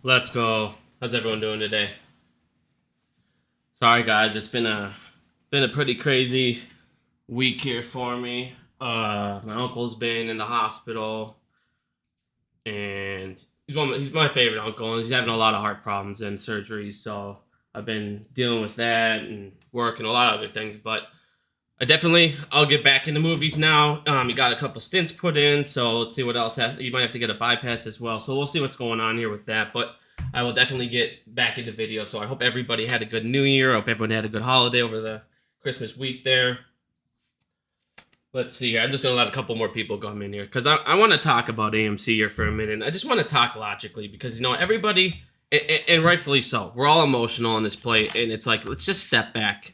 Let's go. How's everyone doing today? Sorry guys, it's been a pretty crazy week here for me. My uncle's been in the hospital, and he's my favorite uncle, and he's having a lot of heart problems and surgeries. So I've been dealing with that and work and a lot of other things. But I'll get back into movies now. You got a couple stints put in, so let's see what else. You might have to get a bypass as well. So we'll see what's going on here with that. But I will definitely get back into video. So I hope everybody had a good New Year. I hope everyone had a good holiday over the Christmas week there. Let's see here. I'm just going to let a couple more people come in here because I want to talk about AMC here for a minute. I just want to talk logically because, everybody, and rightfully so, we're all emotional on this play. And it's like, let's just step back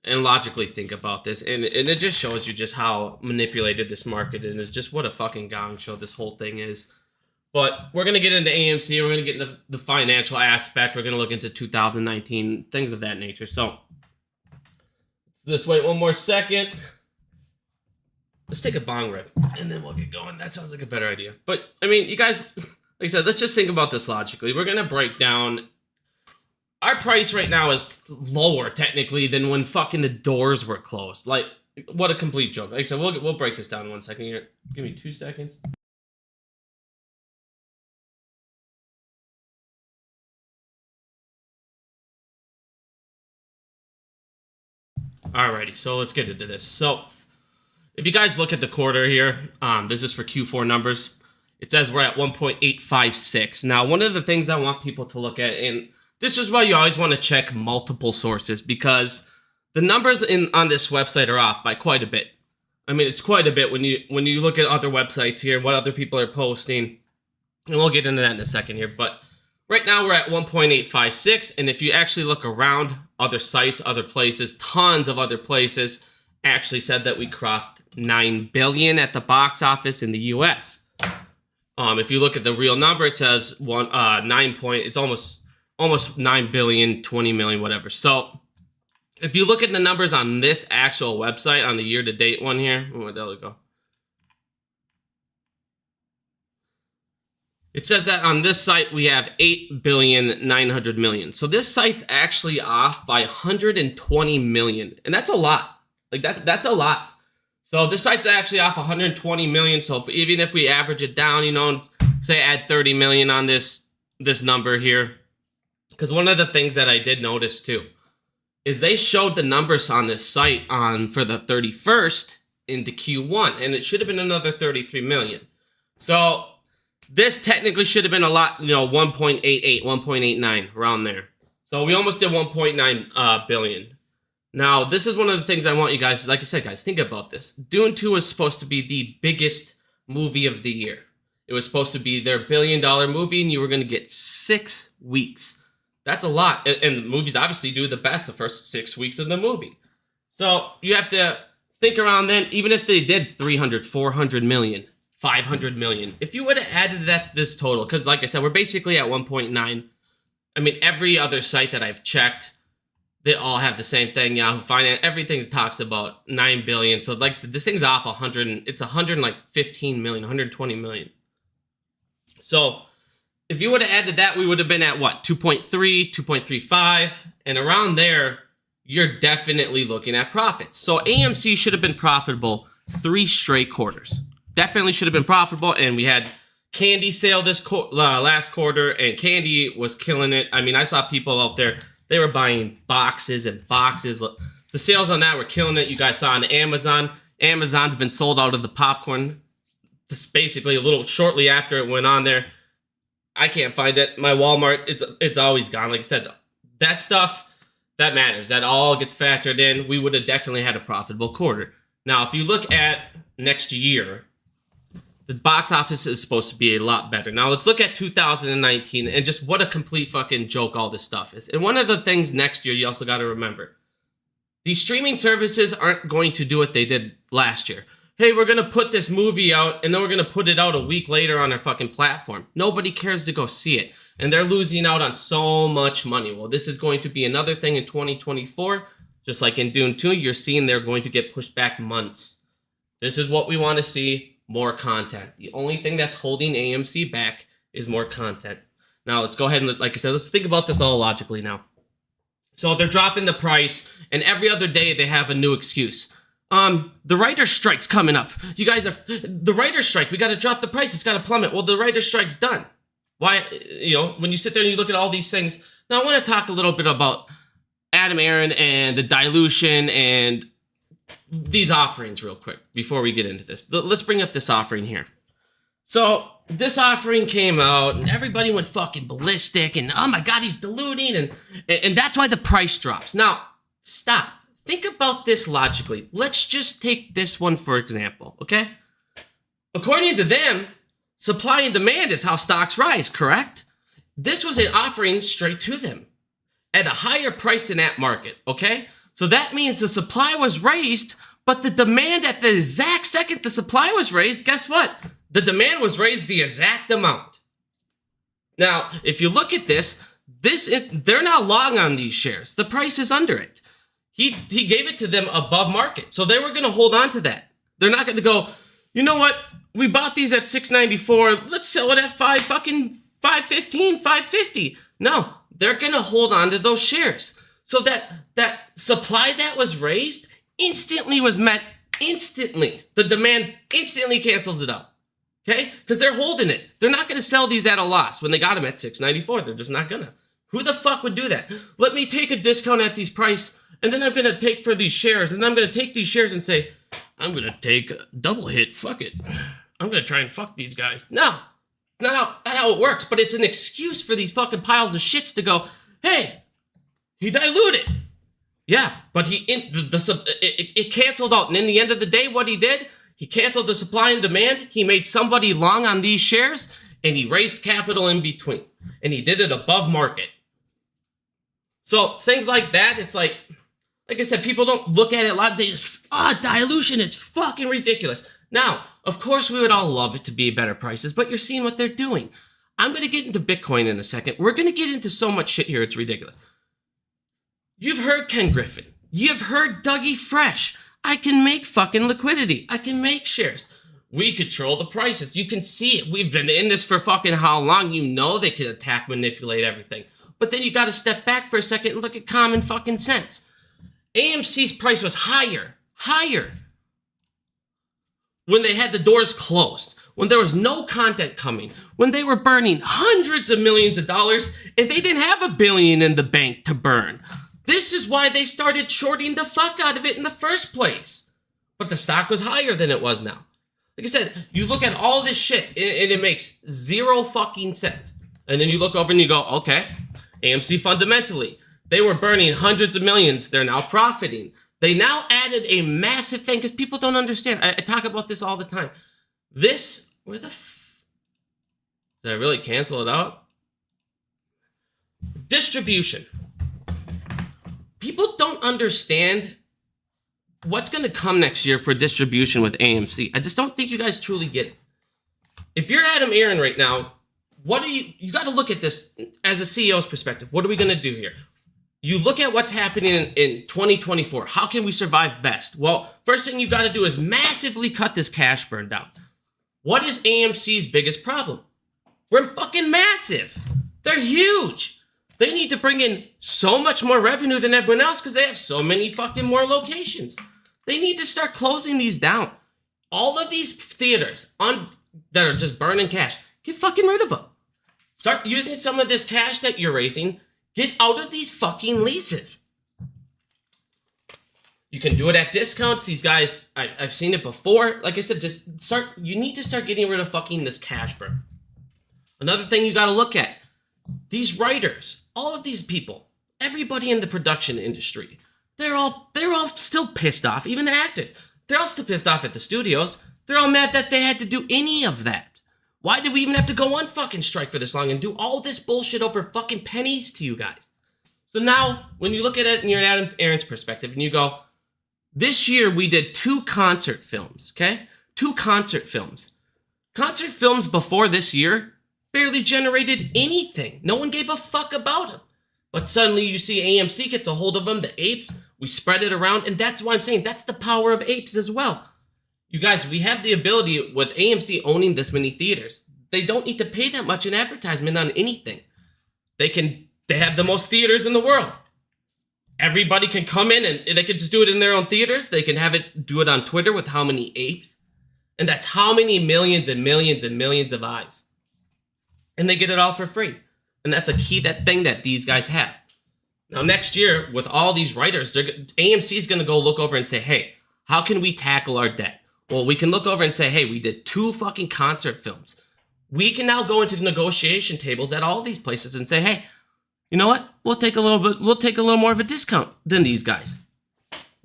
and logically think about this. And it just shows you just how manipulated this market is. Just what a fucking gong show this whole thing is. But we're going to get into AMC. We're going to get into the financial aspect. We're going to look into 2019, things of that nature. So let's just wait one more second. Let's take a bong rip, and then we'll get going. That sounds like a better idea. But, you guys, like I said, let's just think about this logically. We're going to break down. Our price right now is lower, technically, than when fucking the doors were closed. Like, what a complete joke. Like I said, we'll break this down in 1 second here. Give me 2 seconds. Alrighty, so let's get into this. So, if you guys look at the quarter here, this is for Q4 numbers. It says we're at 1.856. Now, one of the things I want people to look at, and this is why you always want to check multiple sources, because the numbers on this website are off by quite a bit. It's quite a bit when you look at other websites here and what other people are posting, and we'll get into that in a second here. But right now we're at 1.856, and if you actually look around other sites, other places, tons of other places actually said that we crossed 9 billion at the box office in the US. If you look at the real number, it says it's almost 9 billion, 20 million, whatever. So if you look at the numbers on this actual website, on the year-to-date one here, there we go. It says that on this site, we have 8.9 billion. So this site's actually off by 120 million. And that's a lot. That's a lot. So this site's actually off 120 million. So even if we average it down, say add 30 million on this number here. Because one of the things that I did notice too is they showed the numbers on this site for the 31st into Q1. And it should have been another 33 million. So this technically should have been a lot, 1.88, 1.89, around there. So we almost did 1.9 billion. Now, this is one of the things I want you guys, like I said, guys, think about this. Dune 2 was supposed to be the biggest movie of the year. It was supposed to be their billion-dollar movie, and you were going to get 6 weeks. That's a lot. And the movies obviously do the best the first 6 weeks of the movie. So you have to think around then, even if they did 300, 400 million, 500 million. If you would have added that to this total, because like I said, we're basically at 1.9. Every other site that I've checked, they all have the same thing. Yahoo Finance, everything talks about 9 billion. So like I said, this thing's off 100, it's 115 million, 120 million. So if you would have added that, we would have been at what? 2.3, 2.35, and around there, you're definitely looking at profits. So AMC should have been profitable 3 straight quarters. Definitely should have been profitable, and we had candy sale this last quarter, and candy was killing it. I saw people out there, they were buying boxes and boxes. The sales on that were killing it. You guys saw on Amazon. Amazon's been sold out of the popcorn. This basically a little shortly after it went on there. I can't find it. My Walmart, it's always gone. Like I said, that stuff, that matters. That all gets factored in. We would have definitely had a profitable quarter. Now, if you look at next year, the box office is supposed to be a lot better. Now, let's look at 2019 and just what a complete fucking joke all this stuff is. And one of the things next year you also got to remember, these streaming services aren't going to do what they did last year. Hey, we're going to put this movie out, and then we're going to put it out a week later on our fucking platform. Nobody cares to go see it. And they're losing out on so much money. Well, this is going to be another thing in 2024. Just like in Dune 2, you're seeing they're going to get pushed back months. This is what we want to see. More content. The only thing that's holding AMC back is more content. Now let's go ahead and, like I said, let's think about this all logically now. So they're dropping the price, and every other day they have a new excuse. The writer's strike's coming up. You guys are the writer's strike. We got to drop the price. It's got to plummet. Well, the writer's strike's done. Why? You know, when you sit there and you look at all these things. Now I want to talk a little bit about Adam Aaron and the dilution and these offerings real quick before we get into this. Let's bring up this offering here. So this offering came out and everybody went fucking ballistic and oh my God, he's diluting and that's why the price drops. Now, stop. Think about this logically. Let's just take this one for example, okay? According to them, supply and demand is how stocks rise, correct? This was an offering straight to them at a higher price than at market, okay? So that means the supply was raised, but the demand at the exact second the supply was raised, guess what? The demand was raised the exact amount. Now, if you look at this, they're not long on these shares. The price is under it. He gave it to them above market. So they were going to hold on to that. They're not going to go, you know what? We bought these at $6.94. Let's sell it at $5.15, $5.50. No, they're going to hold on to those shares. So that supply that was raised instantly was met instantly. The demand instantly cancels it out. Okay? Because they're holding it. They're not going to sell these at a loss when they got them at $6.94. They're just not going to. Who the fuck would do that? Let me take a discount at these price, and then I'm going to take for these shares, and I'm going to take these shares and say, I'm going to take a double hit. Fuck it. I'm going to try and fuck these guys. No. Not how it works, but it's an excuse for these fucking piles of shits to go, hey, he diluted. Yeah, but it canceled out. And in the end of the day, what he did, he canceled the supply and demand. He made somebody long on these shares, and he raised capital in between. And he did it above market. So things like that, it's like I said, people don't look at it a lot. They just, dilution, it's fucking ridiculous. Now, of course, we would all love it to be better prices, but you're seeing what they're doing. I'm going to get into Bitcoin in a second. We're going to get into so much shit here, it's ridiculous. You've heard Ken Griffin. You've heard Dougie Fresh. I can make fucking liquidity. I can make shares. We control the prices. You can see it. We've been in this for fucking how long? You know they can attack, manipulate everything. But then you got to step back for a second and look at common fucking sense. AMC's price was higher when they had the doors closed, when there was no content coming, when they were burning hundreds of millions of dollars and they didn't have $1 billion in the bank to burn. This is why they started shorting the fuck out of it in the first place. But the stock was higher than it was now. Like I said, you look at all this shit and it makes zero fucking sense. And then you look over and you go, okay, AMC fundamentally, they were burning hundreds of millions. They're now profiting. They now added a massive thing because people don't understand. I talk about this all the time. This, did I really cancel it out? Distribution. People don't understand what's going to come next year for distribution with AMC. I just don't think you guys truly get it. If you're Adam Aaron right now, you got to look at this as a CEO's perspective. What are we going to do here? You look at what's happening in 2024. How can we survive best? Well, first thing you got to do is massively cut this cash burn down. What is AMC's biggest problem? We're fucking massive. They're huge. They need to bring in so much more revenue than everyone else because they have so many fucking more locations. They need to start closing these down. All of these theaters that are just burning cash, get fucking rid of them. Start using some of this cash that you're raising. Get out of these fucking leases. You can do it at discounts. These guys, I've seen it before. Like I said, you need to start getting rid of fucking this cash burn. Another thing you got to look at, these writers, all of these people, everybody in the production industry, they're all still pissed off. Even the actors, they're all still pissed off at the studios. They're all mad that they had to do any of that. Why did we even have to go on fucking strike for this long and do all this bullshit over fucking pennies to you guys? So now, when you look at it in your Aaron's perspective, and you go, this year we did 2 concert films, okay? 2 concert films. Concert films before this year barely generated anything. No one gave a fuck about them. But suddenly you see AMC gets a hold of them, the apes, we spread it around, and that's why I'm saying that's the power of apes as well. You guys, we have the ability with AMC owning this many theaters. They don't need to pay that much in advertisement on anything. They have the most theaters in the world. Everybody can come in and they can just do it in their own theaters. They can do it on Twitter with how many apes. And that's how many millions and millions and millions of eyes. And they get it all for free. And that's a key thing that these guys have. Now, next year, with all these writers, AMC is going to go look over and say, hey, how can we tackle our debt? Well, we can look over and say, hey, we did 2 fucking concert films. We can now go into negotiation tables at all these places and say, hey, you know what? We'll take a little more of a discount than these guys.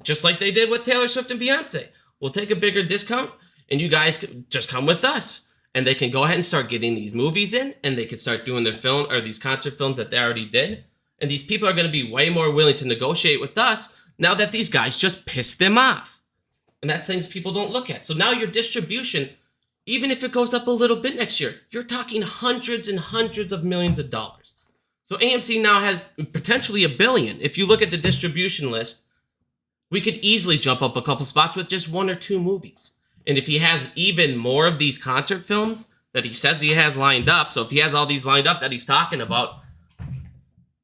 Just like they did with Taylor Swift and Beyonce. We'll take a bigger discount and you guys can just come with us. And they can go ahead and start getting these movies in and they can start doing their film or these concert films that they already did. And these people are going to be way more willing to negotiate with us now that these guys just pissed them off. And that's things people don't look at. So now your distribution, even if it goes up a little bit next year, you're talking hundreds and hundreds of millions of dollars. So AMC now has potentially $1 billion. If you look at the distribution list, we could easily jump up a couple spots with just 1 or 2 movies. And if he has even more of these concert films that he says he has lined up, so if he has all these lined up that he's talking about,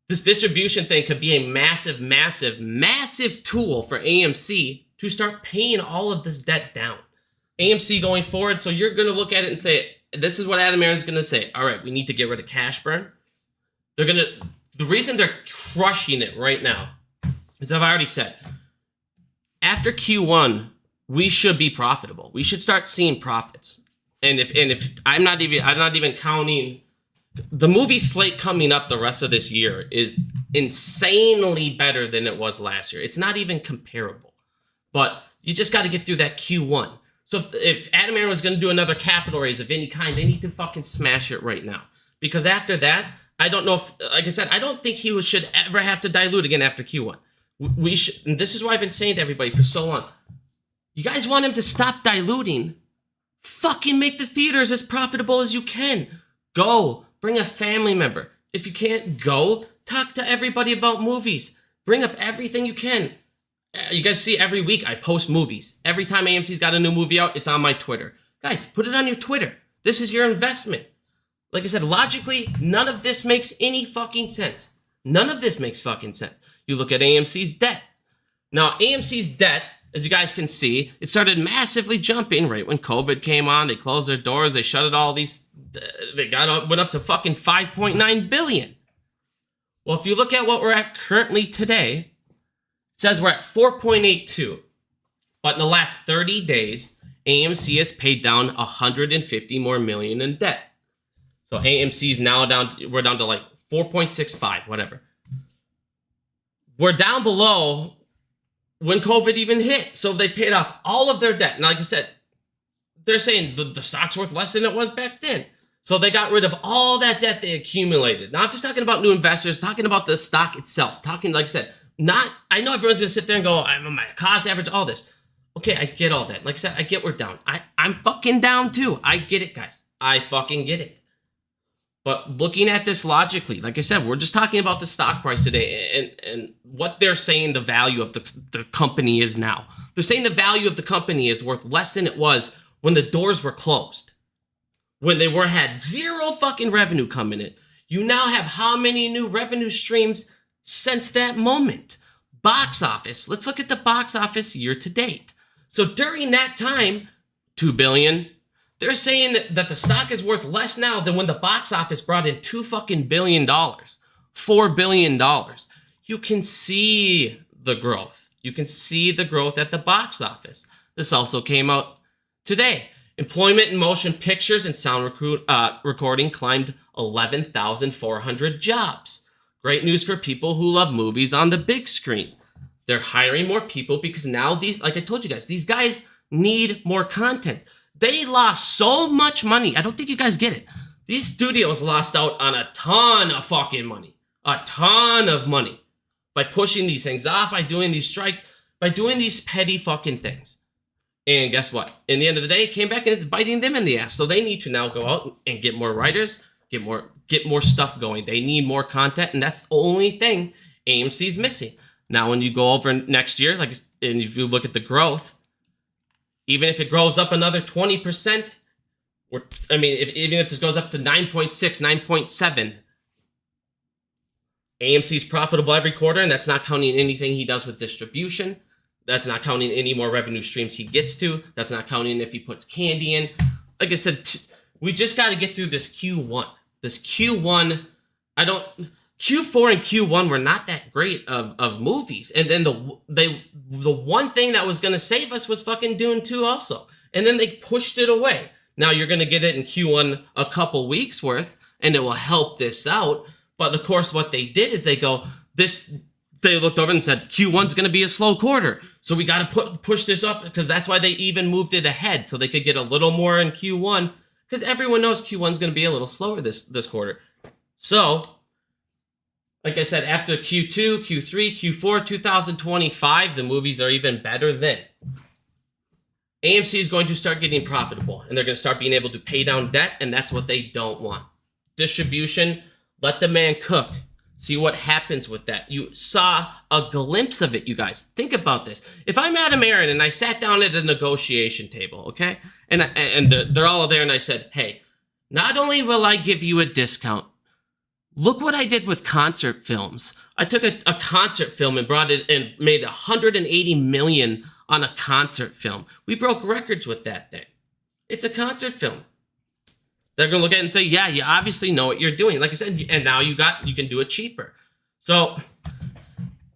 this distribution thing could be a massive, massive, massive tool for AMC to start paying all of this debt down. AMC going forward, so you're going to look at it and say, this is what Adam Aron's going to say. All right, we need to get rid of cash burn. The reason they're crushing it right now is, I've already said, after Q1, we should be profitable. We should start seeing profits. And if I'm not even counting the movie slate coming up the rest of this year is insanely better than it was last year. It's not even comparable. But you just got to get through that Q1. So if Adam Aron was going to do another capital raise of any kind, they need to fucking smash it right now. Because after that, I don't know if, like I said, I don't think he should ever have to dilute again after Q1. We should, and this is what I've been saying to everybody for so long. You guys want him to stop diluting? Fucking make the theaters as profitable as you can. Go. Bring a family member. If you can't go, talk to everybody about movies. Bring up everything you can. You guys see every week I post movies. Every time AMC's got a new movie out, it's on my Twitter. Guys, put it on your Twitter. This is your investment. Like I said, logically, none of this makes any fucking sense. None of this makes fucking sense. You look at AMC's debt. Now, AMC's debt, as you guys can see, it started massively jumping right when COVID came on. They closed their doors. They shut it all these. Went up to fucking 5.9 billion. Well, if you look at what we're at currently today, it says we're at 4.82. But in the last 30 days, AMC has paid down 150 more million in debt. So AMC's now we're down to like 4.65, whatever. We're down below when COVID even hit. So they paid off all of their debt. And like I said, they're saying the stock's worth less than it was back then. So they got rid of all that debt they accumulated. Not just talking about new investors, talking about the stock itself. Talking, like I said, I know everyone's going to sit there and go, I'm on my cost average, all this. Okay, I get all that. Like I said, I get we're down. I'm fucking down too. I get it, guys. I fucking get it. But looking at this logically, like I said, we're just talking about the stock price today and what they're saying the value of the company is now. They're saying the value of the company is worth less than it was when the doors were closed. When they had zero fucking revenue coming in. You now have how many new revenue streams since that moment? Box office. Let's look at the box office year to date. So during that time, $2 billion. They're saying that the stock is worth less now than when the box office brought in $2 fucking billion, $4 billion. You can see the growth. You can see the growth at the box office. This also came out today. Employment in motion pictures and sound recording climbed 11,400 jobs. Great news for people who love movies on the big screen. They're hiring more people because now like I told you guys, these guys need more content. They lost so much money. I don't think you guys get it. These studios lost out on a ton of fucking money. A ton of money. By pushing these things off, by doing these strikes, by doing these petty fucking things. And guess what? In the end of the day, it came back and it's biting them in the ass. So they need to now go out and get more writers, get more stuff going. They need more content, and that's the only thing AMC's missing. Now, when you go over next year, and if you look at the growth, even if it grows up another 20%, even if this goes up to 9.6, 9.7, AMC's profitable every quarter, and that's not counting anything he does with distribution. That's not counting any more revenue streams he gets to. That's not counting if he puts candy in. Like I said, we just got to get through this Q1. This Q1, Q4 and Q1 were not that great of movies. And then the one thing that was going to save us was fucking Dune 2 also. And then they pushed it away. Now you're going to get it in Q1 a couple weeks worth, and it will help this out. But of course, what they did is they looked over and said, Q1's going to be a slow quarter. So we got to push this up, because that's why they even moved it ahead, so they could get a little more in Q1, because everyone knows Q1's going to be a little slower this quarter. So, like I said, after Q2, Q3, Q4, 2025, the movies are even better then. AMC is going to start getting profitable, and they're going to start being able to pay down debt, and that's what they don't want. Distribution, let the man cook. See what happens with that. You saw a glimpse of it, you guys. Think about this. If I'm Adam Aaron and I sat down at a negotiation table, okay? And they're all there, and I said, hey, not only will I give you a discount, look what I did with concert films. I took a concert film and brought it and made $180 million on a concert film. We broke records with that thing. It's a concert film. They're going to look at it and say, yeah, you obviously know what you're doing. Like I said, and now you can do it cheaper. So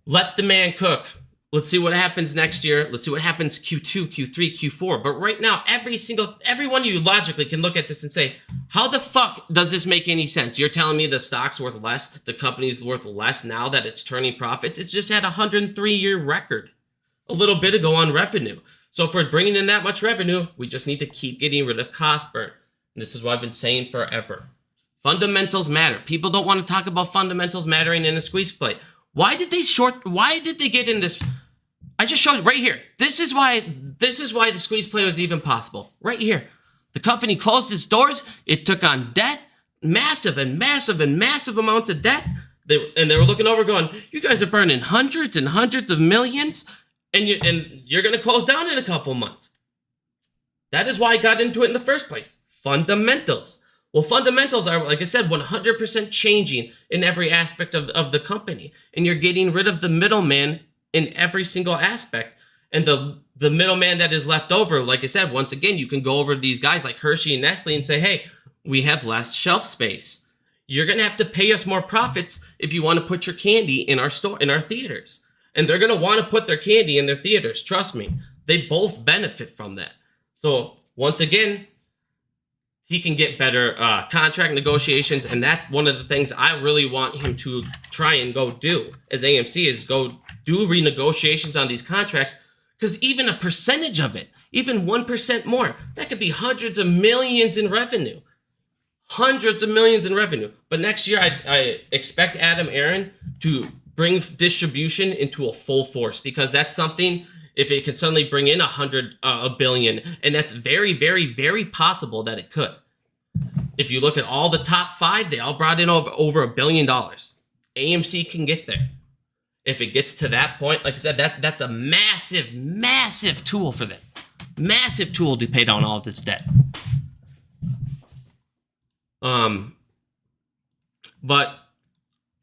let the man cook. Let's see what happens next year. Let's see what happens Q2, Q3, Q4. But right now, everyone you logically can look at this and say, how the fuck does this make any sense? You're telling me the stock's worth less, the company's worth less now that it's turning profits? It's just had a 103-year record a little bit ago on revenue. So if we're bringing in that much revenue, we just need to keep getting rid of cost burn. And this is what I've been saying forever. Fundamentals matter. People don't want to talk about fundamentals mattering in a squeeze play. Why did they get in this? I just showed you right here. This is why the squeeze play was even possible. Right here. The company closed its doors. It took on debt, massive amounts of debt. They were looking over going, you guys are burning hundreds and hundreds of millions, and you're going to close down in a couple months. That is why I got into it in the first place. Fundamentals. Well, fundamentals are, like I said, 100% changing in every aspect of the company. And you're getting rid of the middleman in every single aspect. And the middleman that is left over, like I said, once again, you can go over to these guys like Hershey and Nestle and say, hey, we have less shelf space. You're going to have to pay us more profits if you want to put your candy in our store, in our theaters. And they're going to want to put their candy in their theaters. Trust me. They both benefit from that. So once again, he can get better contract negotiations, and that's one of the things I really want him to try and go do as AMC is go do renegotiations on these contracts, because even a percentage of it, even 1% more, that could be hundreds of millions in revenue. Hundreds of millions in revenue. But next year, I expect Adam Aaron to bring distribution into a full force, because that's something, if it can suddenly bring in a billion, and that's very, very, very possible that it could. If you look at all the top 5, they all brought in over $1 billion. AMC can get there. If it gets to that point, like I said, that's a massive, massive tool for them. Massive tool to pay down all of this debt. But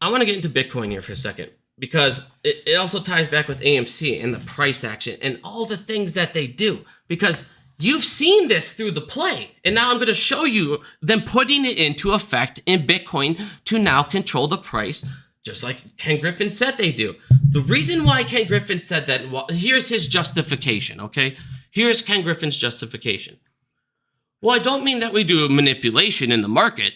I want to get into Bitcoin here for a second, because it also ties back with AMC and the price action and all the things that they do, because you've seen this through the play, and now I'm going to show you them putting it into effect in Bitcoin to now control the price, just like Ken Griffin said they do. The reason why Ken Griffin said that, well, here's his justification, okay? Here's Ken Griffin's justification. Well, I don't mean that we do manipulation in the market.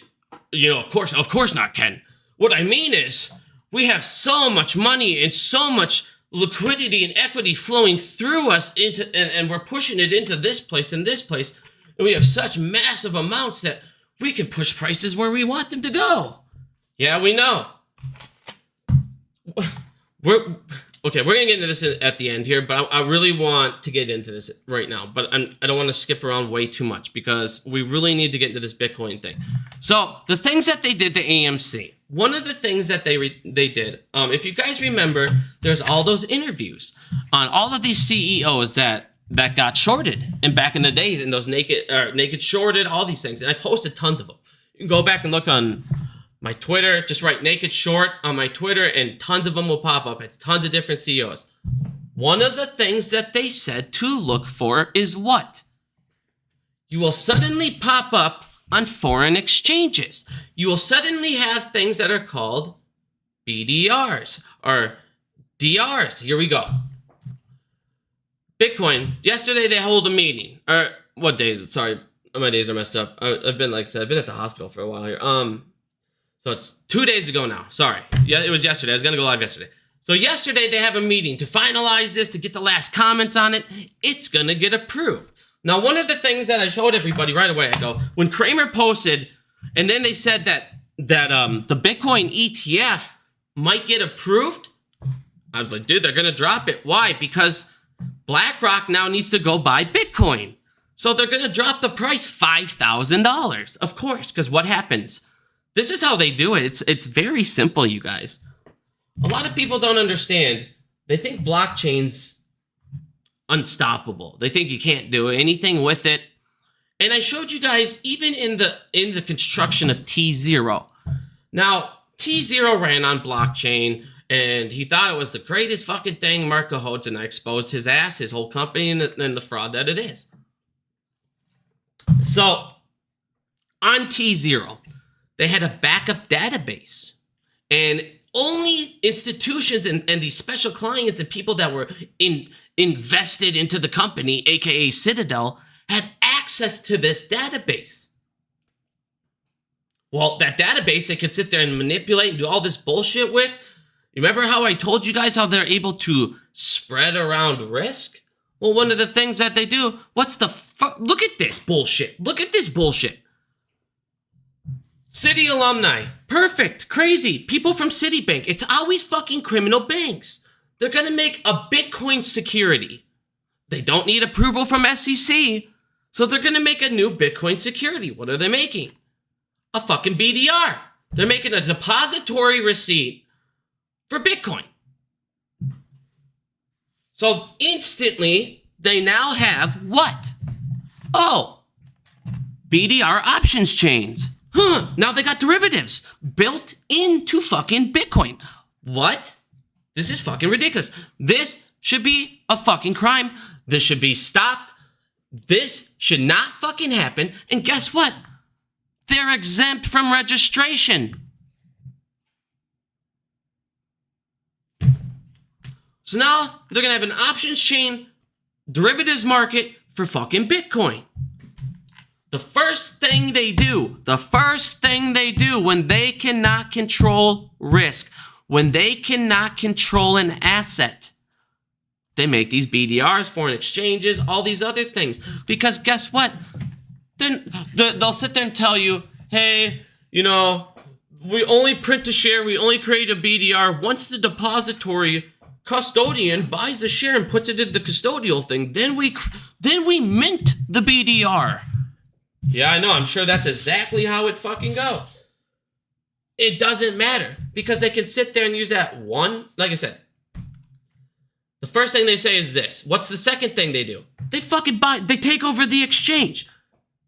You know, of course not, Ken. What I mean is, we have so much money and so much liquidity and equity flowing through us and we're pushing it into this place and this place. And we have such massive amounts that we can push prices where we want them to go. Yeah, we know. We're going to get into this at the end here, but I really want to get into this right now. But I don't want to skip around way too much, because we really need to get into this Bitcoin thing. So the things that they did to AMC. One of the things that they did, if you guys remember, there's all those interviews on all of these CEOs that got shorted, and back in the days, and those naked shorted, all these things, and I posted tons of them. You can go back and look on My Twitter, just write naked short on my Twitter and tons of them will pop up. It's tons of different CEOs. One of the things that they said to look for is what? You will suddenly pop up on foreign exchanges. You will suddenly have things that are called BDRs or DRs. Here we go. Bitcoin. Yesterday they hold a meeting. Or what day is it? Sorry, my days are messed up. I've been like I said, I've been at the hospital for a while here. So it's 2 days ago now. Sorry. Yeah, it was yesterday. I was gonna go live yesterday. So yesterday they have a meeting to finalize this, to get the last comments on it. It's gonna get approved. Now, one of the things that I showed everybody right away, I go, when Kramer posted, and then they said that the Bitcoin ETF might get approved, I was like, dude, they're gonna drop it. Why? Because BlackRock now needs to go buy Bitcoin. So they're gonna drop the price $5,000, of course, because what happens? This is how they do it. It's very simple, you guys. A lot of people don't understand. They think blockchain's unstoppable. They think you can't do anything with it. And I showed you guys even in the construction of T0. Now, T0 ran on blockchain and he thought it was the greatest fucking thing, Mark Cahodes, and I exposed his ass, his whole company, and the fraud that it is. So, on T0, they had a backup database. And only institutions and these special clients and people that were invested into the company, aka Citadel, had access to this database. Well, that database they could sit there and manipulate and do all this bullshit with. Remember how I told you guys how they're able to spread around risk? Well, one of the things that they do, what's the fuck? Look at this bullshit. Look at this bullshit. City alumni. Perfect. Crazy. People from Citibank. It's always fucking criminal banks. They're going to make a Bitcoin security. They don't need approval from SEC. So they're going to make a new Bitcoin security. What are they making? A fucking BDR. They're making a depository receipt for Bitcoin. So instantly, they now have what? Oh, BDR options chains. Now they got derivatives built into fucking Bitcoin. What? This is fucking ridiculous. This should be a fucking crime. This should be stopped. This should not fucking happen. And guess what? They're exempt from registration. So now they're going to have an options chain derivatives market for fucking Bitcoin. The first thing they do when they cannot control risk, when they cannot control an asset, they make these BDRs, foreign exchanges, all these other things. Because guess what? They'll sit there and tell you, hey, you know, we only print a share, we only create a BDR. Once the depository custodian buys the share and puts it in the custodial thing, then we mint the BDR. Yeah, I know. I'm sure that's exactly how it fucking goes. It doesn't matter because they can sit there and use that one. Like I said, the first thing they say is this. What's the second thing they do? They fucking they take over the exchange.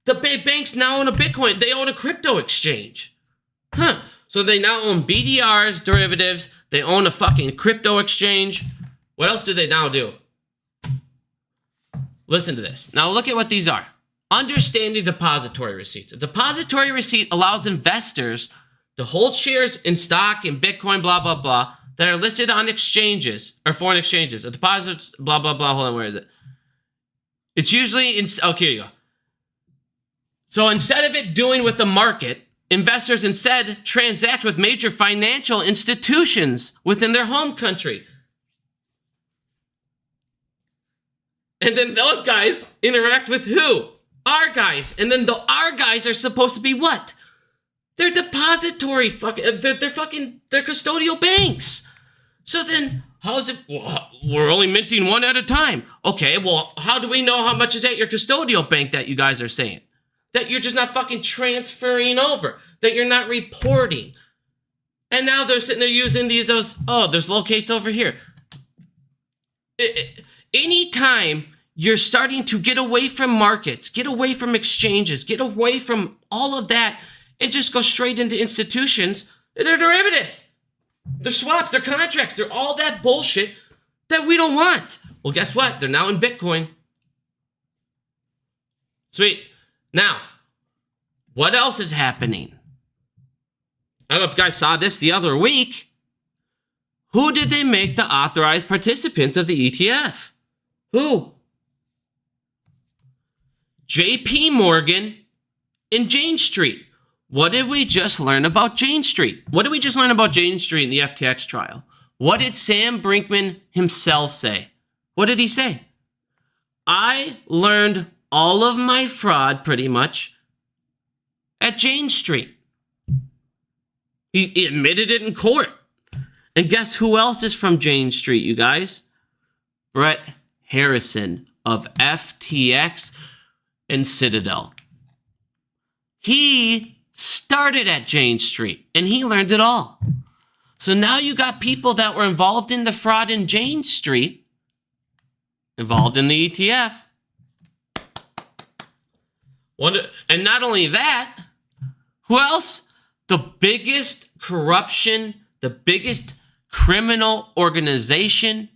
The banks now own a Bitcoin. They own a crypto exchange. So they now own BDRs, derivatives. They own a fucking crypto exchange. What else do they now do? Listen to this. Now look at what these are. Understanding depository receipts. A depository receipt allows investors to hold shares in stock, in Bitcoin, blah, blah, blah, that are listed on exchanges or foreign exchanges. A deposit, blah, blah, blah. Hold on, where is it? It's usually in, okay, here you go. So instead of it doing with the market, investors instead transact with major financial institutions within their home country. And then those guys interact with who? Our guys. And then our guys are supposed to be what? They're depository they're custodial banks. So then how is it? Well, we're only minting one at a time. Okay, well, how do we know how much is at your custodial bank that you guys are saying? That you're just not fucking transferring over. That you're not reporting. And now they're sitting there using there's locates over here. Anytime you're starting to get away from markets, get away from exchanges, get away from all of that, and just go straight into institutions. They're derivatives. They're swaps. They're contracts. They're all that bullshit that we don't want. Well, guess what? They're now in Bitcoin. Sweet. Now, what else is happening? I don't know if you guys saw this the other week. Who did they make the authorized participants of the ETF? Who? JP Morgan and Jane Street. What did we just learn about Jane Street? What did we just learn about Jane Street in the FTX trial? What did Sam Brinkman himself say? What did he say? I learned all of my fraud pretty much at Jane Street. He admitted it in court. And guess who else is from Jane Street, you guys? Brett Harrison of FTX and Citadel. He started at Jane Street and he learned it all. So now you got people that were involved in the fraud in Jane Street, involved in the ETF. And not only that, who else? The biggest corruption, the biggest criminal organization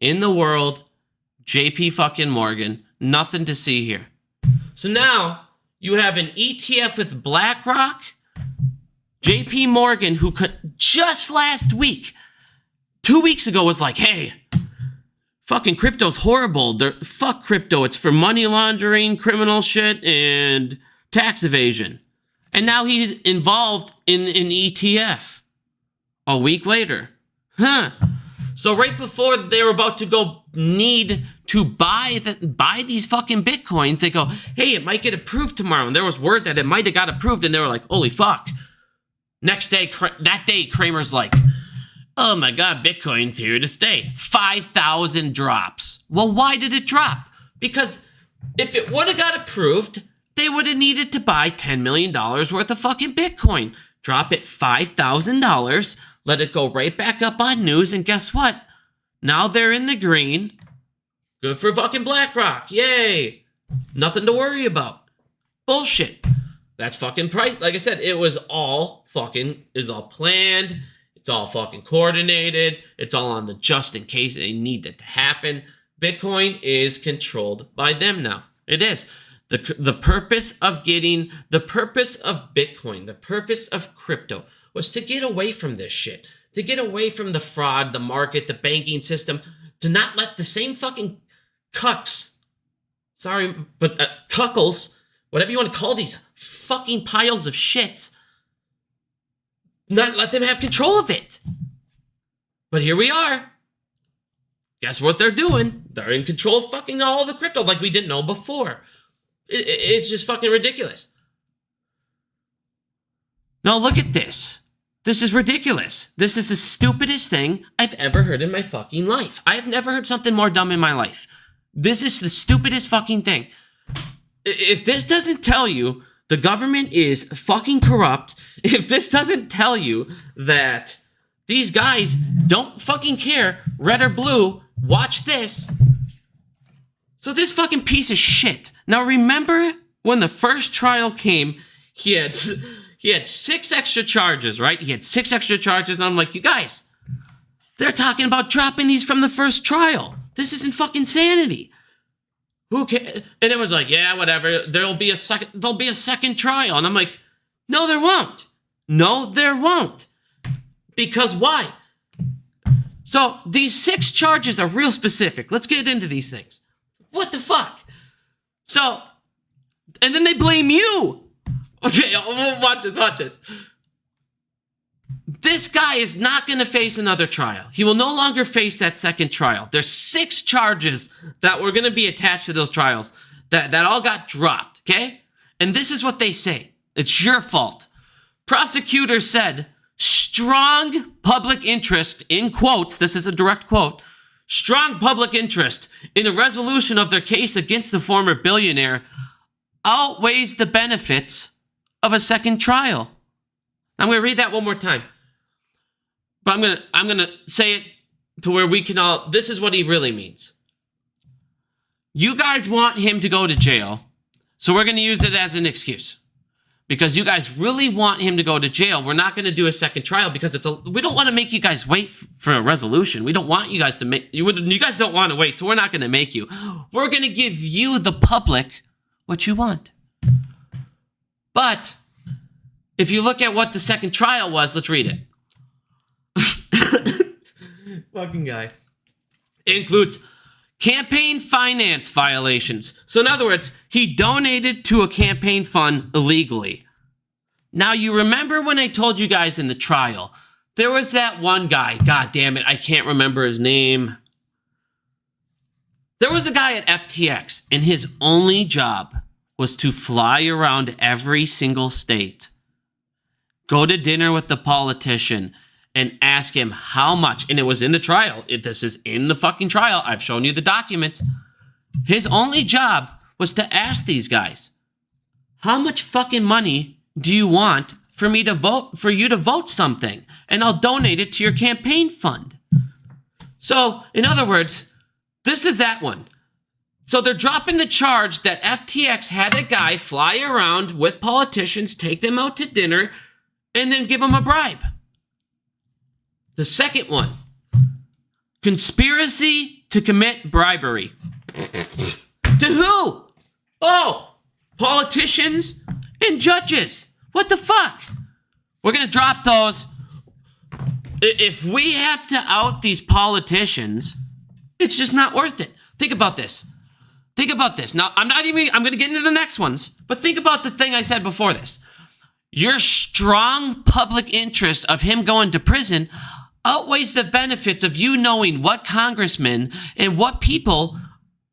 in the world, JP fucking Morgan. Nothing to see here. So now you have an ETF with BlackRock, JP Morgan, who could just last week, 2 weeks ago, was like, hey, fucking crypto's horrible. Fuck crypto. It's for money laundering, criminal shit, and tax evasion. And now he's involved in an ETF. A week later. So right before they were about to go need to buy these fucking Bitcoins, they go, hey, it might get approved tomorrow. And there was word that it might have got approved. And they were like, holy fuck. Next day, that day, Kramer's like, oh my God, Bitcoin's here to stay. 5,000 drops. Well, why did it drop? Because if it would have got approved, they would have needed to buy $10 million worth of fucking Bitcoin. Drop it $5,000, let it go right back up on news, and guess what? Now they're in the green. Good for fucking BlackRock. Yay. Nothing to worry about. Bullshit. That's fucking price. Like I said, it was all planned. It's all fucking coordinated. It's all on the just in case they need it to happen. Bitcoin is controlled by them now. It is. The purpose of Bitcoin, the purpose of crypto was to get away from this shit, to get away from the fraud, the market, the banking system, to not let the same fucking cucks, cuckles, whatever you want to call these fucking piles of shits, not let them have control of it. But here we are. Guess what they're doing? They're in control of fucking all the crypto like we didn't know before. It's just fucking ridiculous. Now look at this. This is ridiculous. This is the stupidest thing I've ever heard in my fucking life. I have never heard something more dumb in my life. This is the stupidest fucking thing. If this doesn't tell you the government is fucking corrupt, if this doesn't tell you that these guys don't fucking care, red or blue, watch this. So this fucking piece of shit. Now remember when the first trial came, he had 6 extra charges, right? He had 6 extra charges, and I'm like, you guys, they're talking about dropping these from the first trial. This isn't fucking sanity. Who cares? And it was like, yeah, whatever. There'll be a second trial. And I'm like, no, there won't. No, there won't. Because why? So these 6 charges are real specific. Let's get into these things. What the fuck? So, and then they blame you. Okay, watch this. This guy is not going to face another trial. He will no longer face that second trial. There's 6 charges that were going to be attached to those trials that all got dropped, okay? And this is what they say. It's your fault. Prosecutor said, strong public interest, in quotes, this is a direct quote, strong public interest in a resolution of their case against the former billionaire outweighs the benefits of a second trial. I'm going to read that one more time. But I'm going to say it to where we can all, this is what he really means. You guys want him to go to jail, so we're going to use it as an excuse. because you guys really want him to go to jail. We're not going to do a second trial because we don't want to make you guys wait for a resolution. We don't want you guys to make, you guys don't want to wait, so we're not going to make you. We're going to give you, the public, what you want. But if you look at what the second trial was, let's read it. Fucking guy. It includes campaign finance violations. So in other words, he donated to a campaign fund illegally. Now you remember when I told you guys in the trial, there was that one guy, god damn it, I can't remember his name. There was a guy at FTX, and his only job was to fly around every single state, go to dinner with the politician, and ask him how much, and it was in the trial. This is in the fucking trial. I've shown you the documents. His only job was to ask these guys, how much fucking money do you want for me to vote, for you to vote something? And I'll donate it to your campaign fund. So, in other words, this is that one. So they're dropping the charge that FTX had a guy fly around with politicians, take them out to dinner, and then give them a bribe. The second one, conspiracy to commit bribery. To who? Oh, politicians and judges. What the fuck? We're going to drop those. If we have to out these politicians, it's just not worth it. Think about this. Think about this. Now, I'm going to get into the next ones, but think about the thing I said before this. Your strong public interest of him going to prison outweighs the benefits of you knowing what congressmen and what people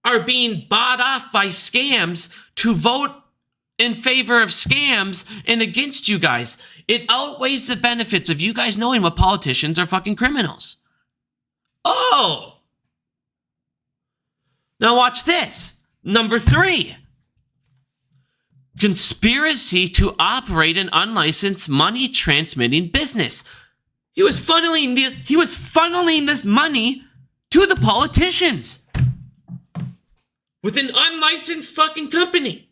are being bought off by scams to vote in favor of scams and against you guys. It outweighs the benefits of you guys knowing what politicians are fucking criminals. Oh! Now watch this. Number 3. Conspiracy to operate an unlicensed money transmitting business. He was funneling this money to the politicians with an unlicensed fucking company.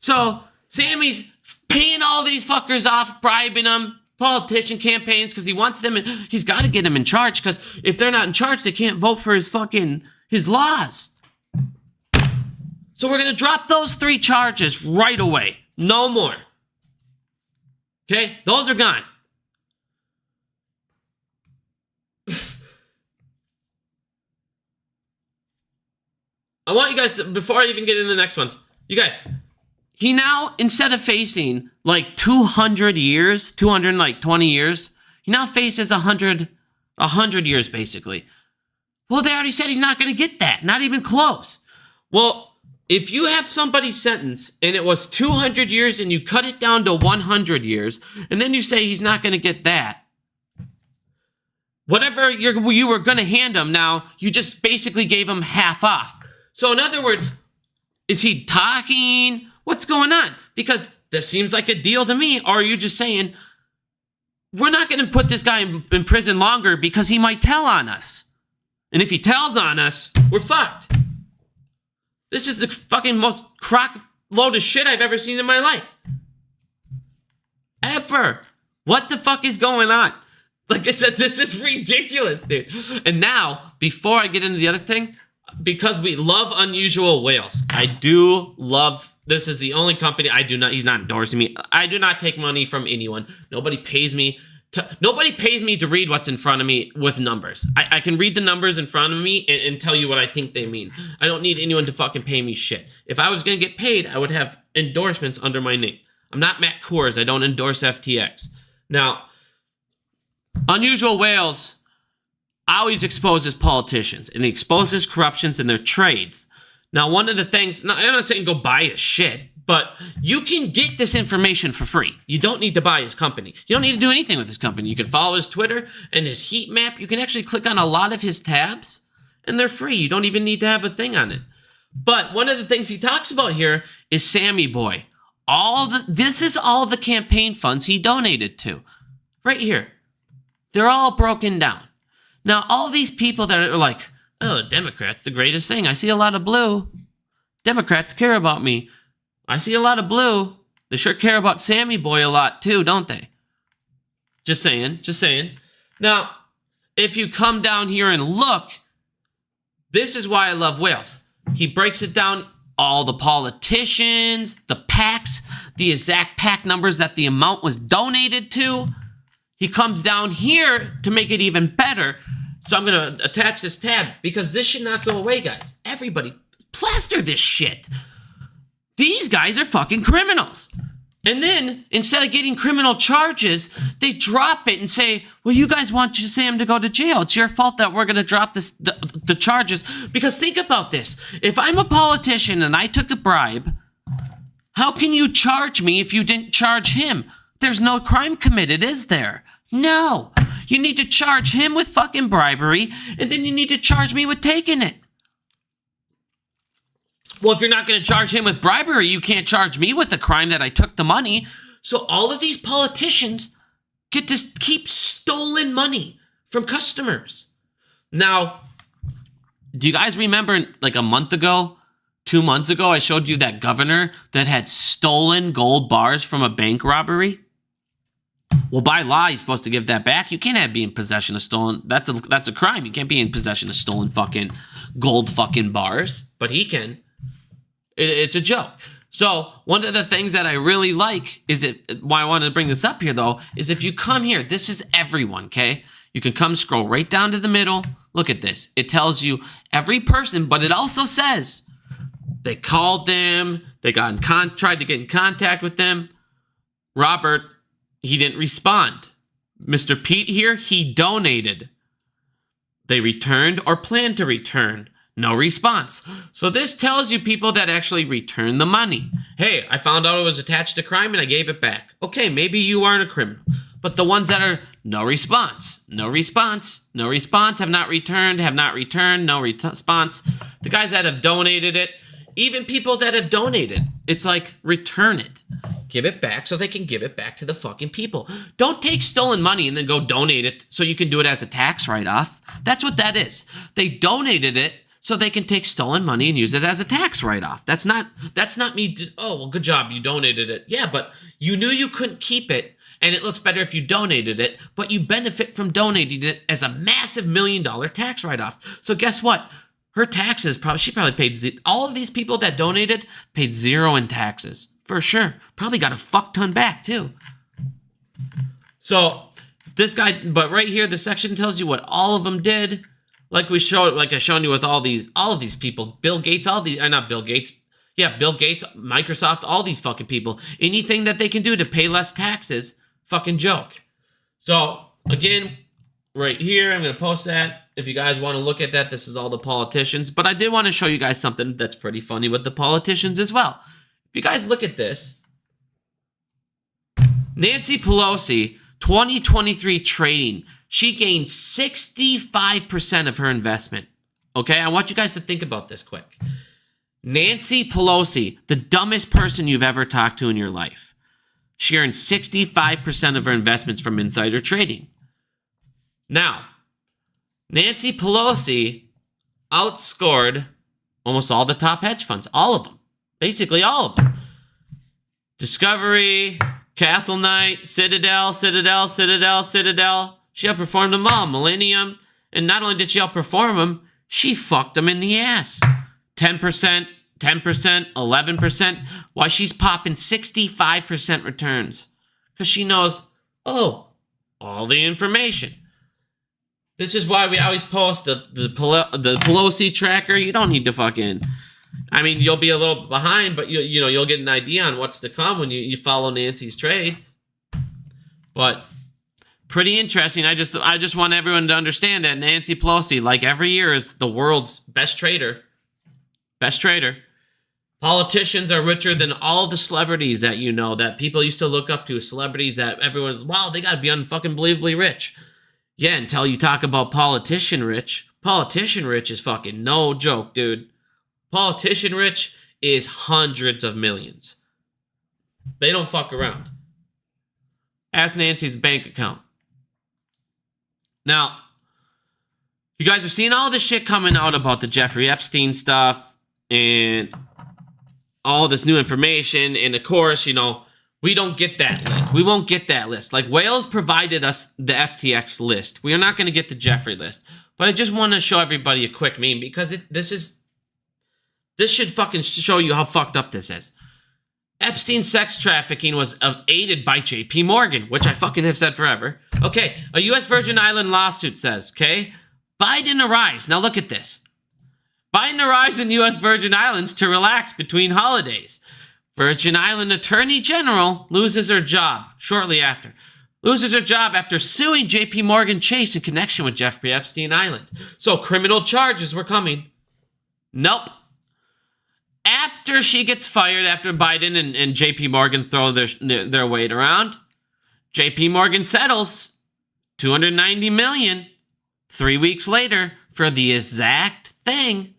So Sammy's paying all these fuckers off, bribing them, politician campaigns, because he wants them, and he's got to get them in charge, because if they're not in charge, they can't vote for his laws. So we're going to drop those 3 charges right away. No more. Okay? Those are gone. I want you guys to, before I even get into the next ones, you guys, he now, instead of facing like 200 years, 220 years, he now faces 100 years basically. Well, they already said he's not going to get that. Not even close. Well, if you have somebody sentenced and it was 200 years and you cut it down to 100 years, and then you say he's not going to get that, whatever you were going to hand him, now you just basically gave him half off. So in other words, is he talking? What's going on? Because this seems like a deal to me. Or are you just saying, we're not going to put this guy in prison longer because he might tell on us. And if he tells on us, we're fucked. This is the fucking most crock load of shit I've ever seen in my life. Ever. What the fuck is going on? Like I said, this is ridiculous, dude. And now, before I get into the other thing, because we love Unusual Whales, I do love, this is the only company he's not endorsing me. I do not take money from anyone. Nobody pays me to read what's in front of me with numbers. I can read the numbers in front of me and tell you what I think they mean. I don't need anyone to fucking pay me shit. If I was going to get paid, I would have endorsements under my name. I'm not Matt Coors. I don't endorse FTX. Now, Unusual Whales always exposes politicians, and he exposes corruptions in their trades. Now, one of the things, I'm not saying go buy his shit, but you can get this information for free. You don't need to buy his company. You don't need to do anything with his company. You can follow his Twitter and his heat map. You can actually click on a lot of his tabs, and they're free. You don't even need to have a thing on it. But one of the things he talks about here is Sammy Boy. This is all the campaign funds he donated to. Right here. They're all broken down. Now, all these people that are like, oh, Democrats, the greatest thing. I see a lot of blue. Democrats care about me. I see a lot of blue. They sure care about Sammy Boy a lot too, don't they? Just saying, just saying. Now, if you come down here and look, this is why I love Wales. He breaks it down, all the politicians, the PACs, the exact PAC numbers that the amount was donated to. He comes down here to make it even better. So I'm going to attach this tab because this should not go away, guys. Everybody, plaster this shit. These guys are fucking criminals. And then, instead of getting criminal charges, they drop it and say, well, you guys want Sam to go to jail. It's your fault that we're going to drop the charges. Because think about this. If I'm a politician and I took a bribe, how can you charge me if you didn't charge him? There's no crime committed, is there? No. You need to charge him with fucking bribery, and then you need to charge me with taking it. Well, if you're not going to charge him with bribery, you can't charge me with the crime that I took the money. So all of these politicians get to keep stolen money from customers. Now, do you guys remember like a month ago, 2 months ago, I showed you that governor that had stolen gold bars from a bank robbery? Well, by law, you're supposed to give that back. You can't be in possession of stolen. That's a crime. You can't be in possession of stolen fucking gold fucking bars. But he can. It's a joke. So one of the things that I really like is why I wanted to bring this up here, though, is if you come here, this is everyone, okay? You can come scroll right down to the middle. Look at this. It tells you every person, but it also says they called them, they tried to get in contact with them. Robert, he didn't respond. Mr. Pete here, he donated. They returned or planned to return. No response. So this tells you people that actually return the money. Hey, I found out it was attached to crime and I gave it back. Okay, maybe you aren't a criminal. But the ones that are no response, no response, no response, have not returned, no response. The guys that have donated it, even people that have donated, it's like, return it. Give it back so they can give it back to the fucking people. Don't take stolen money and then go donate it so you can do it as a tax write-off. That's what that is. They donated it so they can take stolen money and use it as a tax write-off. That's not me. Oh, well, good job. You donated it. Yeah, but you knew you couldn't keep it, and it looks better if you donated it, but you benefit from donating it as a massive $1 million tax write-off. So guess what? Her taxes, she probably paid, all of these people that donated paid zero in taxes. For sure. Probably got a fuck ton back, too. So, this guy, but right here, the section tells you what all of them did. Like I showed you with all of these people, Bill Gates, not Bill Gates, yeah, Bill Gates, Microsoft, all these fucking people, anything that they can do to pay less taxes, fucking joke. So, again, right here, I'm going to post that. If you guys want to look at that, this is all the politicians, but I did want to show you guys something that's pretty funny with the politicians as well. If you guys look at this, Nancy Pelosi, 2023 trading, she gained 65% of her investment. Okay, I want you guys to think about this quick. Nancy Pelosi, the dumbest person you've ever talked to in your life, she earned 65% of her investments from insider trading. Now, Nancy Pelosi outscored almost all the top hedge funds, all of them, basically all of them. Discovery, Castle Knight, Citadel. She outperformed them all, Millennium. And not only did she outperform them, she fucked them in the ass. 10%, 11%. Why she's popping 65% returns. Because she knows, all the information. This is why we always post the Pelosi tracker. You don't need to fucking... I mean, you'll be a little behind, but you'll get an idea on what's to come when you follow Nancy's trades. But pretty interesting. I just want everyone to understand that Nancy Pelosi, like every year, is the world's best trader. Best trader. Politicians are richer than all the celebrities that that people used to look up to. Celebrities that everyone's, wow, they gotta be unfucking believably rich. Yeah, until you talk about politician rich. Politician rich is fucking no joke, dude. Politician rich is hundreds of millions. They don't fuck around. Ask Nancy's bank account. Now, you guys are seeing all this shit coming out about the Jeffrey Epstein stuff, and all this new information. And of course, you know, we don't get that list. We won't get that list. Like, Wales provided us the FTX list. We are not going to get the Jeffrey list. But I just want to show everybody a quick meme because this should fucking show you how fucked up this is. Epstein sex trafficking was aided by JP Morgan, which I fucking have said forever. Okay, a U.S. Virgin Island lawsuit says, okay, Biden arrives. Now look at this. Biden arrives in U.S. Virgin Islands to relax between holidays. Virgin Island Attorney General loses her job shortly after. Loses her job after suing JP Morgan Chase in connection with Jeffrey Epstein Island. So criminal charges were coming. Nope. After she gets fired, after Biden and JP Morgan throw their weight around, JP Morgan settles $290 million 3 weeks later for the exact thing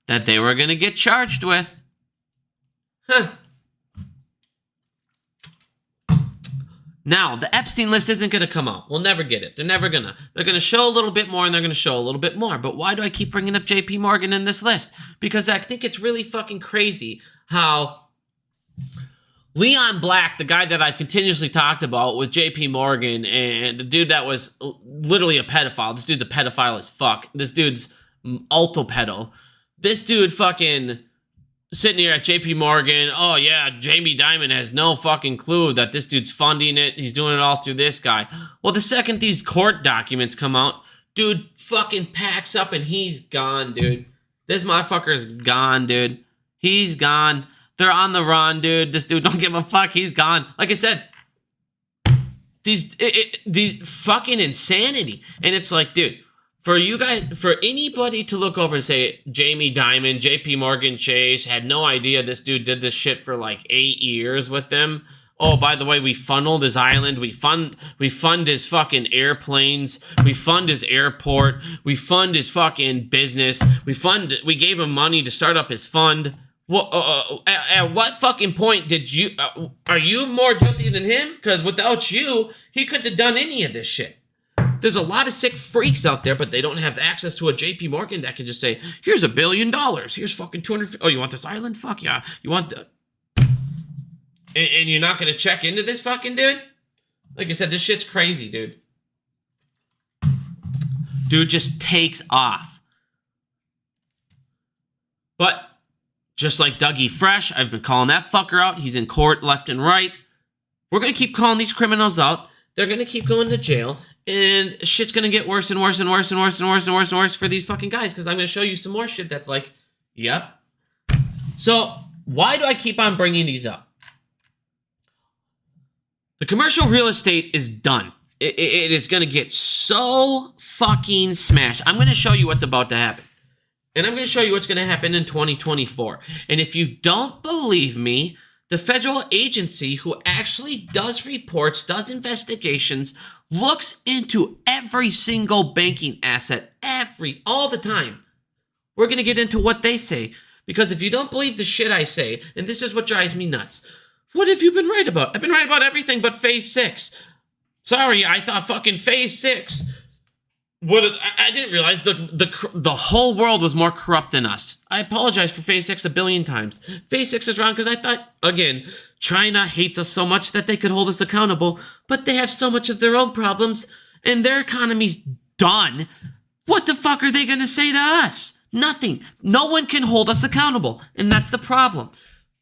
that they were going to get charged with. Huh. Now, the Epstein list isn't going to come out. We'll never get it. They're never going to. They're going to show a little bit more, and they're going to show a little bit more. But why do I keep bringing up JP Morgan in this list? Because I think it's really fucking crazy how Leon Black, the guy that I've continuously talked about with JP Morgan, and the dude that was literally a pedophile. This dude's a pedophile as fuck. This dude's ultra-pedo. This dude fucking sitting here at JP Morgan, oh yeah, Jamie Dimon has no fucking clue that this dude's funding it. He's doing it all through this guy. Well, the second these court documents come out, dude fucking packs up and he's gone, dude. This motherfucker's gone, dude. He's gone. They're on the run, dude. This dude don't give a fuck. He's gone. Like I said, these fucking insanity. And it's like, dude, for you guys, for anybody to look over and say Jamie Dimon, JP Morgan Chase had no idea this dude did this shit for like 8 years with them. Oh, by the way, we funneled his island. We fund his fucking airplanes. We fund his airport. We fund his fucking business. We gave him money to start up his fund. Well, at what fucking point did you, are you more guilty than him? Because without you, he couldn't have done any of this shit. There's a lot of sick freaks out there, but they don't have access to a JP Morgan that can just say, here's $1 billion. Here's fucking 200. Oh, you want this island? Fuck yeah. You want the... And you're not going to check into this fucking dude? Like I said, this shit's crazy, dude. Dude just takes off. But just like Dougie Fresh, I've been calling that fucker out. He's in court left and right. We're going to keep calling these criminals out. They're going to keep going to jail. And shit's going to get worse and worse and worse and worse and worse and worse and worse for these fucking guys. Because I'm going to show you some more shit that's like, yep. So why do I keep on bringing these up? The commercial real estate is done. It is going to get so fucking smashed. I'm going to show you what's about to happen. And I'm going to show you what's going to happen in 2024. And if you don't believe me, the federal agency who actually does reports, does investigations, looks into every single banking asset, all the time. We're going to get into what they say. Because if you don't believe the shit I say, and this is what drives me nuts, what have you been right about? I've been right about everything but Phase 6. Sorry, I thought fucking Phase 6. I didn't realize the whole world was more corrupt than us. I apologize for Phase 6 a billion times. Phase 6 is wrong because I thought, again, China hates us so much that they could hold us accountable, but they have so much of their own problems, and their economy's done. What the fuck are they going to say to us? Nothing. No one can hold us accountable, and that's the problem.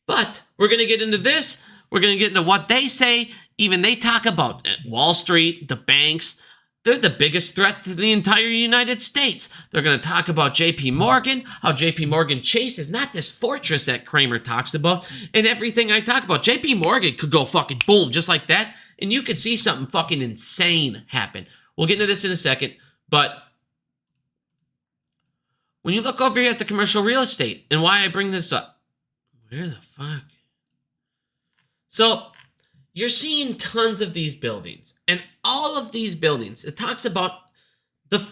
But we're going to get into this. We're going to get into what they say. Even they talk about Wall Street, the banks. They're the biggest threat to the entire United States. They're going to talk about JP Morgan, how JP Morgan Chase is not this fortress that Kramer talks about, and everything I talk about. JP Morgan could go fucking boom, just like that, and you could see something fucking insane happen. We'll get into this in a second, but when you look over here at the commercial real estate, and why I bring this up, where the fuck? So, you're seeing tons of these buildings, and all of these buildings, it talks about,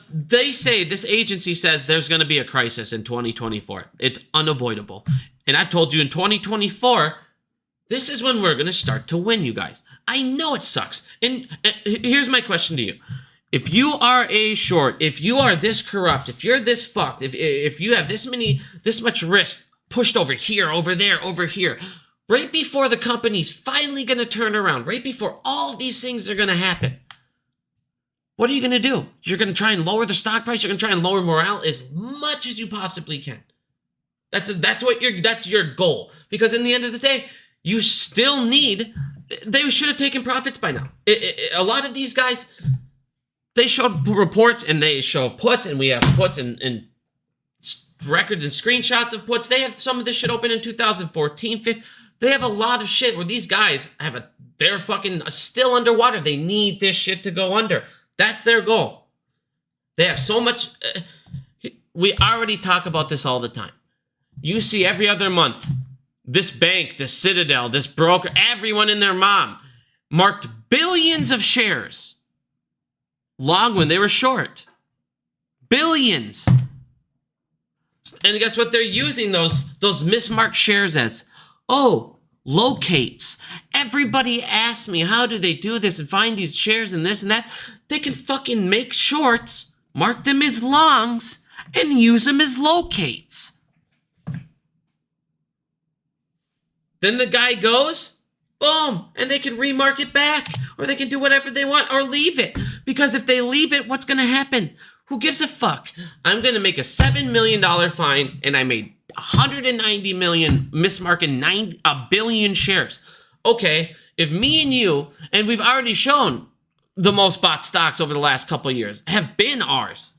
they say, this agency says there's going to be a crisis in 2024. It's unavoidable. And I've told you in 2024, this is when we're going to start to win, you guys. I know it sucks. And here's my question to you. If you are a short, if you are this corrupt, if you're this fucked, if you have this much risk pushed over here, over there, over here. Right before the company's finally going to turn around, right before all these things are going to happen. What are you going to do? You're going to try and lower the stock price? You're going to try and lower morale as much as you possibly can. That's your goal. Because in the end of the day, you still need... They should have taken profits by now. A lot of these guys, they showed reports and they show puts, and we have puts and records and screenshots of puts. They have some of this shit open in 2014, 15. They have a lot of shit where these guys they're fucking still underwater. They need this shit to go under. That's their goal. They have so much. We already talk about this all the time. You see every other month, this bank, this Citadel, this broker, everyone and their mom marked billions of shares long when they were short. Billions. And guess what they're using those mismarked shares as? Oh, locates. Everybody asks me, how do they do this and find these shares and this and that? They can fucking make shorts, mark them as longs, and use them as locates. Then the guy goes, boom, and they can remark it back, or they can do whatever they want, or leave it. Because if they leave it, what's going to happen? Who gives a fuck? I'm going to make a $7 million fine, and I made 190 million, mismarking a billion shares. Okay, if me and you, and we've already shown the most bought stocks over the last couple of years, have been ours.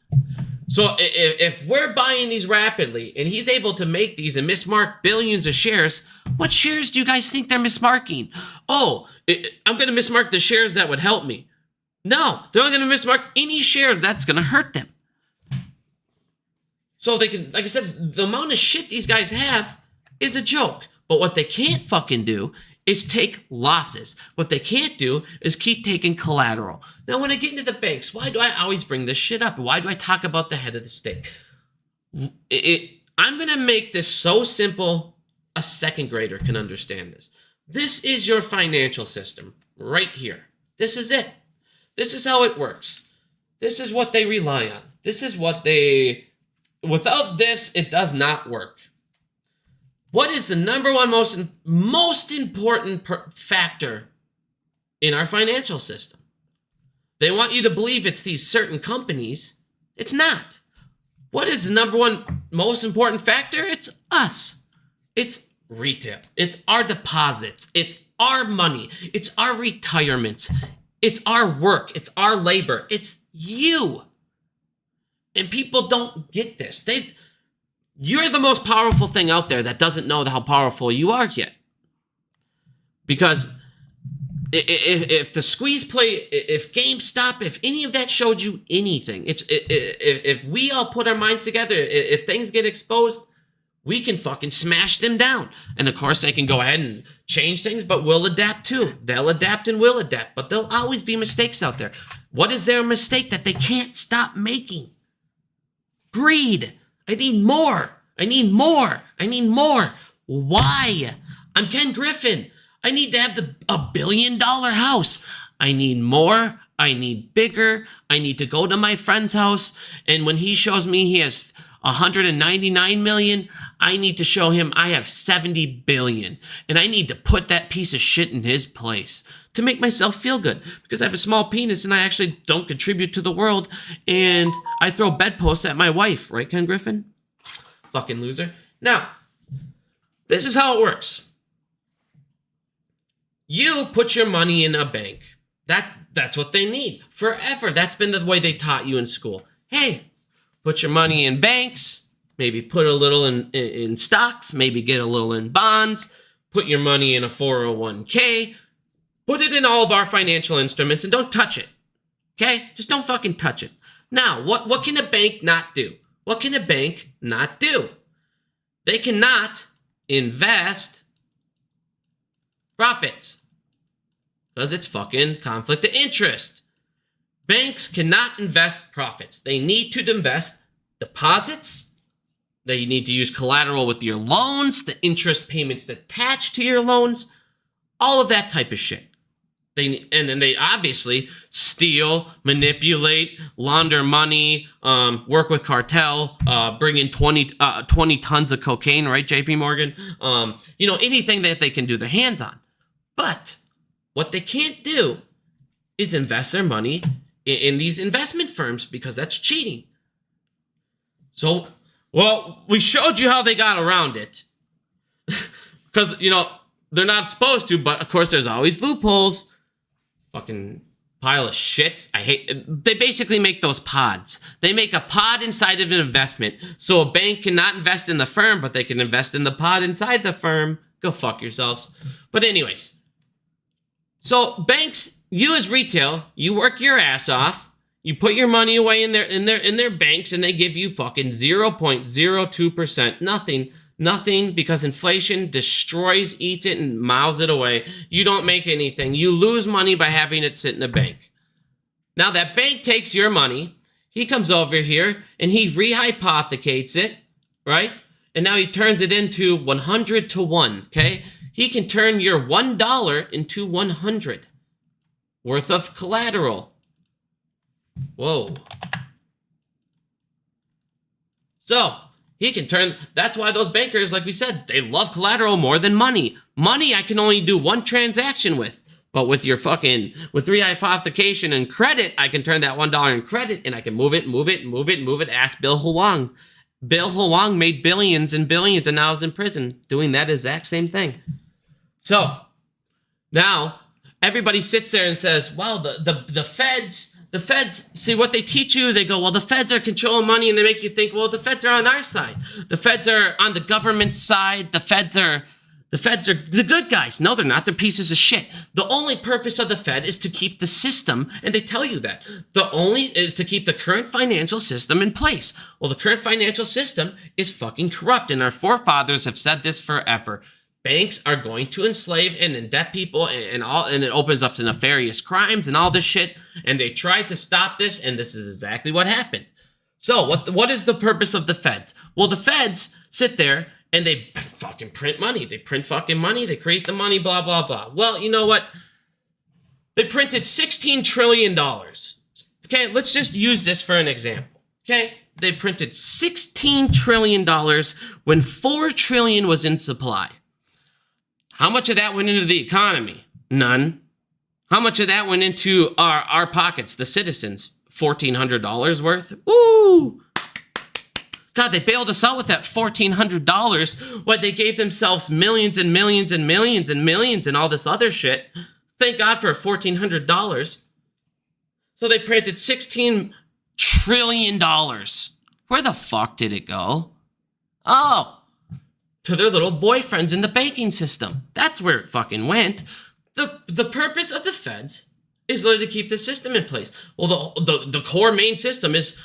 So if we're buying these rapidly, and he's able to make these and mismark billions of shares, what shares do you guys think they're mismarking? Oh, I'm going to mismark the shares that would help me. No, they're only going to mismark any share that's going to hurt them. So they can, like I said, the amount of shit these guys have is a joke. But what they can't fucking do is take losses. What they can't do is keep taking collateral. Now, when I get into the banks, why do I always bring this shit up? Why do I talk about the head of the state? I'm going to make this so simple, a second grader can understand this. This is your financial system right here. This is it. This is how it works. This is what they rely on. This is what they... Without this, it does not work. What is the number one most important factor in our financial system? They want you to believe it's these certain companies. It's not. What is the number one most important factor? It's us. It's retail. It's our deposits. It's our money. It's our retirements. It's our work. It's our labor. It's you. And people don't get this. You're the most powerful thing out there that doesn't know how powerful you are yet. Because if the squeeze play, if GameStop, if any of that showed you anything, if we all put our minds together, if things get exposed, we can fucking smash them down. And of course, they can go ahead and change things, but we'll adapt too. They'll adapt and we'll adapt, but there'll always be mistakes out there. What is their mistake that they can't stop making? Greed. I need more. I need more. I need more. Why? I'm Ken Griffin. I need to have a $1 billion house. I need more. I need bigger. I need to go to my friend's house. And when he shows me he has 199 million, I need to show him I have 70 billion. And I need to put that piece of shit in his place to make myself feel good, because I have a small penis and I actually don't contribute to the world, and I throw bedposts at my wife, right, Ken Griffin? Fucking loser. Now, this is how it works. You put your money in a bank. That's what they need forever. That's been the way they taught you in school. Hey, put your money in banks, maybe put a little in stocks, maybe get a little in bonds, put your money in a 401k, put it in all of our financial instruments, and don't touch it. Okay? Just don't fucking touch it. Now, what can a bank not do? What can a bank not do? They cannot invest profits, because it's fucking conflict of interest. Banks cannot invest profits. They need to invest deposits. They need to use collateral with your loans, the interest payments attached to your loans, all of that type of shit. And then they obviously steal, manipulate, launder money, work with cartel, bring in 20 tons of cocaine, right, JP Morgan? Anything that they can do their hands on. But what they can't do is invest their money in these investment firms, because that's cheating. So, well, we showed you how they got around it. Because, they're not supposed to, but of course there's always loopholes. Fucking pile of shit. They basically make those pods. They make a pod inside of an investment. So a bank cannot invest in the firm, but they can invest in the pod inside the firm. Go fuck yourselves. But anyways. So banks, you as retail, you work your ass off. You put your money away in their banks, and they give you fucking 0.02%. Nothing, because inflation destroys, eats it, and miles it away. You don't make anything. You lose money by having it sit in a bank. Now that bank takes your money, he comes over here, and he rehypothecates it, right? And now he turns it into 100 to 1, okay? He can turn your $1 into 100 worth of collateral. Whoa. So, he can turn, that's why those bankers, like we said, they love collateral more than money. Money I can only do one transaction with. But with with rehypothecation and credit, I can turn that $1 in credit, and I can move it. Ask Bill Hwang. Bill Hwang made billions and billions, and now is in prison doing that exact same thing. So, now, everybody sits there and says, well, the feds, see what they teach you, they go, well, the feds are controlling money, and they make you think, well, the feds are on our side. The feds are on the government side. The feds are the good guys. No, they're not. They're pieces of shit. The only purpose of the Fed is to keep the system, and they tell you that. Is to keep the current financial system in place. Well, the current financial system is fucking corrupt, and our forefathers have said this forever. Banks are going to enslave and indebt people, and it opens up to nefarious crimes and all this shit. And they tried to stop this, and this is exactly what happened. So what is the purpose of the feds? Well, the feds sit there and they fucking print money. They print fucking money. They create the money, blah, blah, blah. Well, you know what? They printed $16 trillion. Okay, let's just use this for an example. Okay, they printed $16 trillion when $4 trillion was in supply. How much of that went into the economy? None. How much of that went into our pockets, the citizens? $1,400 worth? Woo! God, they bailed us out with that $1,400. What, they gave themselves millions and millions and millions and millions and all this other shit. Thank God for $1,400. So they printed $16 trillion. Where the fuck did it go? Oh, to their little boyfriends in the banking system. That's where it fucking went. The purpose of the feds is literally to keep the system in place. Well, the core main system is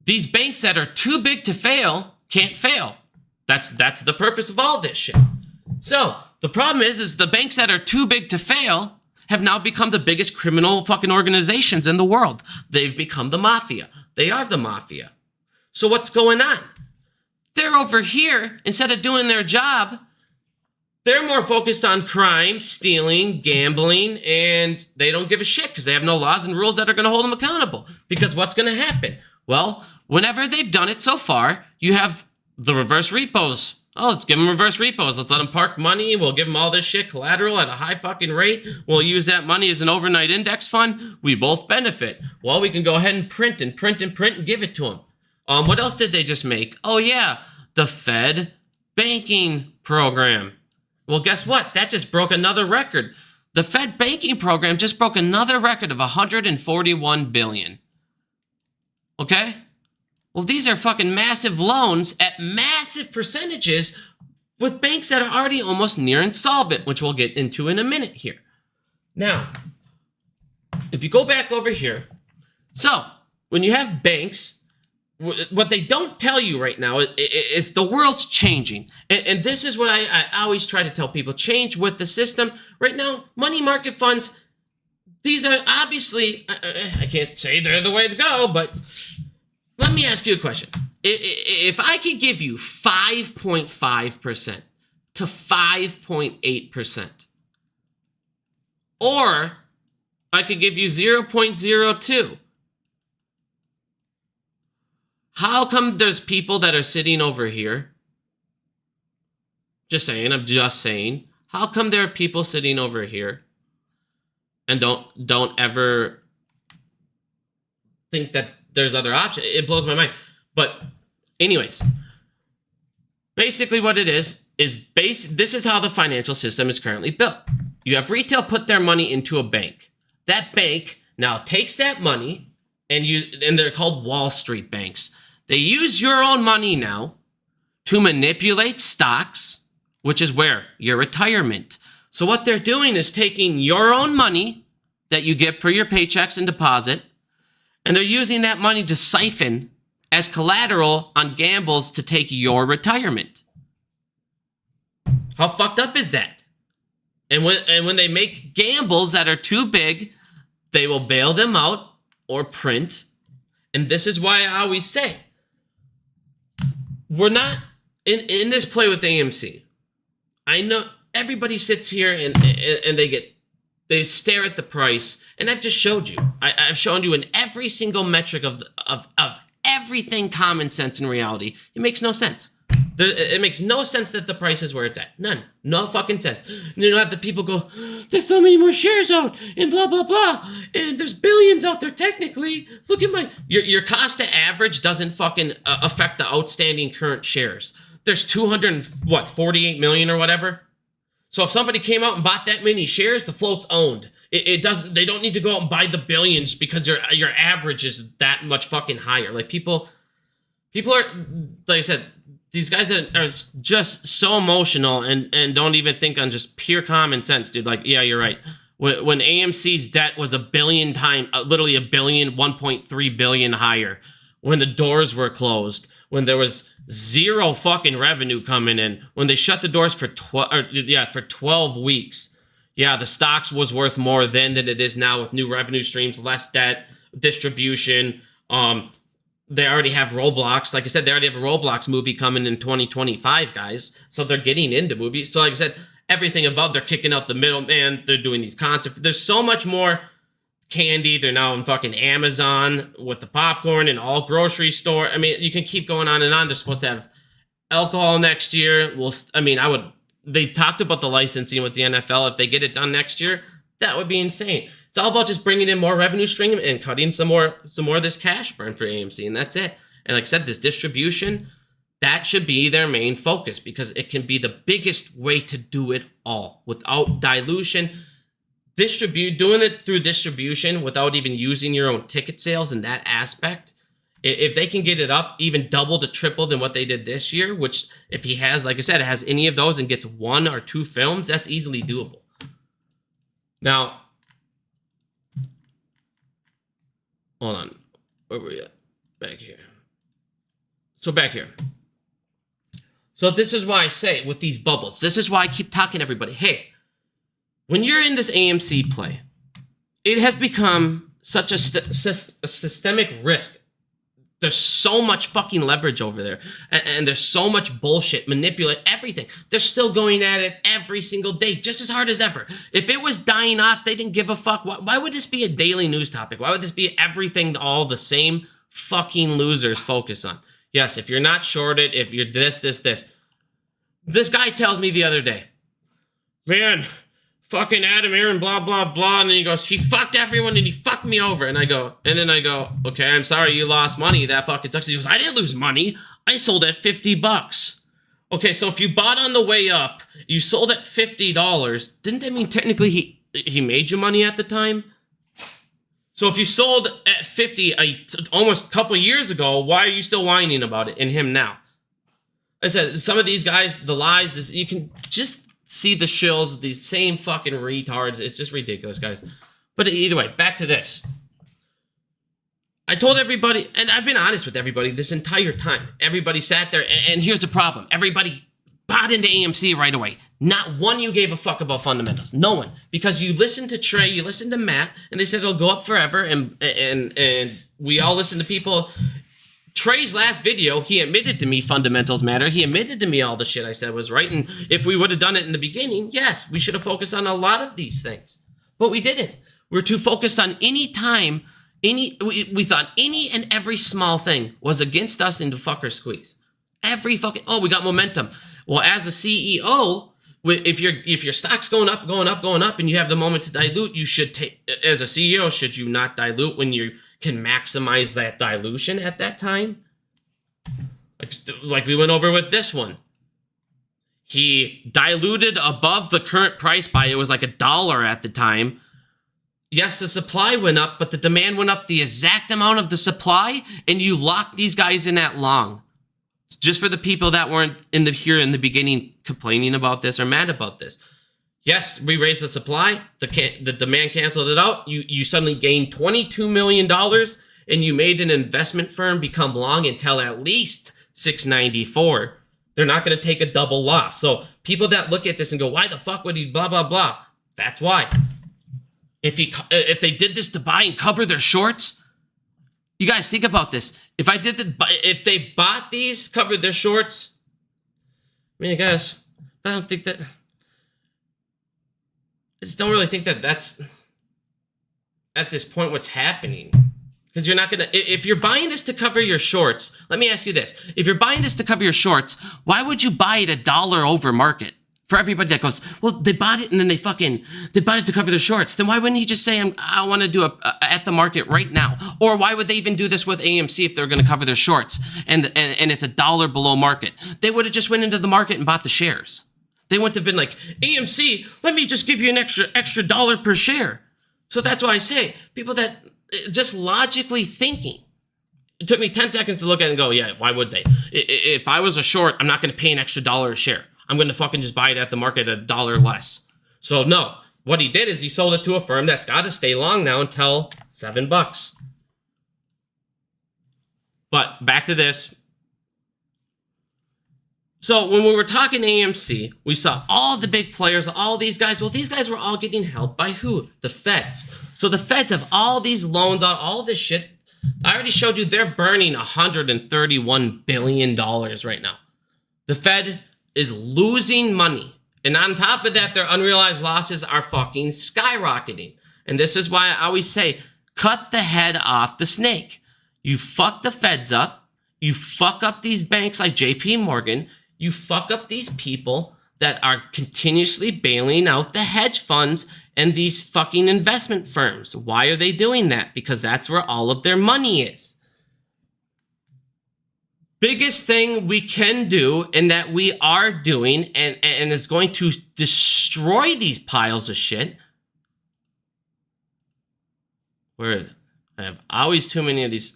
these banks that are too big to fail can't fail. That's the purpose of all this shit. So the problem is the banks that are too big to fail have now become the biggest criminal fucking organizations in the world. They've become the mafia. They are the mafia. So what's going on? They're over here, instead of doing their job, they're more focused on crime, stealing, gambling, and they don't give a shit because they have no laws and rules that are going to hold them accountable. Because what's going to happen? Well, whenever they've done it so far, you have the reverse repos. Oh, let's give them reverse repos. Let's let them park money. We'll give them all this shit collateral at a high fucking rate. We'll use that money as an overnight index fund. We both benefit. Well, we can go ahead and print and give it to them. What else did they just make? Oh, yeah, the Fed banking program. Well, guess what? That just broke another record. The Fed banking program just broke another record of $141 billion. Okay? Well, these are fucking massive loans at massive percentages with banks that are already almost near insolvent, which we'll get into in a minute here. Now, if you go back over here, so when you have banks, what they don't tell you right now is the world's changing. And this is what I always try to tell people. Change with the system. Right now, money market funds, these are obviously, I can't say they're the way to go, but let me ask you a question. If I could give you 5.5% to 5.8%, or I could give you 0.02. How come there's people that are sitting over here? Just saying, I'm just saying. How come there are people sitting over here and don't ever think that there's other options? It blows my mind. But anyways, basically what it is this is how the financial system is currently built. You have retail put their money into a bank. That bank now takes that money and they're called Wall Street banks. They use your own money now to manipulate stocks, which is where? Your retirement. So what they're doing is taking your own money that you get for your paychecks and deposit, and they're using that money to siphon as collateral on gambles to take your retirement. How fucked up is that? And when they make gambles that are too big, they will bail them out or print. And this is why I always say, we're not in this play with AMC. I know everybody sits here and they stare at the price, and I've just showed you. I've shown you in every single metric of everything common sense in reality. It makes no sense. It makes no sense that the price is where it's at. None. No fucking sense. And you don't have the people go, there's so many more shares out, and blah, blah, blah. And there's billions out there technically. Look at your cost to average doesn't fucking affect the outstanding current shares. There's 48 million or whatever. So if somebody came out and bought that many shares, the float's owned. It doesn't. They don't need to go out and buy the billions because your average is that much fucking higher. Like people are, like I said, these guys are just so emotional and don't even think on just pure common sense, dude. Like, yeah, you're right. When AMC's debt was a billion times, literally 1.3 billion higher, when the doors were closed, when there was zero fucking revenue coming in, when they shut the doors for 12 weeks. Yeah, the stocks was worth more then than it is now with new revenue streams, less debt, distribution. They already have Roblox. Like I said, they already have a Roblox movie coming in 2025, guys. So they're getting into movies. So like I said, everything above, they're kicking out the middleman. They're doing these concerts. There's so much more candy. They're now in fucking Amazon with the popcorn and all grocery store. I mean, you can keep going on and on. They're supposed to have alcohol next year. They talked about the licensing with the NFL. If they get it done next year, that would be insane. It's all about just bringing in more revenue stream and cutting some more of this cash burn for AMC, and that's it. And like I said, this distribution, that should be their main focus because it can be the biggest way to do it all without dilution. Doing it through distribution without even using your own ticket sales in that aspect. If they can get it up even double to triple than what they did this year, which if he has, like I said, has any of those and gets 1 or 2 films, that's easily doable. Now, hold on. Where were we at? Back here. Back here. So this is why I say with these bubbles, this is why I keep talking to everybody. Hey, when you're in this AMC play, it has become such a systemic risk. There's so much fucking leverage over there. And there's so much bullshit, manipulate everything. They're still going at it every single day, just as hard as ever. If it was dying off, they didn't give a fuck. Why would this be a daily news topic? Why would this be everything all the same fucking losers focus on? Yes, if you're not shorted, if you're this. This guy tells me the other day, man, fucking Adam Aaron, blah, blah, blah. And then he goes, he fucked everyone and he fucked me over. And then I go, okay, I'm sorry you lost money. That fucking sucks. He goes, I didn't lose money. I sold at $50. Okay, so if you bought on the way up, you sold at $50, didn't that mean technically he made you money at the time? So if you sold at 50 almost a couple years ago, why are you still whining about it in him now? I said, some of these guys, the lies, you can just see the shills, these same fucking retards. It's just ridiculous, guys. But either way, back to this. I told everybody, and I've been honest with everybody this entire time. Everybody sat there, and here's the problem. Everybody bought into AMC right away. Not one you gave a fuck about fundamentals. No one. Because you listened to Trey, you listened to Matt, and they said it'll go up forever, and we all listened to people. Trey's last video, he admitted to me fundamentals matter. He admitted to me all the shit I said was right. And if we would have done it in the beginning, yes, we should have focused on a lot of these things. But we didn't. We're too focused on any time, we thought any and every small thing was against us into fucker squeeze. Every fucking, oh, we got momentum. Well, as a CEO, if your stock's going up, and you have the moment to dilute, you should take, as a CEO, should you not dilute when you can maximize that dilution at that time? Like we went over with this one. He diluted above the current price by, it was like $1 at the time. Yes, the supply went up, but the demand went up the exact amount of the supply, and you locked these guys in that long. Just for the people that weren't here in the beginning complaining about this or mad about this. Yes, we raised the supply, the demand canceled it out. You suddenly gained $22 million, and you made an investment firm become long until at least $6.94. They're not going to take a double loss. So people that look at this and go, why the fuck would he blah, blah, blah? That's why. If they did this to buy and cover their shorts, you guys think about this. If they bought these, covered their shorts, I mean, I guess, but I don't think that, I just don't really think that that's at this point what's happening. Because you're not going to, if you're buying this to cover your shorts, let me ask you this. If you're buying this to cover your shorts, why would you buy it $1 over market? For everybody that goes, well, they bought it and then they bought it to cover their shorts. Then why wouldn't he just say, I want to do a at the market right now? Or why would they even do this with AMC if they're going to cover their shorts and it's $1 below market? They would have just went into the market and bought the shares. They wouldn't have been like, AMC, let me just give you an extra dollar per share. So that's why I say, people that just logically thinking, it took me 10 seconds to look at it and go, yeah, why would they? If I was a short, I'm not going to pay an extra $1 a share. I'm going to fucking just buy it at the market at $1 less. So no, what he did is he sold it to a firm that's got to stay long now until $7. But back to this. So when we were talking AMC, we saw all the big players, all these guys. Well, these guys were all getting helped by who? The feds. So the feds have all these loans on all this shit. I already showed you they're burning $131 billion right now. The Fed is losing money. And on top of that, their unrealized losses are fucking skyrocketing. And this is why I always say, cut the head off the snake. You fuck the feds up. You fuck up these banks like JP Morgan. You fuck up these people that are continuously bailing out the hedge funds and these fucking investment firms. Why are they doing that? Because that's where all of their money is. Biggest thing we can do and that we are doing and is going to destroy these piles of shit. Where is it? I have always too many of these.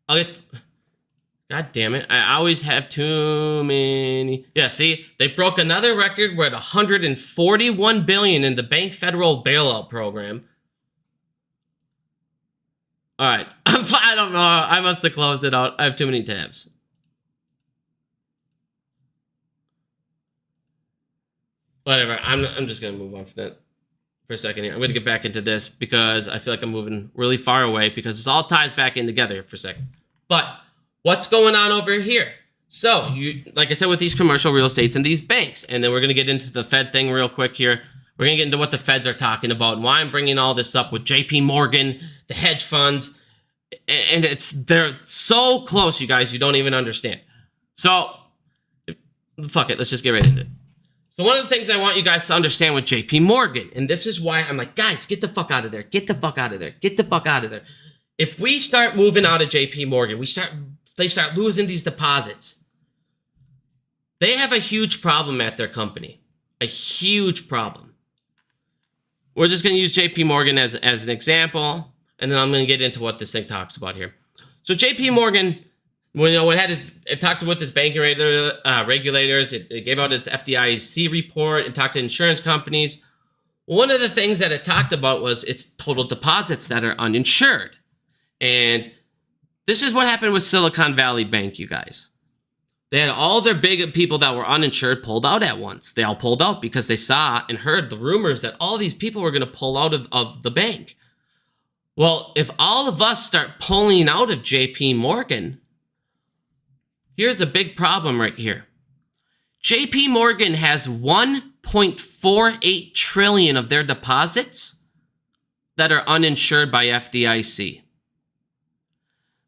God damn it. I always have too many. Yeah, see, they broke another record. We're at $141 billion in the bank federal bailout program. All right, I don't know. I must have closed it out. I have too many tabs. Whatever. I'm just gonna move on from that for a second here. I'm gonna get back into this because I feel like I'm moving really far away because this all ties back in together for a second. But what's going on over here? So you, like I said, with these commercial real estates and these banks, and then we're gonna get into the Fed thing real quick here. We're going to get into what the feds are talking about and why I'm bringing all this up with JP Morgan, the hedge funds, and they're so close, you guys, you don't even understand. So, fuck it, let's just get right into it. So one of the things I want you guys to understand with JP Morgan, and this is why I'm like, guys, get the fuck out of there, get the fuck out of there, get the fuck out of there. If we start moving out of JP Morgan, they start losing these deposits. They have a huge problem at their company, a huge problem. We're just going to use JP Morgan as an example, and then I'm going to get into what this thing talks about here. So JP Morgan, it talked with its banking regulators, it gave out its FDIC report, it talked to insurance companies. One of the things that it talked about was its total deposits that are uninsured. And this is what happened with Silicon Valley Bank, you guys. They had all their big people that were uninsured pulled out at once. They all pulled out because they saw and heard the rumors that all these people were going to pull out of the bank. Well, if all of us start pulling out of JP Morgan, here's a big problem right here. JP Morgan has 1.48 trillion of their deposits that are uninsured by FDIC.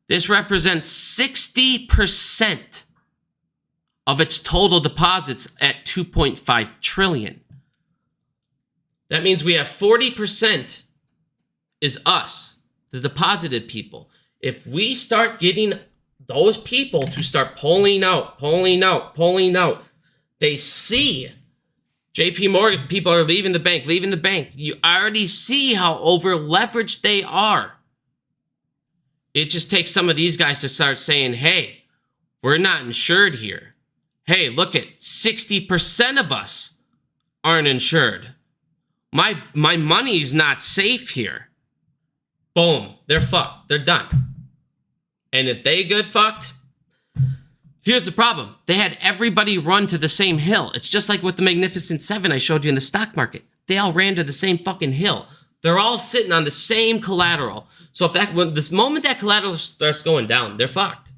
This represents 60% of its total deposits at 2.5 trillion. That means we have 40% is us, the deposited people. If we start getting those people to start pulling out, they see JP Morgan people are leaving the bank. You already see how over leveraged they are. It just takes some of these guys to start saying, hey, we're not insured here. Hey, look at 60% of us aren't insured. My money's not safe here. Boom, they're fucked. They're done. And if they get fucked, here's the problem. They had everybody run to the same hill. It's just like with the Magnificent Seven I showed you in the stock market. They all ran to the same fucking hill. They're all sitting on the same collateral. So when this moment that collateral starts going down, they're fucked.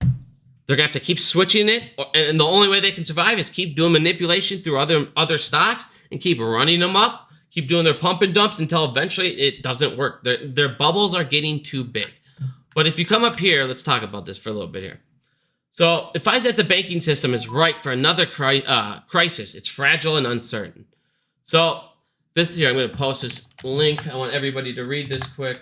They're gonna have to keep switching it, and the only way they can survive is keep doing manipulation through other stocks and keep running them up, keep doing their pump and dumps until eventually it doesn't work. Their bubbles are getting too big. But if you come up here, let's talk about this for a little bit here. So it finds that the banking system is ripe for another crisis. It's fragile and uncertain. So this here, I'm going to post this link. I want everybody to read this quick.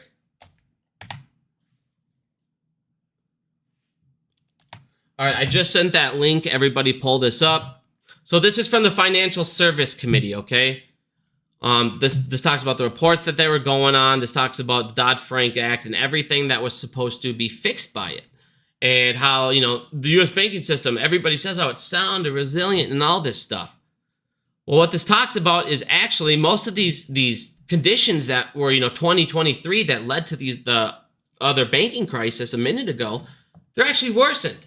All right, I just sent that link. Everybody pull this up. So this is from the Financial Service Committee, okay? This talks about the reports that they were going on. This talks about the Dodd-Frank Act and everything that was supposed to be fixed by it. And how, the U.S. banking system, everybody says how it's sound and resilient and all this stuff. Well, what this talks about is actually most of these conditions that were, 2023 that led to the other banking crisis a minute ago, they're actually worsened.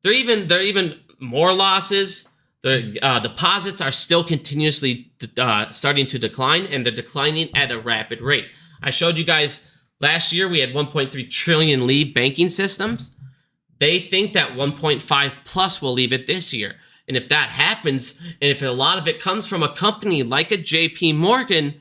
They're even more losses. The deposits are still continuously starting to decline, and they're declining at a rapid rate. I showed you guys last year we had 1.3 trillion leave banking systems. They think that 1.5 plus will leave it this year. And if that happens, and if a lot of it comes from a company like a JP Morgan,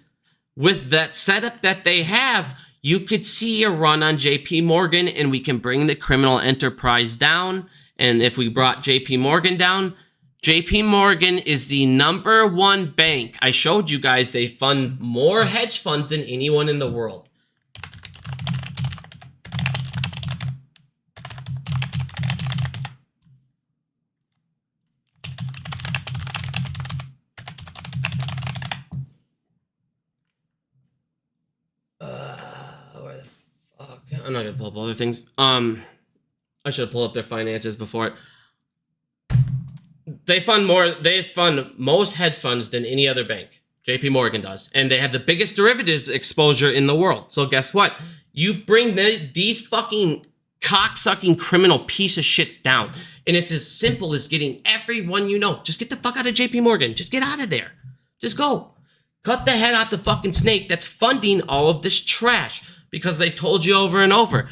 with that setup that they have, you could see a run on JP Morgan, and we can bring the criminal enterprise down. And if we brought JP Morgan down, JP Morgan is the #1 bank. I showed you guys they fund more hedge funds than anyone in the world. Where the fuck? I'm not gonna pull up other things. I should have pulled up their finances before it. They fund most hedge funds than any other bank. JP Morgan does. And they have the biggest derivatives exposure in the world. So guess what? You bring these fucking cocksucking criminal piece of shits down. And it's as simple as getting everyone you know. Just get the fuck out of JP Morgan. Just get out of there. Just go. Cut the head off the fucking snake that's funding all of this trash. Because they told you over and over.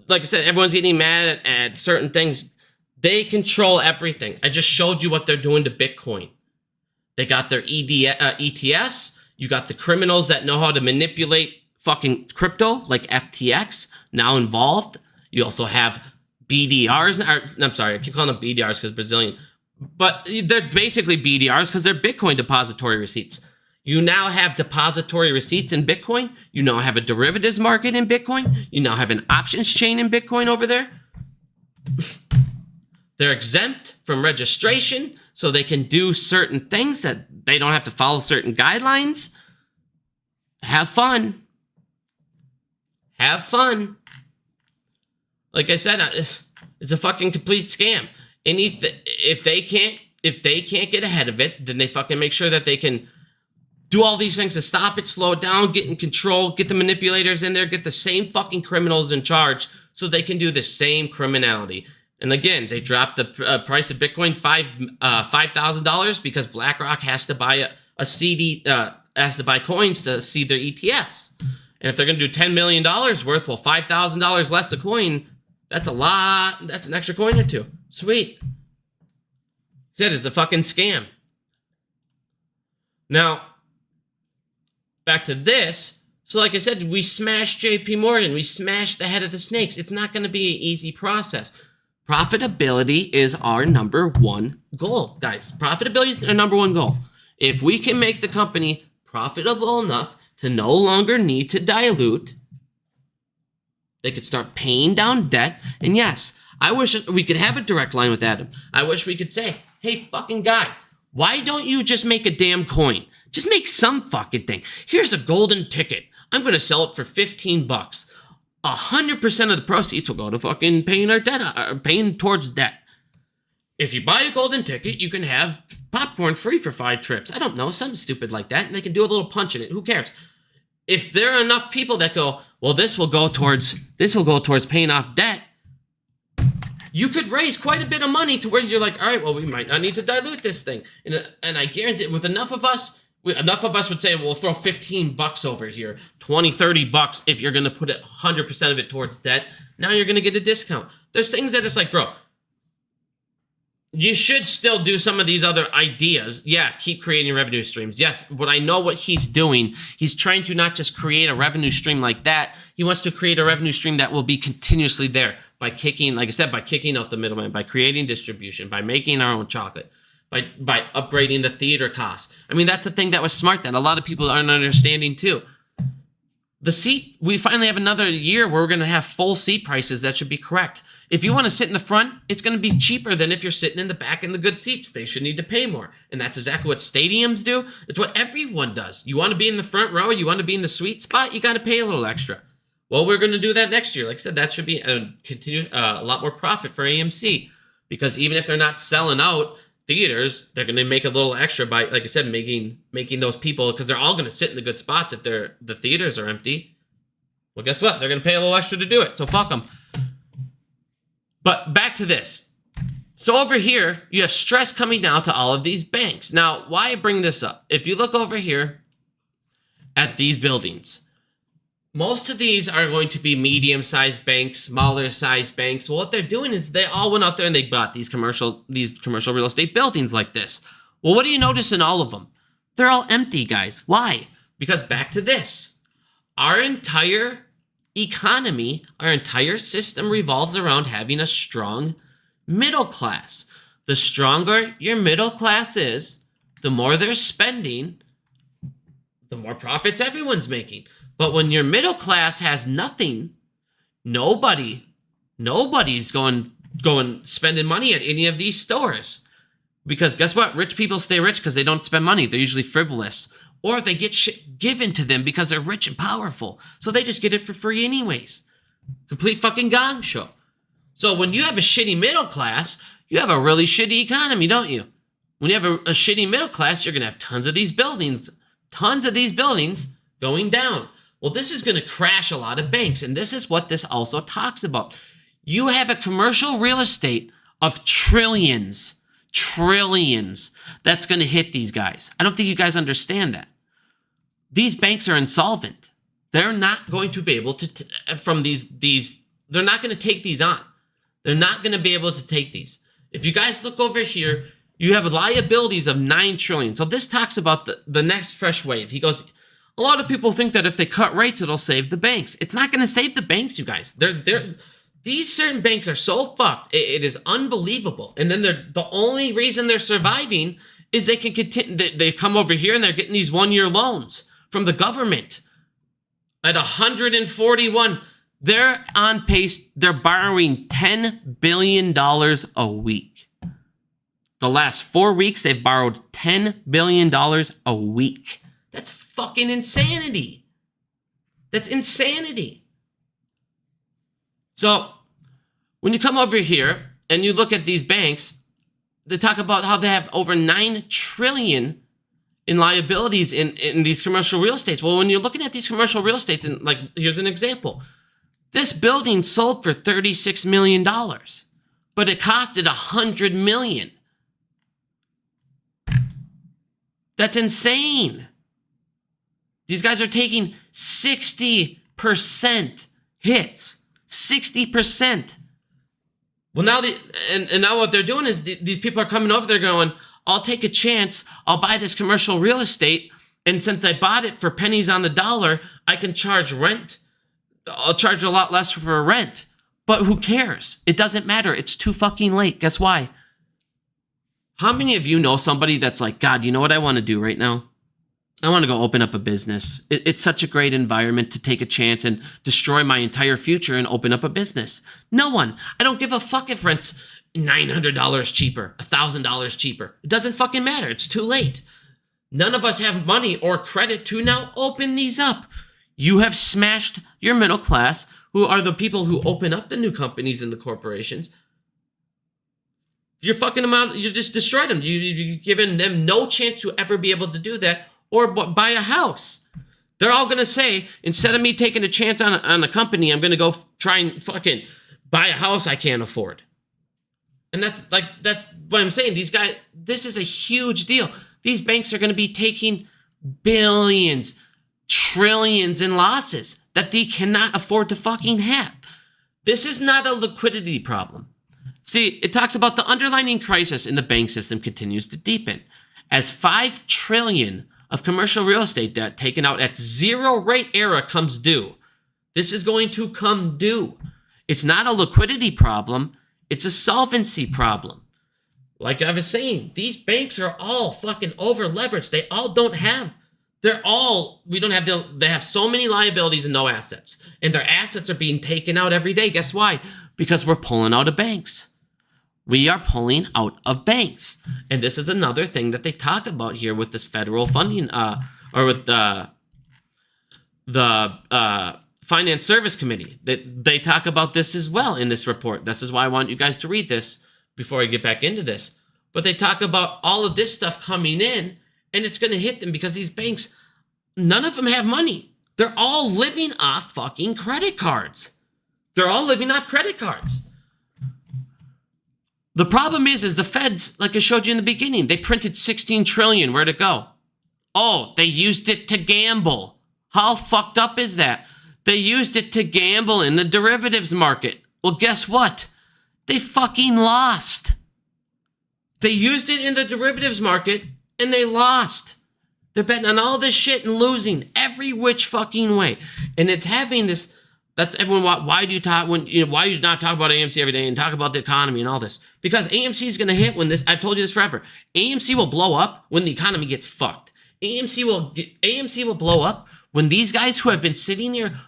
Like I said, everyone's getting mad at certain things. They control everything. I just showed you what they're doing to Bitcoin. They got their ETS. You got the criminals that know how to manipulate fucking crypto, like FTX, now involved. You also have BDRs. I'm sorry, I keep calling them BDRs because Brazilian. But they're basically BDRs because they're Bitcoin depository receipts. You now have depository receipts in Bitcoin. You now have a derivatives market in Bitcoin. You now have an options chain in Bitcoin over there. They're exempt from registration, so they can do certain things that they don't have to follow certain guidelines. Have fun. Have fun. Like I said, it's a fucking complete scam. If they can't get ahead of it, then they fucking make sure that they can do all these things to stop it, slow it down, get in control, get the manipulators in there, get the same fucking criminals in charge so they can do the same criminality. And again, they dropped the price of Bitcoin $5,000 because BlackRock has to buy has to buy coins to seed their ETFs. And if they're going to do $10 million worth, well, $5,000 less a coin, that's a lot. That's an extra coin or two. Sweet. Said it's a fucking scam. Now, back to this. So like I said, we smashed JP Morgan. We smashed the head of the snakes. It's not going to be an easy process. Profitability is our number one goal, guys. Profitability is our number one goal. If we can make the company profitable enough to no longer need to dilute, they could start paying down debt. And yes, I wish we could have a direct line with Adam. I wish we could say, hey, fucking guy, why don't you just make a damn coin? Just make some fucking thing. Here's a golden ticket. I'm going to sell it for $15. 100% of the proceeds will go to fucking paying our debt, or paying towards debt. If you buy a golden ticket, you can have popcorn free for 5 trips. I don't know, something stupid like that. And they can do a little punch in it. Who cares? If there are enough people that go, well, this will go towards paying off debt, you could raise quite a bit of money to where you're like, all right, well, we might not need to dilute this thing. And I guarantee with enough of us would say, well, we'll throw $15 over here, $20, $30 if you're going to put 100% of it towards debt. Now you're going to get a discount. There's things that it's like, bro, you should still do some of these other ideas. Yeah, keep creating revenue streams. Yes, but I know what he's doing. He's trying to not just create a revenue stream like that. He wants to create a revenue stream that will be continuously there by kicking, like I said, by kicking out the middleman, by creating distribution, by making our own chocolate, by upgrading the theater costs. I mean, that's the thing that was smart that a lot of people aren't understanding too. The seat, we finally have another year where we're going to have full seat prices that should be correct. If you want to sit in the front, it's going to be cheaper than if you're sitting in the back in the good seats. They should need to pay more. And that's exactly what stadiums do. It's what everyone does. You want to be in the front row, you want to be in the sweet spot, you got to pay a little extra. Well, we're going to do that next year. Like I said, that should be a lot more profit for AMC. Because even if they're not selling out theaters, they're going to make a little extra by, like I said, making those people, because they're all going to sit in the good spots if the theaters are empty. Well, guess what? They're going to pay a little extra to do it. So fuck them. But back to this. So over here, you have stress coming down to all of these banks. Now, why I bring this up? If you look over here at these buildings, most of these are going to be medium-sized banks, smaller-sized banks. Well, what they're doing is they all went out there and they bought these commercial real estate buildings like this. Well, what do you notice in all of them? They're all empty, guys. Why? Because back to this. Our entire economy, our entire system revolves around having a strong middle class. The stronger your middle class is, the more they're spending, the more profits everyone's making. But when your middle class has nothing, nobody's going spending money at any of these stores. Because guess what? Rich people stay rich because they don't spend money. They're usually frivolous. Or they get shit given to them because they're rich and powerful. So they just get it for free anyways. Complete fucking gong show. So when you have a shitty middle class, you have a really shitty economy, don't you? When you have a shitty middle class, you're going to have tons of these buildings going down. Well, this is going to crash a lot of banks. And this is what this also talks about. You have a commercial real estate of trillions that's going to hit these guys. I don't think you guys understand that. These banks are insolvent. They're not going to be able to, they're not going to take these on. They're not going to be able to take these. If you guys look over here, you have liabilities of 9 trillion. So this talks about the next fresh wave. He goes, a lot of people think that if they cut rates, it'll save the banks. It's not going to save the banks, you guys. These certain banks are so fucked. It is unbelievable. And then the only reason they're surviving is they can continue. They come over here and they're getting these 1-year loans from the government at 141. They're on pace. They're borrowing $10 billion a week. The last 4 weeks, they've borrowed $10 billion a week. That's fucking insanity. That's insanity. So when you come over here and you look at these banks, they talk about how they have over 9 trillion in liabilities in these commercial real estates. Well, when you're looking at these commercial real estates, and like, here's an example. This building sold for $36 million, but it costed $100 million. That's insane. These guys are taking 60% hits. 60%. Well, now and now what they're doing is these people are coming over. They're going, I'll take a chance. I'll buy this commercial real estate, and since I bought it for pennies on the dollar, I can charge rent. I'll charge a lot less for rent. But who cares? It doesn't matter. It's too fucking late. Guess why? How many of you know somebody that's like, God, you know what I want to do right now? I want to go open up a business. It's such a great environment to take a chance and destroy my entire future and open up a business. No one. I don't give a fuck if rent's $900 cheaper, $1,000 cheaper. It doesn't fucking matter. It's too late. None of us have money or credit to now open these up. You have smashed your middle class, who are the people who open up the new companies and the corporations. You're fucking them out. You just destroyed them. You've given them no chance to ever be able to do that or buy a house. They're all going to say, instead of me taking a chance on a company, I'm going to go try and fucking buy a house I can't afford. And that's what I'm saying. These guys, this is a huge deal. These banks are going to be taking billions, trillions in losses that they cannot afford to fucking have. This is not a liquidity problem. See, it talks about the underlying crisis in the bank system continues to deepen as $5 trillion of commercial real estate debt taken out at zero rate era comes due. This is going to come due. It's not a liquidity problem. It's a solvency problem. Like I was saying, these banks are all fucking over leveraged. They all don't have, they have so many liabilities and no assets. And their assets are being taken out every day. Guess why? Because we're pulling out of banks. We are pulling out of banks. And this is another thing that they talk about here with this federal funding, or with the Finance Service Committee. They talk about this as well in this report. This is why I want you guys to read this before I get back into this. But they talk about all of this stuff coming in, and it's going to hit them because these banks, none of them have money. They're all living off fucking credit cards. They're all living off credit cards. The problem is the feds, like I showed you in the beginning, they printed 16 trillion. Where'd it go? Oh, they used it to gamble. How fucked up is that? They used it to gamble in the derivatives market. Well, guess what? They fucking lost. They used it in the derivatives market and they lost. They're betting on all this shit and losing every which fucking way. And it's having this. That's everyone. Why do you talk why do you not talk about AMC every day and talk about the economy and all this? Because AMC is going to hit when this. I've told you this forever. AMC will blow up when the economy gets fucked. AMC will blow up when these guys who have been sitting here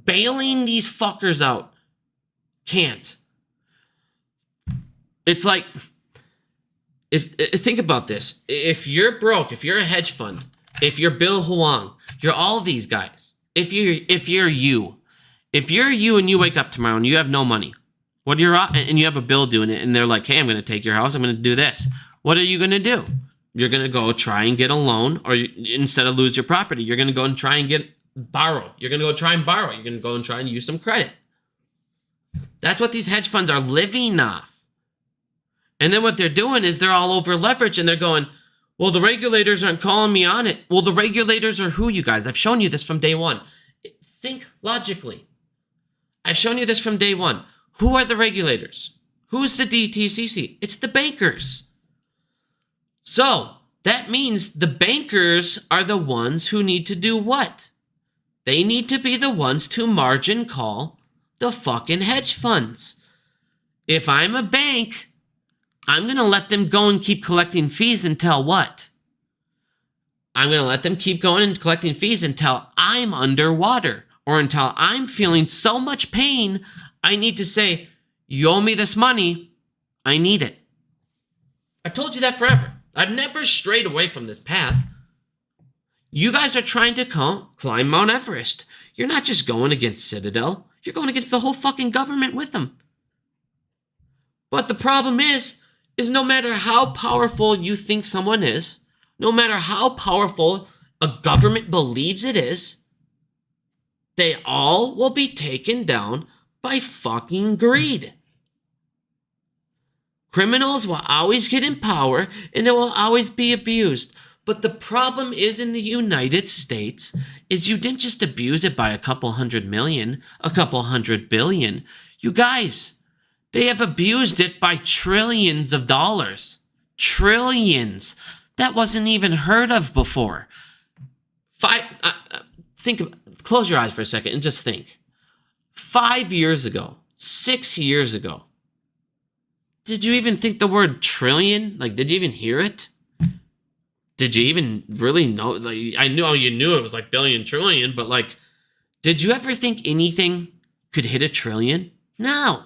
bailing these fuckers out can't. It's like, think about this. If you're broke, if you're a hedge fund, if you're Bill Huang, you're all these guys. If you're you and you wake up tomorrow and you have no money, and you have a bill doing it, and they're like, hey, I'm going to take your house, I'm going to do this. What are you going to do? You're going to go try and get a loan, or instead of lose your property, you're going to go and try and borrow. You're going to go try and borrow. You're going to go and try and use some credit. That's what these hedge funds are living off. And then what they're doing is they're all over leverage, and they're going, well, the regulators aren't calling me on it. Well, the regulators are who, you guys? I've shown you this from day one. Think logically. I've shown you this from day one. Who are the regulators? Who's the DTCC? It's the bankers. So that means the bankers are the ones who need to do what? They need to be the ones to margin call the fucking hedge funds. If I'm a bank, I'm going to let them go and keep collecting fees until what? I'm going to let them keep going and collecting fees until I'm underwater, or until I'm feeling so much pain, I need to say, you owe me this money, I need it. I've told you that forever. I've never strayed away from this path. You guys are trying to climb Mount Everest. You're not just going against Citadel. You're going against the whole fucking government with them. But the problem is no matter how powerful you think someone is, no matter how powerful a government believes it is, they all will be taken down by fucking greed. Criminals will always get in power and it will always be abused. But the problem is in the United States is you didn't just abuse it by a couple hundred million, a couple hundred billion. You guys, They have abused it by trillions of dollars. Trillions. That wasn't even heard of before. Close your eyes for a second and just think. 5 years ago, 6 years ago, did you even think the word trillion? Like, did you even hear it? Did you even really know? Like, I know you knew it was like billion, trillion, but like, did you ever think anything could hit a trillion? No.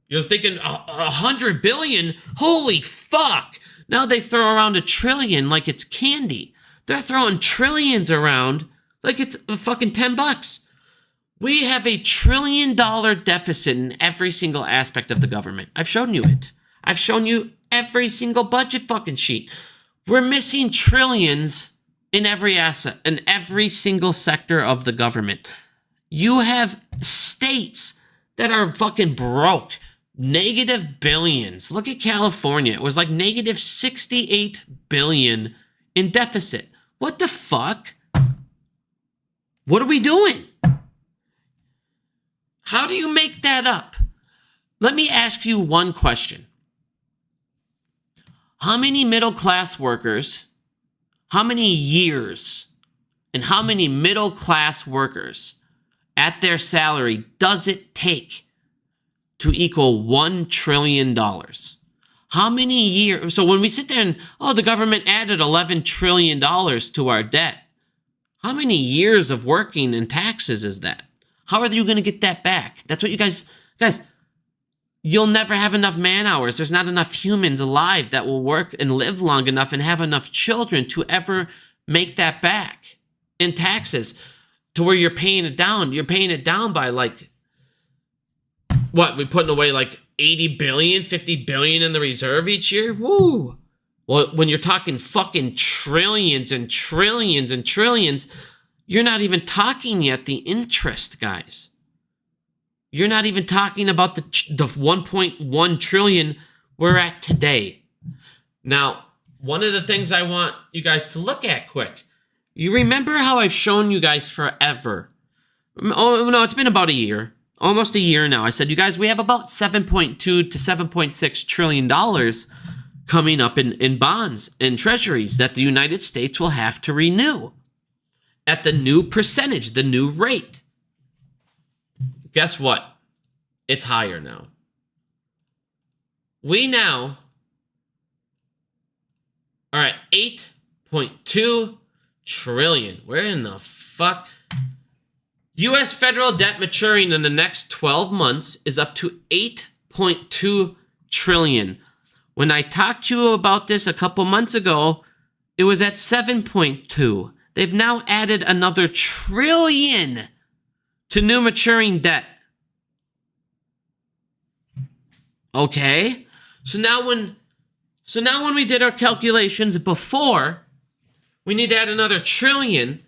You're thinking 100 billion? Holy fuck. Now they throw around a trillion like it's candy. They're throwing trillions around like it's fucking $10. We have a $1 trillion deficit in every single aspect of the government. I've shown you it. I've shown you every single budget fucking sheet. We're missing trillions in every asset, in every single sector of the government. You have states that are fucking broke. Negative billions. Look at California. It was like negative 68 billion in deficit. What the fuck? What are we doing? How do you make that up? Let me ask you one question. How many middle-class workers, how many years, and how many middle-class workers at their salary does it take to equal $1 trillion? How many years? So when we sit there and, the government added $11 trillion to our debt, how many years of working and taxes is that? How are you going to get that back? That's what you guys, you'll never have enough man hours. There's not enough humans alive that will work and live long enough and have enough children to ever make that back in taxes to where you're paying it down. You're paying it down by like, what, we're putting away like 80 billion, 50 billion in the reserve each year? Woo! Well, when you're talking fucking trillions and trillions and trillions, you're not even talking yet the interest, guys. You're not even talking about the 1.1 trillion we're at today. Now, one of the things I want you guys to look at quick. You remember how I've shown you guys forever? Oh, no, it's been about a year. Almost a year now. I said, you guys, we have about $7.2 to $7.6 trillion coming up in bonds and treasuries that the United States will have to renew at the new percentage, the new rate. Guess what? It's higher now. We now are at 8.2 trillion. Where in the fuck? U.S. federal debt maturing in the next 12 months is up to 8.2 trillion. When I talked to you about this a couple months ago, it was at 7.2. They've now added another trillion to new maturing debt. Okay? So now when we did our calculations before, we need to add another trillion.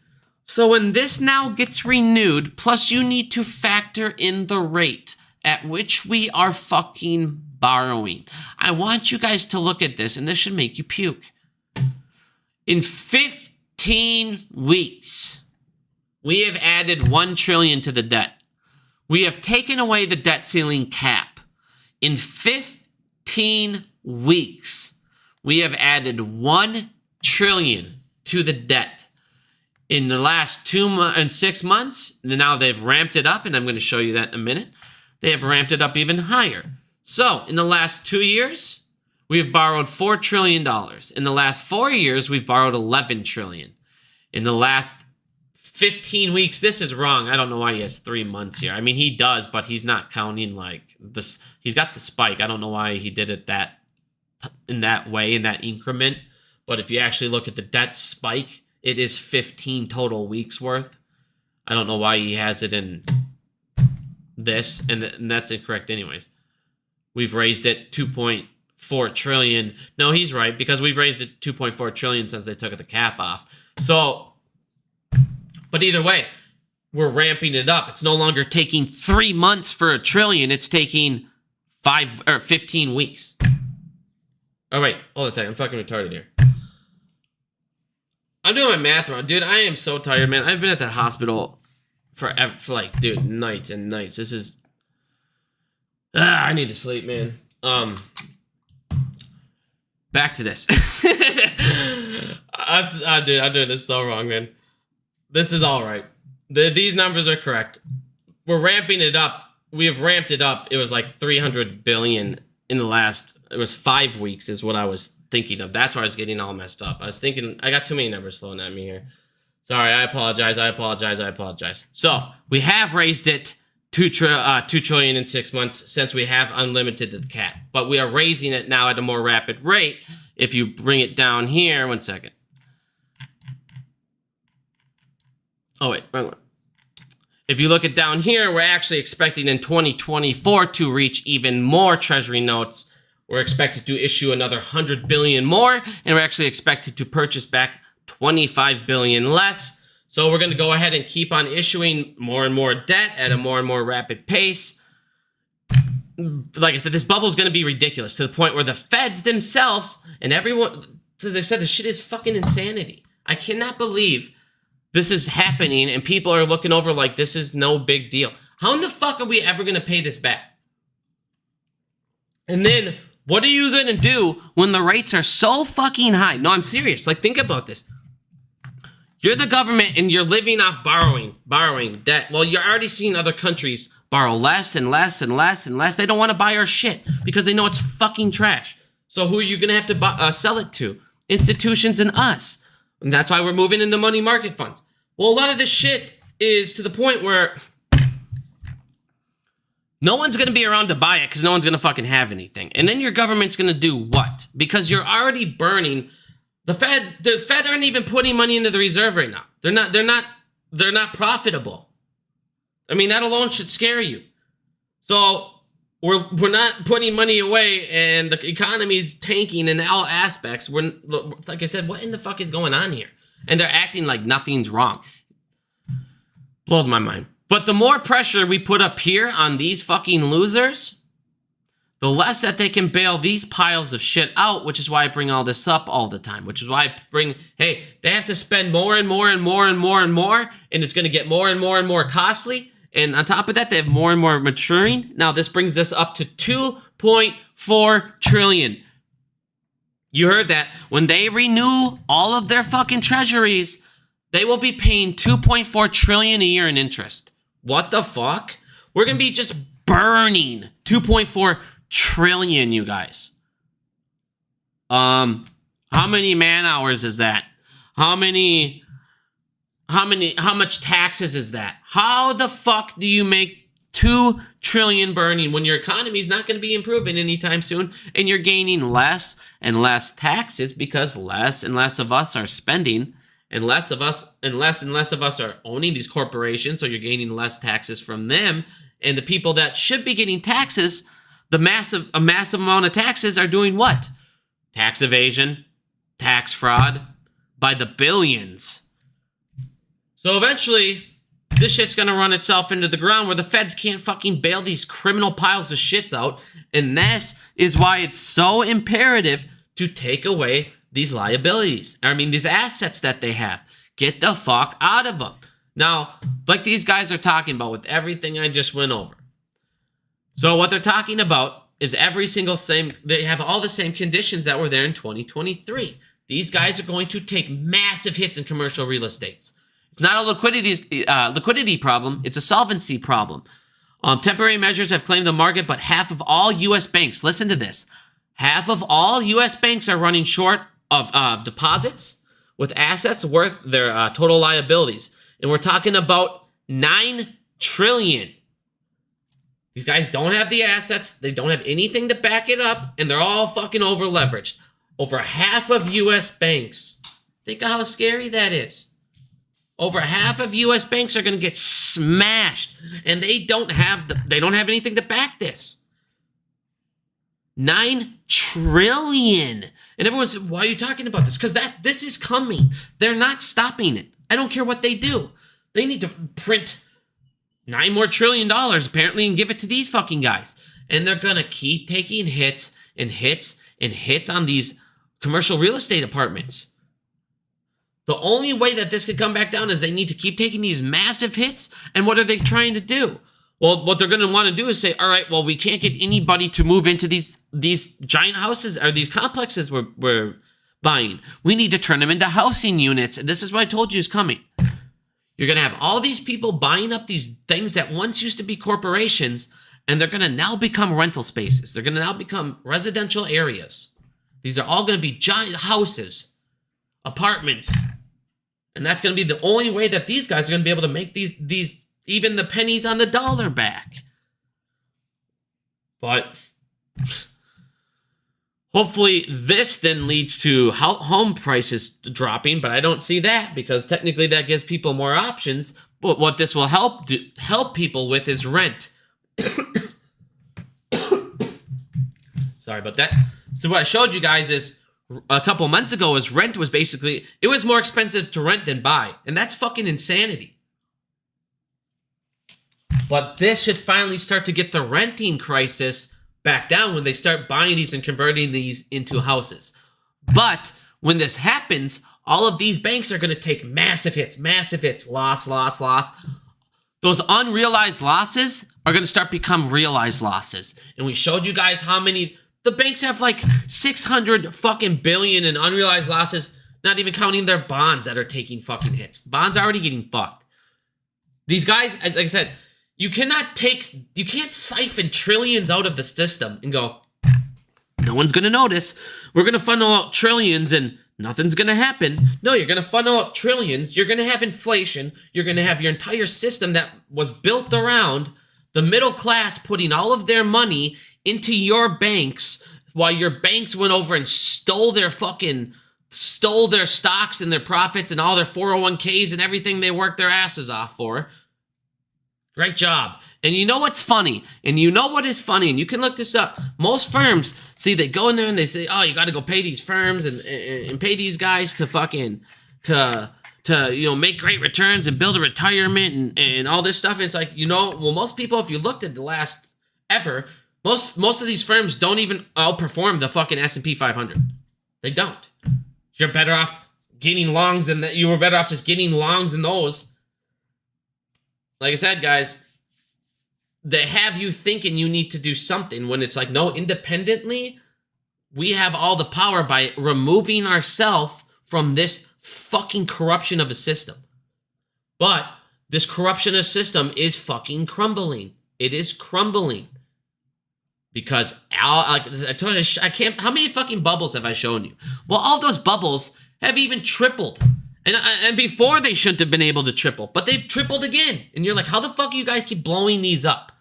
So when this now gets renewed, plus you need to factor in the rate at which we are fucking borrowing. I want you guys to look at this, and this should make you puke. In 15 weeks, we have added $1 trillion to the debt. We have taken away the debt ceiling cap. In 15 weeks, we have added $1 trillion to the debt. In the last 6 months, now they've ramped it up, and I'm going to show you that in a minute. They have ramped it up even higher. So, in the last 2 years, we've borrowed $4 trillion. In the last 4 years, we've borrowed $11 trillion. In the last 15 weeks, this is wrong. I don't know why he has 3 months here. I mean, he does, but he's not counting like this. He's got the spike. I don't know why he did it in that way, in that increment. But if you actually look at the debt spike, it is 15 total weeks worth. I don't know why he has it in this, and that's incorrect anyways. We've raised it 2.4 trillion. No, he's right, because we've raised it 2.4 trillion since they took the cap off. So, but either way, we're ramping it up. It's no longer taking 3 months for $1 trillion. It's taking 15 weeks. Oh, wait. Hold on a second. I'm fucking retarded here. I'm doing my math wrong. Dude, I am so tired, man. I've been at that hospital for like, dude, nights and nights. This is... I need to sleep, man. Back to this. I'm doing this so wrong, man. This is all right. These numbers are correct. We're ramping it up. We have ramped it up. It was like 300 billion in the last, it was 5 weeks is what I was thinking of. That's why I was getting all messed up. I was thinking, I got too many numbers floating at me here. Sorry, I apologize. So, we have raised it 2 trillion in 6 months since we have unlimited the cap. But we are raising it now at a more rapid rate. If you bring it down here, 1 second. Oh, wait, wrong one. If you look at down here, we're actually expecting in 2024 to reach even more treasury notes. We're expected to issue another 100 billion more, and we're actually expected to purchase back 25 billion less. So we're going to go ahead and keep on issuing more and more debt at a more and more rapid pace. Like I said, this bubble is going to be ridiculous to the point where the feds themselves and everyone, they said this shit is fucking insanity. I cannot believe this is happening and people are looking over like this is no big deal. How in the fuck are we ever going to pay this back? And then what are you going to do when the rates are so fucking high? No, I'm serious. Like, think about this. You're the government and you're living off borrowing debt. Well, you're already seeing other countries borrow less and less and less and less. They don't want to buy our shit because they know it's fucking trash. So who are you going to have to sell it to? Institutions and us. And that's why we're moving into money market funds. Well, a lot of this shit is to the point where no one's going to be around to buy it because no one's going to fucking have anything. And then your government's going to do what? Because you're already burning. The Fed aren't even putting money into the reserve right now. They're not profitable. I mean, that alone should scare you. So we're not putting money away, and the economy's tanking in all aspects. Like I said, what in the fuck is going on here? And they're acting like nothing's wrong. Blows my mind. But the more pressure we put up here on these fucking losers, the less that they can bail these piles of shit out, which is why I bring all this up all the time, which is why I bring, hey, they have to spend more and more and more and more and more, and it's going to get more and more and more costly. And on top of that, they have more and more maturing. Now, this brings this up to 2.4 trillion. You heard that. When they renew all of their fucking treasuries, they will be paying 2.4 trillion a year in interest. What the fuck? We're going to be just burning 2.4 trillion, you guys. How many man hours is that? How much taxes is that? How the fuck do you make 2 trillion burning when your economy is not going to be improving anytime soon and you're gaining less and less taxes because less and less of us are spending and less and less of us are owning these corporations, so you're gaining less taxes from them, and the people that should be getting taxes, a massive amount of taxes, are doing what? Tax evasion, tax fraud by the billions. So eventually, this shit's gonna run itself into the ground where the feds can't fucking bail these criminal piles of shits out. And this is why it's so imperative to take away these liabilities. These assets that they have. Get the fuck out of them. Now, like these guys are talking about with everything I just went over. So what they're talking about is they have all the same conditions that were there in 2023. These guys are going to take massive hits in commercial real estate. It's not a liquidity problem. It's a solvency problem. Temporary measures have claimed the market, but half of all U.S. banks, listen to this, half of all U.S. banks are running short of deposits with assets worth their total liabilities. And we're talking about 9 trillion. These guys don't have the assets. They don't have anything to back it up. And they're all fucking over leveraged. Over half of U.S. banks. Think of how scary that is. Over half of U.S. banks are going to get smashed, and they don't have anything to back this. 9 trillion. And everyone said, why are you talking about this? Because this is coming. They're not stopping it. I don't care what they do. They need to print $9 more trillion apparently and give it to these fucking guys. And they're going to keep taking hits and hits and hits on these commercial real estate apartments. The only way that this could come back down is they need to keep taking these massive hits. And what are they trying to do? Well, what they're going to want to do is say, all right, well, we can't get anybody to move into these giant houses or these complexes we're buying. We need to turn them into housing units. And this is what I told you is coming. You're going to have all these people buying up these things that once used to be corporations, and they're going to now become rental spaces. They're going to now become residential areas. These are all going to be giant houses, apartments. And that's going to be the only way that these guys are going to be able to make these even the pennies on the dollar back. But hopefully this then leads to home prices dropping, but I don't see that because technically that gives people more options. But what this will help people with is rent. Sorry about that. So what I showed you guys is a couple months ago is rent was basically, it was more expensive to rent than buy. And that's fucking insanity. But this should finally start to get the renting crisis back down when they start buying these and converting these into houses. But when this happens, all of these banks are going to take massive hits, loss. Those unrealized losses are going to start become realized losses. And we showed you guys how many, the banks have like 600 fucking billion in unrealized losses, not even counting their bonds that are taking fucking hits. Bonds are already getting fucked. These guys, like I said, you can't siphon trillions out of the system and go, no one's going to notice. We're going to funnel out trillions and nothing's going to happen. No, you're going to funnel out trillions. You're going to have inflation. You're going to have your entire system that was built around the middle class putting all of their money into your banks while your banks went over and stole their stocks and their profits and all their 401ks and everything they worked their asses off for. Great job. And you know what's funny? And you know what is funny? And you can look this up. Most firms, see, they go in there and they say, oh, you got to go pay these firms and pay these guys to fucking, to make great returns and build a retirement and all this stuff. And it's like, most people, if you looked at the last ever, most of these firms don't even outperform the fucking S&P 500. They don't. You're better off getting longs than that. You were better off just getting longs than those. Like I said, guys, they have you thinking you need to do something when it's like, no, independently, we have all the power by removing ourselves from this fucking corruption of a system. But this corruption of system is fucking crumbling. It is crumbling. Because I told you, I can't, how many fucking bubbles have I shown you? Well, all those bubbles have even tripled. And before they shouldn't have been able to triple, but they've tripled again. And you're like, how the fuck do you guys keep blowing these up?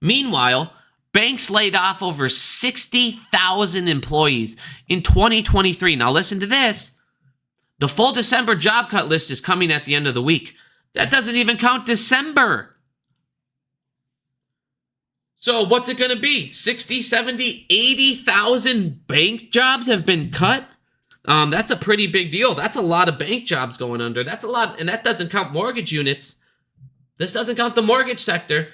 Meanwhile, banks laid off over 60,000 employees in 2023. Now listen to this. The full December job cut list is coming at the end of the week. That doesn't even count December. So what's it going to be? 60, 70, 80,000 bank jobs have been cut? That's a pretty big deal. That's a lot of bank jobs going under. That's a lot, and that doesn't count mortgage units. This doesn't count the mortgage sector,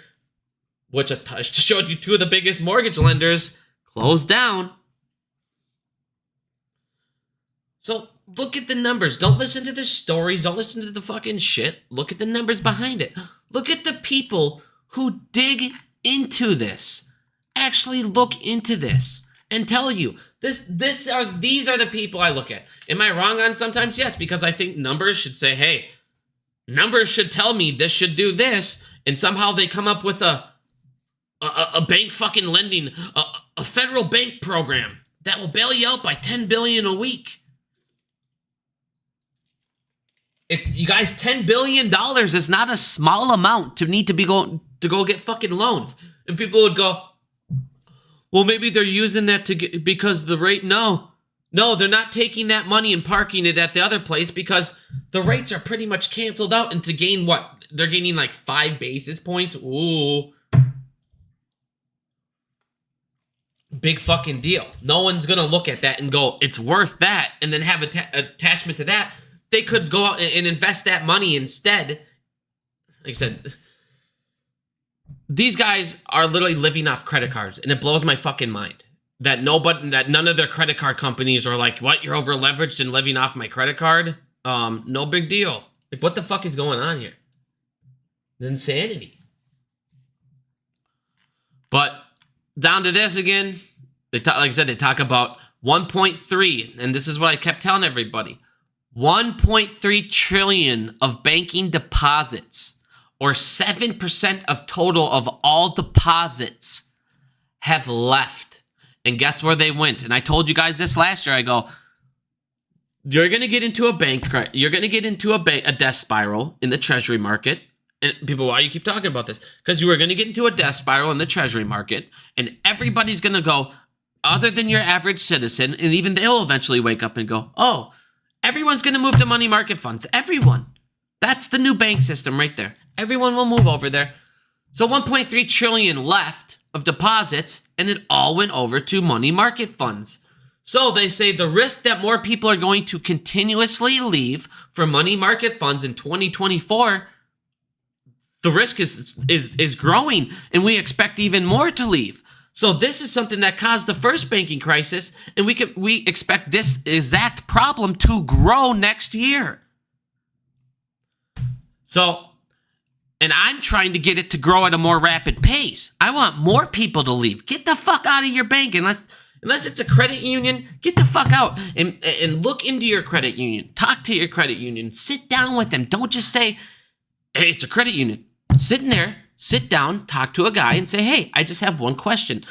which I showed you two of the biggest mortgage lenders closed down. So look at the numbers. Don't listen to the stories. Don't listen to the fucking shit. Look at the numbers behind it. Look at the people who dig into this. Actually look into this and tell you. These are the people I look at. Am I wrong on sometimes? Yes, because I think numbers should say, hey, numbers should tell me this should do this, and somehow they come up with a bank fucking lending, a federal bank program that will bail you out by $10 billion a week. If you guys, $10 billion is not a small amount to need to be go get fucking loans. And people would go, well, maybe they're using that to get, because the rate, no, they're not taking that money and parking it at the other place because the rates are pretty much canceled out. And to gain what? They're gaining like 5 basis points. Ooh. Big fucking deal. No one's going to look at that and go, it's worth that. And then have attachment to that. They could go out and invest that money instead. Like I said, these guys are literally living off credit cards, and it blows my fucking mind that none of their credit card companies are like, what, you're over leveraged and living off my credit card? No big deal. Like, what the fuck is going on here? It's insanity. But down to this again, like I said, they talk about 1.3, and this is what I kept telling everybody. 1.3 trillion of banking deposits, or 7% of total of all deposits, have left. And guess where they went? And I told you guys this last year. I go, you're going to get into a a death spiral in the treasury market. And people, why you keep talking about this? Because you are going to get into a death spiral in the treasury market, and everybody's going to go, other than your average citizen, and even they'll eventually wake up and go, oh, everyone's going to move to money market funds. Everyone. That's the new bank system right there. Everyone will move over there. So 1.3 trillion left of deposits, and it all went over to money market funds. So they say the risk that more people are going to continuously leave for money market funds in 2024, the risk is growing, and we expect even more to leave. So this is something that caused the first banking crisis, and we expect this exact problem to grow next year. So, and I'm trying to get it to grow at a more rapid pace. I want more people to leave. Get the fuck out of your bank unless it's a credit union. Get the fuck out and look into your credit union. Talk to your credit union. Sit down with them. Don't just say, hey, it's a credit union. Sit down, talk to a guy and say, hey, I just have one question.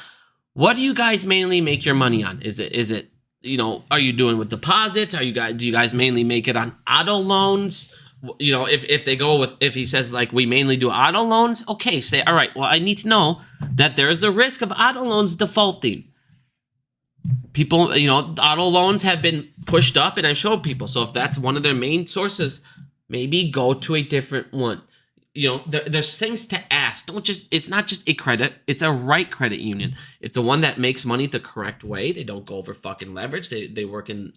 What do you guys mainly make your money on? Is it, are you doing with deposits? Do you guys mainly make it on auto loans? If he says like we mainly do auto loans, okay, say, all right, well, I need to know that there is a risk of auto loans defaulting. People, auto loans have been pushed up, and I showed people. So if that's one of their main sources, maybe go to a different one. There's things to ask. It's not just a credit. It's a right credit union. It's the one that makes money the correct way. They don't go over fucking leverage. They work in,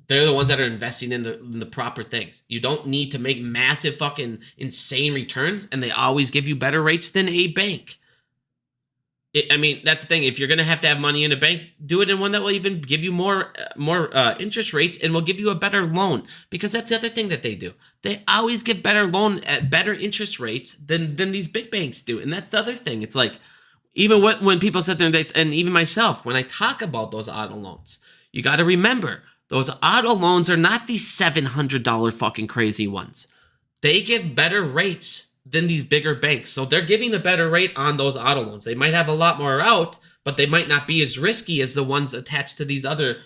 they're the ones that are investing in the proper things. You don't need to make massive fucking insane returns, and they always give you better rates than a bank. That's the thing. If you're going to have money in a bank, do it in one that will even give you more interest rates and will give you a better loan, because that's the other thing that they do. They always give better loan at better interest rates than these big banks do. And that's the other thing. It's like, even when people sit there and even myself, when I talk about those auto loans, you got to remember, those auto loans are not these $700 fucking crazy ones. They give better rates than these bigger banks. So they're giving a better rate on those auto loans. They might have a lot more out, but they might not be as risky as the ones attached to these other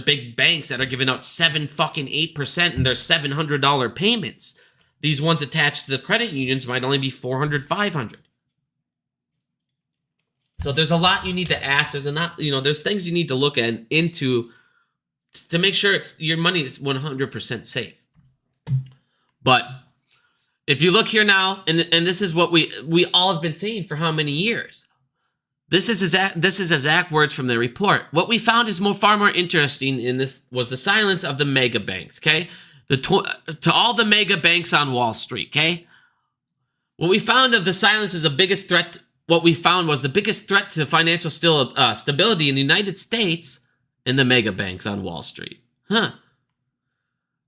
big banks that are giving out 8% and their $700 payments. These ones attached to the credit unions might only be $400, $500. So there's a lot you need to ask. There's things you need to look into to make sure your money is 100% safe. But if you look here now, and this is what we all have been saying for how many years? This is exact words from the report. What we found is far more interesting in this was the silence of the mega banks. Okay, to all the mega banks on Wall Street. Okay, what we found of the silence is the biggest threat. What we found was the biggest threat to financial stability in the United States and the mega banks on Wall Street.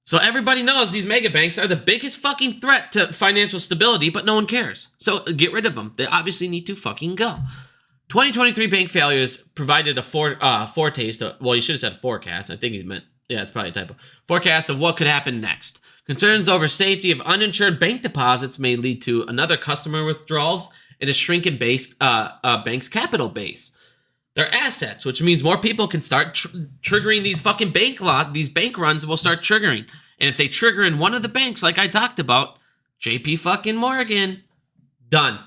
So everybody knows these mega banks are the biggest fucking threat to financial stability, but no one cares. So get rid of them. They obviously need to fucking go. 2023 bank failures provided a foretaste of, well, you should have said forecast. I think he meant, yeah, it's probably a typo. Forecast of what could happen next. Concerns over safety of uninsured bank deposits may lead to another customer withdrawals and a shrinking bank's capital base. Their assets, which means more people can start triggering these fucking these bank runs will start triggering. And if they trigger in one of the banks, like I talked about, JP fucking Morgan, done.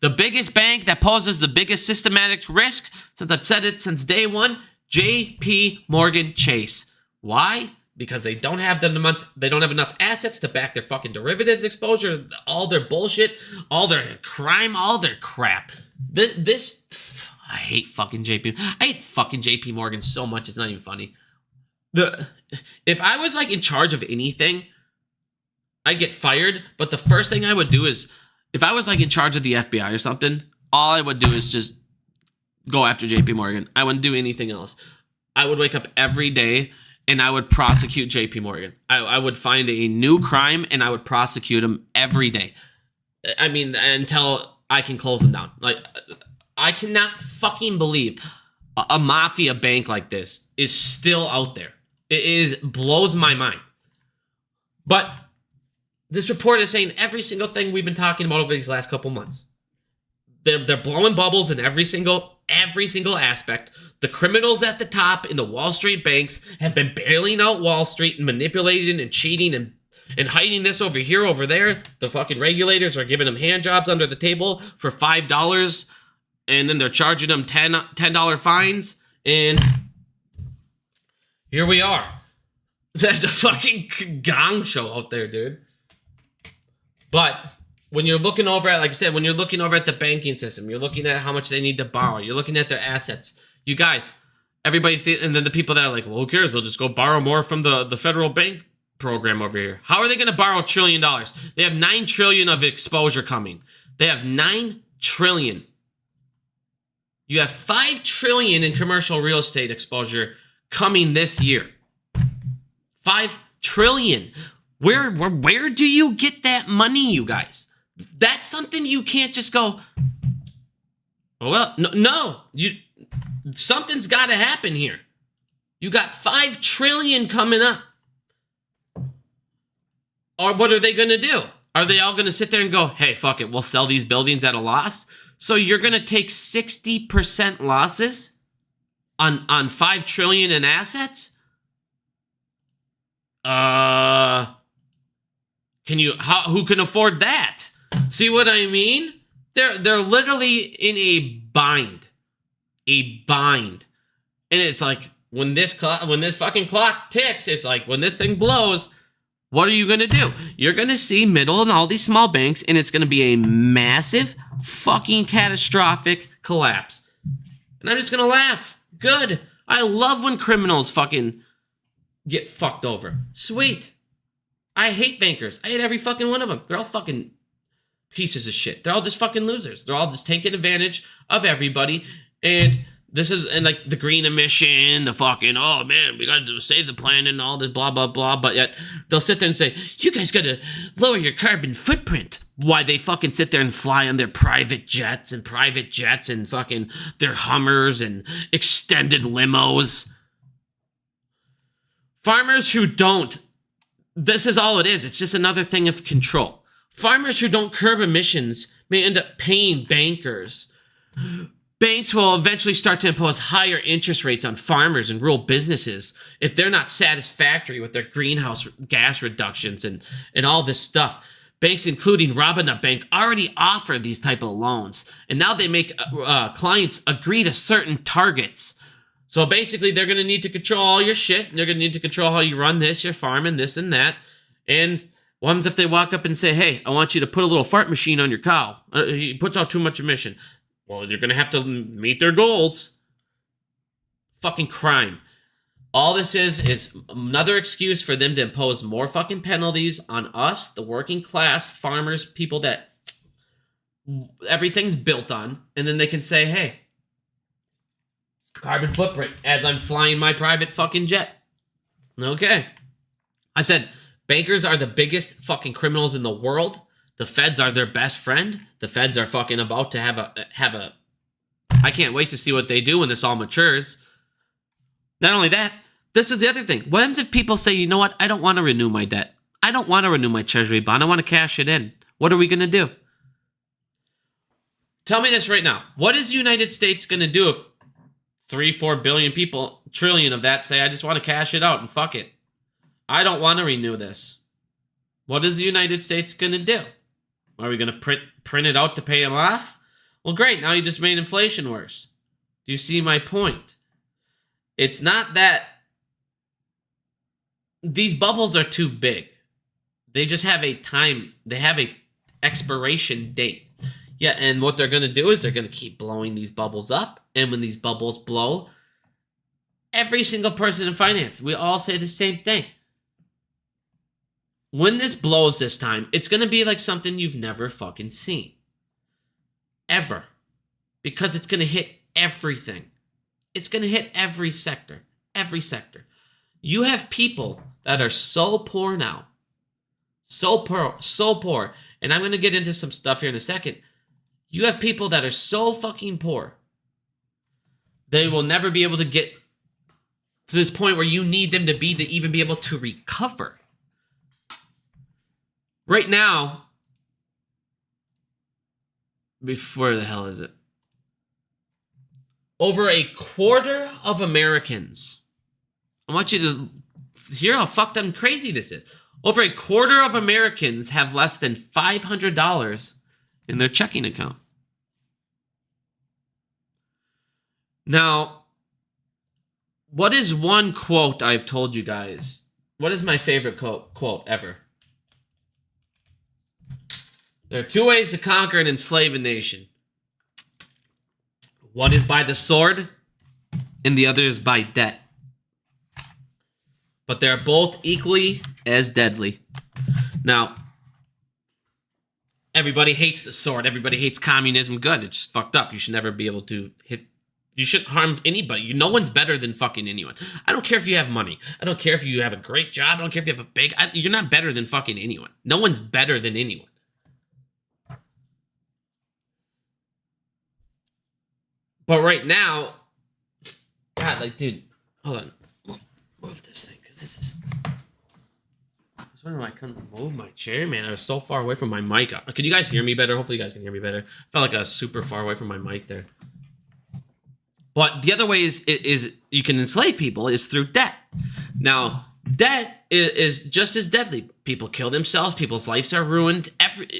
The biggest bank that poses the biggest systematic risk, since I've said it since day one, JP Morgan Chase. Why? Because they don't have enough assets to back their fucking derivatives exposure, all their bullshit, all their crime, all their crap. I hate fucking JP Morgan so much, it's not even funny. If I was like in charge of anything, I'd get fired, but the first thing I would do is, if I was like in charge of the FBI or something, all I would do is just go after JP Morgan. I wouldn't do anything else. I would wake up every day and I would prosecute JP Morgan. I would find a new crime and I would prosecute him every day. Until I can close them down. Like, I cannot fucking believe a mafia bank like this is still out there. Blows my mind. But this report is saying every single thing we've been talking about over these last couple months. They're blowing bubbles in every single aspect. The criminals at the top in the Wall Street banks have been bailing out Wall Street and manipulating and cheating and hiding this over here, over there. The fucking regulators are giving them hand jobs under the table for $5, and then they're charging them $10 fines. And here we are. There's a fucking gong show out there, dude. But when you're looking over at, like I said, when you're looking over at the banking system, you're looking at how much they need to borrow. You're looking at their assets. You guys, everybody, and then the people that are like, well, who cares? They'll just go borrow more from the federal bank program over here. How are they going to borrow $1 trillion? They have $9 trillion of exposure coming. They have $9 trillion. You have $5 trillion in commercial real estate exposure coming this year. $5 trillion. Where do you get that money, you guys? That's something you can't just go, well, no. Something's got to happen here. You got $5 trillion coming up. Or what are they going to do? Are they all going to sit there and go, hey, fuck it, we'll sell these buildings at a loss? So you're going to take 60% losses on $5 trillion in assets? Who can afford that? See what I mean? They're literally in a bind. And it's like, when this fucking clock ticks, it's like, when this thing blows, what are you going to do? You're going to see middle and all these small banks, and it's going to be a massive fucking catastrophic collapse. And I'm just going to laugh. Good. I love when criminals fucking get fucked over. Sweet. I hate bankers. I hate every fucking one of them. They're all fucking pieces of shit. They're all just fucking losers. They're all just taking advantage of everybody. And this is, and like the green emission, the fucking, oh man, we got to save the planet and all this blah, blah, blah. But yet they'll sit there and say, you guys got to lower your carbon footprint. Why they fucking sit there and fly on their private jets and fucking their Hummers and extended limos. Farmers who don't, this is all it is. It's just another thing of control. Farmers who don't curb emissions may end up paying bankers. Banks will eventually start to impose higher interest rates on farmers and rural businesses if they're not satisfactory with their greenhouse gas reductions and all this stuff. Banks, including Robina Bank, already offer these type of loans, and now they make clients agree to certain targets. So basically, they're going to need to control all your shit. They're going to need to control how you run this, your farm, and this and that. And what happens if they walk up and say, hey, I want you to put a little fart machine on your cow. He puts out too much emission. Well, you're going to have to meet their goals. Fucking crime. All this is another excuse for them to impose more fucking penalties on us, the working class, farmers, people that everything's built on. And then they can say, hey, carbon footprint as I'm flying my private fucking jet. Okay. I said, bankers are the biggest fucking criminals in the world. The feds are their best friend. The feds are fucking about to have a. I can't wait to see what they do when this all matures. Not only that, this is the other thing. What happens if people say, you know what? I don't want to renew my debt. I don't want to renew my treasury bond. I want to cash it in. What are we going to do? Tell me this right now. What is the United States going to do if 3-4 billion people, trillion of that, say, I just want to cash it out and fuck it? I don't want to renew this. What is the United States going to do? Are we going to print it out to pay them off? Well, great. Now you just made inflation worse. Do you see my point? It's not that these bubbles are too big. They just have a time. They have a expiration date. Yeah, and what they're going to do is they're going to keep blowing these bubbles up. And when these bubbles blow, every single person in finance, we all say the same thing. When this blows this time, it's going to be like something you've never fucking seen. Ever. Because it's going to hit everything. It's going to hit every sector. Every sector. You have people that are so poor now. So poor. And I'm going to get into some stuff here in a second. You have people that are so fucking poor, they will never be able to get to this point where you need them to even be able to recover. Right now, where the hell is it? Over a quarter of Americans, I want you to hear how fucked up and crazy this is. Over a quarter of Americans have less than $500 in their checking account. Now, what is one quote I've told you guys? What is my favorite quote ever? There are two ways to conquer and enslave a nation. One is by the sword, and the other is by debt. But they're both equally as deadly. Now, everybody hates the sword. Everybody hates communism. Good. It's just fucked up. You should never be able to hit. You shouldn't harm anybody. No one's better than fucking anyone. I don't care if you have money. I don't care if you have a great job. I don't care if you have a big... you're not better than fucking anyone. No one's better than anyone. But right now... God, like, dude... Hold on. Move this thing, because this is... I was wondering why I couldn't move my chair, man. I was so far away from my mic. Can you guys hear me better? Hopefully you guys can hear me better. I felt like I was super far away from my mic there. But the other way is you can enslave people is through debt. Now, debt is just as deadly. People kill themselves. People's lives are ruined.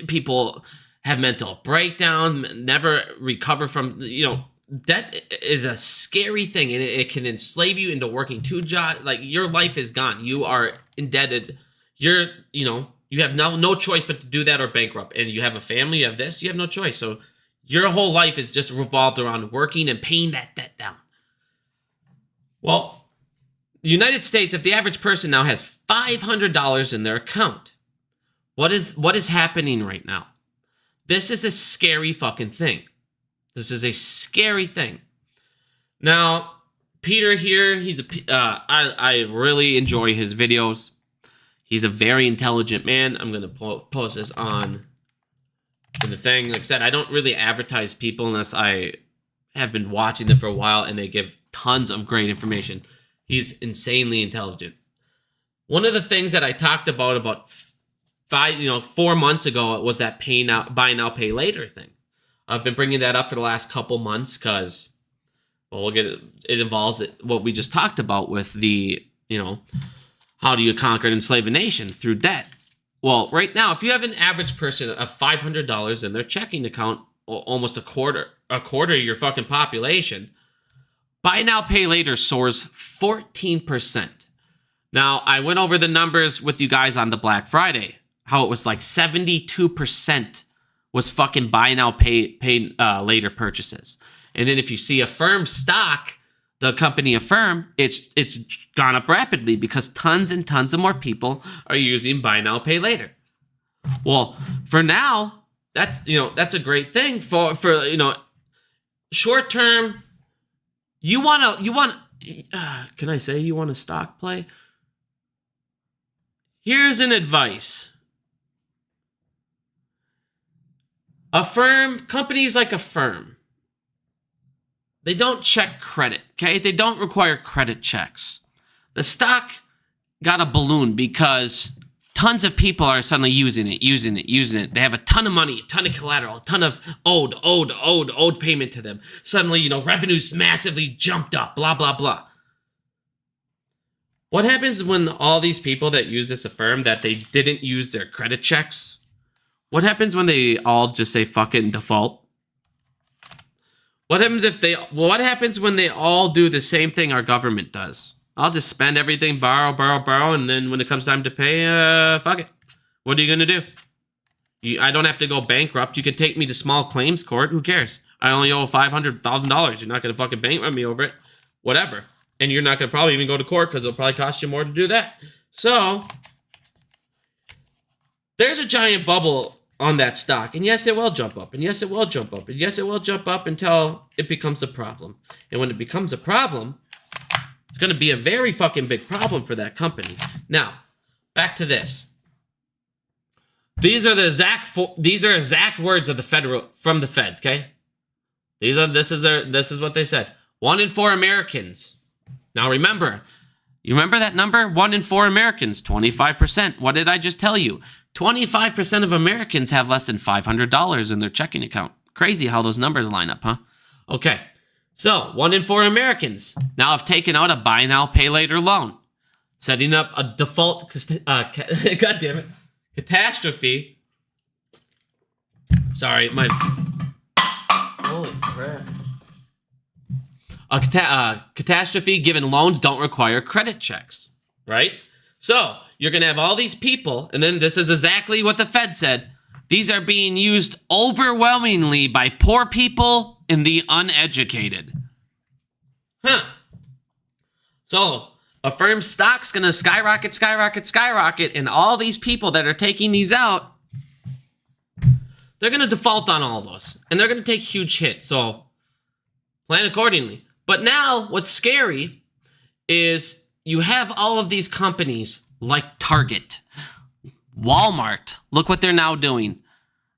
People have mental breakdown, never recover from, debt is a scary thing, and it can enslave you into working two jobs. Like, your life is gone. You are indebted. You have no choice but to do that or bankrupt. And you have a family, you have this, you have no choice. So your whole life is just revolved around working and paying that debt down. Well, the United States, if the average person now has $500 in their account, what is happening right now? This is a scary fucking thing. This is a scary thing. Now, Peter here, I really enjoy his videos. He's a very intelligent man. I'm going to post this on the thing. Like I said, I don't really advertise people unless I have been watching them for a while and they give tons of great information. He's insanely intelligent. One of the things that I talked about 4 months ago was that buy now, pay later thing. I've been bringing that up for the last couple months because, it involves what we just talked about with the, how do you conquer and enslave a nation through debt? Well, right now, if you have an average person of $500 in their checking account, almost a quarter of your fucking population, buy now, pay later soars 14%. Now, I went over the numbers with you guys on the Black Friday, how it was like 72% was fucking buy now, pay later purchases. And then if you see Affirm stock, the company Affirm, it's gone up rapidly because tons and tons of more people are using buy now, pay later. Well, for now, that's a great thing for short term. You want can I say you want a stock play? Here's an advice. Companies like Affirm, they don't check credit, okay? They don't require credit checks. The stock got a balloon because tons of people are suddenly using it. They have a ton of money, a ton of collateral, a ton of owed payment to them. Suddenly, revenues massively jumped up, blah, blah, blah. What happens when all these people that use this Affirm that they didn't use their credit checks? What happens when they all just say fuck it and default? What happens when they all do the same thing our government does? I'll just spend everything, borrow, and then when it comes time to pay, fuck it. What are you going to do? I don't have to go bankrupt. You can take me to small claims court. Who cares? I only owe $500,000. You're not going to fucking bankrupt me over it. Whatever. And you're not going to probably even go to court because it'll probably cost you more to do that. So, there's a giant bubble on that stock. And yes, it will jump up. And yes, it will jump up. And yes, it will jump up until it becomes a problem. And when it becomes a problem, it's going to be a very fucking big problem for that company. Now, back to this. These are exact words of the from the feds, okay? This is what they said. 1 in 4 Americans. Now remember, you remember that number? 1 in 4 Americans, 25%. What did I just tell you? 25% of Americans have less than $500 in their checking account. Crazy how those numbers line up, huh? Okay, so 1 in 4 Americans now have taken out a buy now, pay later loan, setting up a default, God damn it, catastrophe. Sorry, my, holy crap. A catastrophe given loans don't require credit checks, right? So you're going to have all these people, and then this is exactly what the Fed said. These are being used overwhelmingly by poor people and the uneducated. Huh. So a firm's stock's going to skyrocket, and all these people that are taking these out, they're going to default on all of those, and they're going to take huge hits. So plan accordingly. But now what's scary is you have all of these companies like Target, Walmart. Look what they're now doing.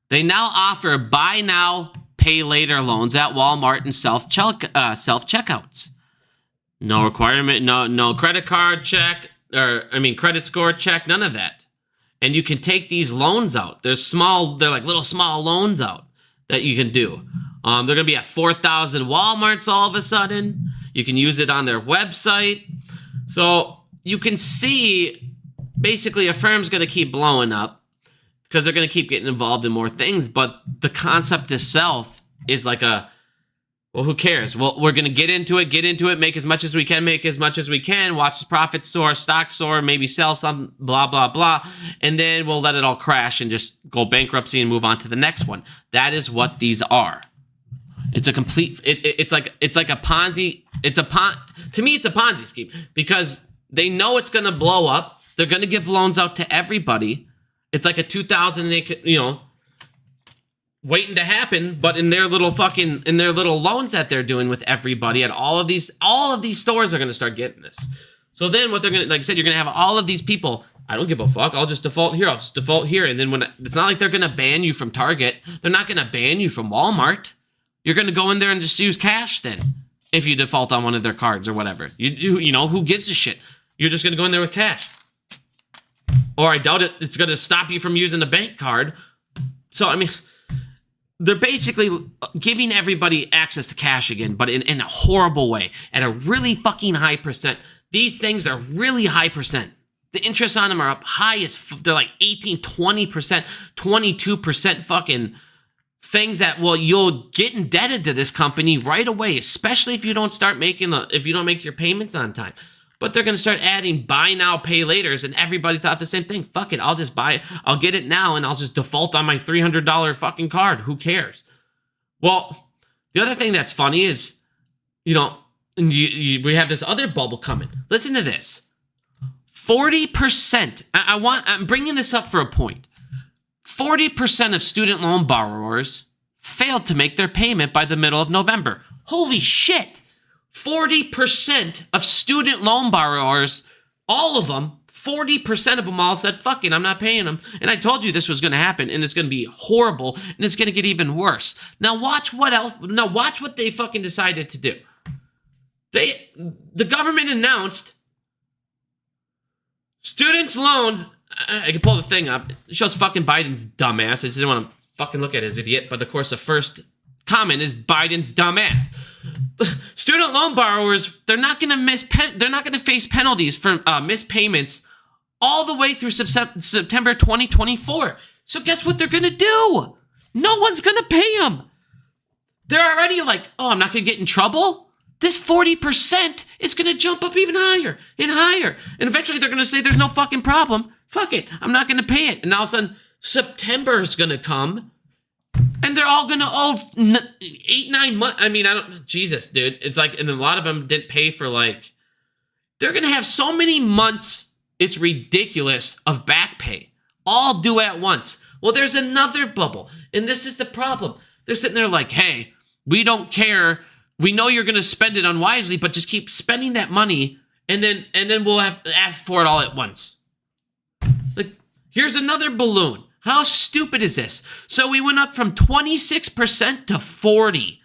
They now offer buy now, pay later loans at Walmart and self-checkouts. No requirement, no credit card check, credit score check, none of that. And you can take these loans out. They're like little small loans out that you can do. They're going to be at 4,000 Walmarts all of a sudden. You can use it on their website. So you can see basically a firm's going to keep blowing up because they're going to keep getting involved in more things. But the concept itself is like well, who cares? Well, we're going to get into it, make as much as we can, watch the profits soar, stock soar, maybe sell some, blah, blah, blah. And then we'll let it all crash and just go bankruptcy and move on to the next one. That is what these are. It's a complete, it's like a Ponzi, to me it's a Ponzi scheme because they know it's going to blow up. They're going to give loans out to everybody. It's like a 2008, waiting to happen, but in their little loans that they're doing with everybody at all of these stores are going to start getting this. So then what they're going to, like I said, you're going to have all of these people, I don't give a fuck, I'll just default here. And then it's not like they're going to ban you from Target. They're not going to ban you from Walmart. You're going to go in there and just use cash then if you default on one of their cards or whatever. You know, who gives a shit? You're just going to go in there with cash. Or I doubt it's going to stop you from using a bank card. So, I mean, they're basically giving everybody access to cash again, but in a horrible way, at a really fucking high percent. These things are really high percent. The interest on them are up high they're like 18, 20%, 22% fucking things that, well, you'll get indebted to this company right away, especially if you don't make your payments on time. But they're going to start adding buy now, pay laters, and everybody thought the same thing. Fuck it, I'll get it now, and I'll just default on my $300 fucking card. Who cares? Well, the other thing that's funny is, we have this other bubble coming. Listen to this. 40%, I'm bringing this up for a point. 40% of student loan borrowers failed to make their payment by the middle of November. Holy shit! 40% of student loan borrowers, all of them, 40% of them all said, fuck it, I'm not paying them. And I told you this was going to happen, and it's going to be horrible, and it's going to get even worse. Now watch what they fucking decided to do. The government announced students' loans, I can pull the thing up, it shows fucking Biden's dumbass. I just didn't want to fucking look at his idiot, but of course the first comment is Biden's dumbass. Student loan borrowers, they're not going to face penalties for missed payments all the way through September 2024. So guess what they're going to do? No one's going to pay them. They're already like, oh, I'm not going to get in trouble. This 40% is going to jump up even higher and higher. And eventually they're going to say there's no fucking problem. Fuck it. I'm not going to pay it. And all of a sudden, September is going to come. And they're all going to owe 8-9 months. I mean, Jesus, dude. It's like, and a lot of them didn't pay for they're going to have so many months, it's ridiculous, of back pay. All due at once. Well, there's another bubble. And this is the problem. They're sitting there like, hey, we don't care. We know you're going to spend it unwisely, but just keep spending that money. And then we'll have to ask for it all at once. Like, here's another balloon. How stupid is this? So we went up from 26% to 40%.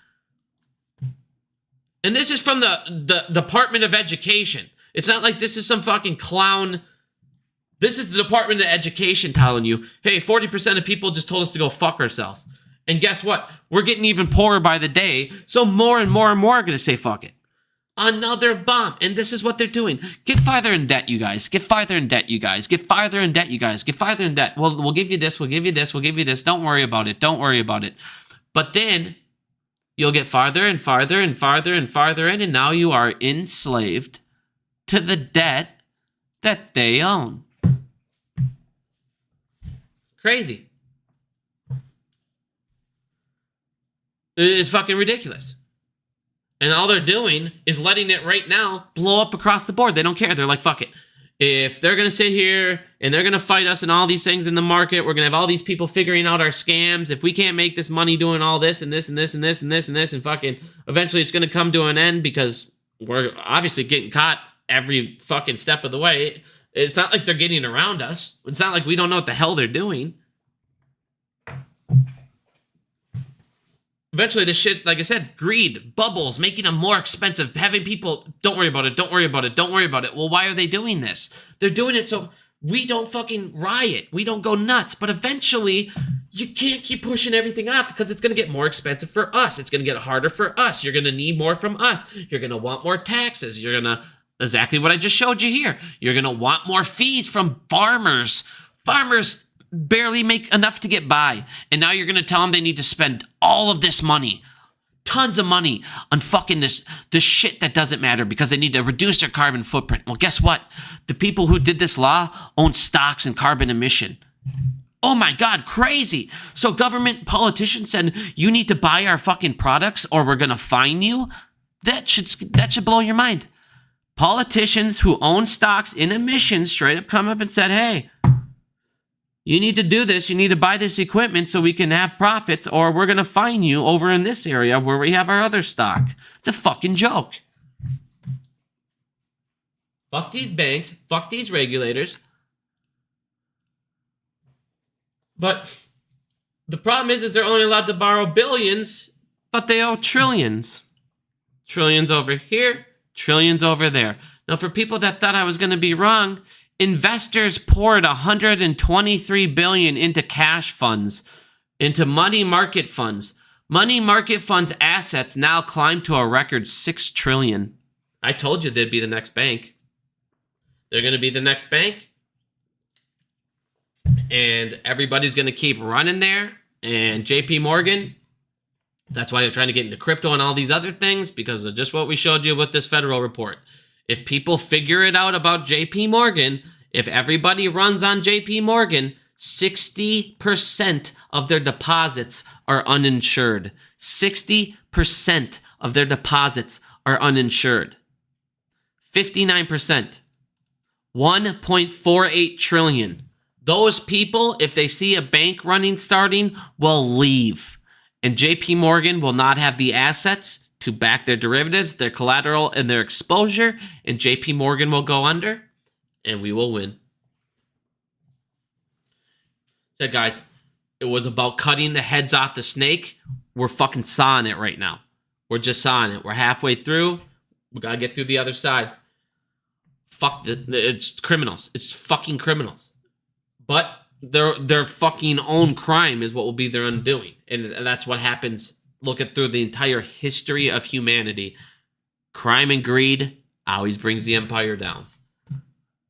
And this is from the Department of Education. It's not like this is some fucking clown. This is the Department of Education telling you, hey, 40% of people just told us to go fuck ourselves. And guess what? We're getting even poorer by the day, so more and more and more are going to say fuck it. Another bomb. And this is what they're doing. Get farther in debt, you guys. Get farther in debt, you guys. Get farther in debt, you guys. Get farther in debt. We'll give you this. We'll give you this. We'll give you this. Don't worry about it. Don't worry about it. But then you'll get farther and farther and farther and farther in, and now you are enslaved to the debt that they own. Crazy. It's fucking ridiculous. And all they're doing is letting it right now blow up across the board. They don't care. They're like, fuck it. If they're going to sit here and they're going to fight us and all these things in the market, we're going to have all these people figuring out our scams. If we can't make this money doing all this and this and this and this and this and this and fucking eventually it's going to come to an end because we're obviously getting caught every fucking step of the way. It's not like they're getting around us. It's not like we don't know what the hell they're doing. Eventually, this shit, like I said, greed, bubbles, making them more expensive, having people, don't worry about it, don't worry about it, don't worry about it. Well, why are they doing this? They're doing it so we don't fucking riot. We don't go nuts. But eventually, you can't keep pushing everything off because it's going to get more expensive for us. It's going to get harder for us. You're going to need more from us. You're going to want more taxes. You're going to, exactly what I just showed you here. You're going to want more fees from farmers. Farmers barely make enough to get by. And now you're going to tell them they need to spend all of this money, tons of money on fucking this shit that doesn't matter because they need to reduce their carbon footprint. Well, guess what? The people who did this law own stocks in carbon emission. Oh my God, crazy. So government politicians said, you need to buy our fucking products or we're going to fine you. That should blow your mind. Politicians who own stocks in emissions straight up come up and said, hey, you need to do this. You need to buy this equipment so we can have profits, or we're going to fine you over in this area where we have our other stock. It's a fucking joke. Fuck these banks. Fuck these regulators. But the problem is they're only allowed to borrow billions, but they owe trillions. Trillions over here, trillions over there. Now, for people that thought I was going to be wrong, investors poured $123 billion into cash funds, into money market funds. Money market funds assets now climb to a record $6 trillion. I told you they'd be the next bank. They're going to be the next bank. And everybody's going to keep running there. And JP Morgan, that's why they're trying to get into crypto and all these other things, because of just what we showed you with this federal report. If people figure it out about JP Morgan, if everybody runs on JP Morgan, 60% of their deposits are uninsured. 60% of their deposits are uninsured. 59%. 1.48 trillion. Those people, if they see a bank starting, will leave. And JP Morgan will not have the assets to back their derivatives, their collateral, and their exposure, and JP Morgan will go under, and we will win. Said, guys, it was about cutting the heads off the snake. We're fucking sawing it right now. We're just sawing it. We're halfway through. We gotta get through the other side. Fuck, it's criminals. It's fucking criminals. But their fucking own crime is what will be their undoing, and that's what happens. Look at through the entire history of humanity. Crime and greed always brings the empire down.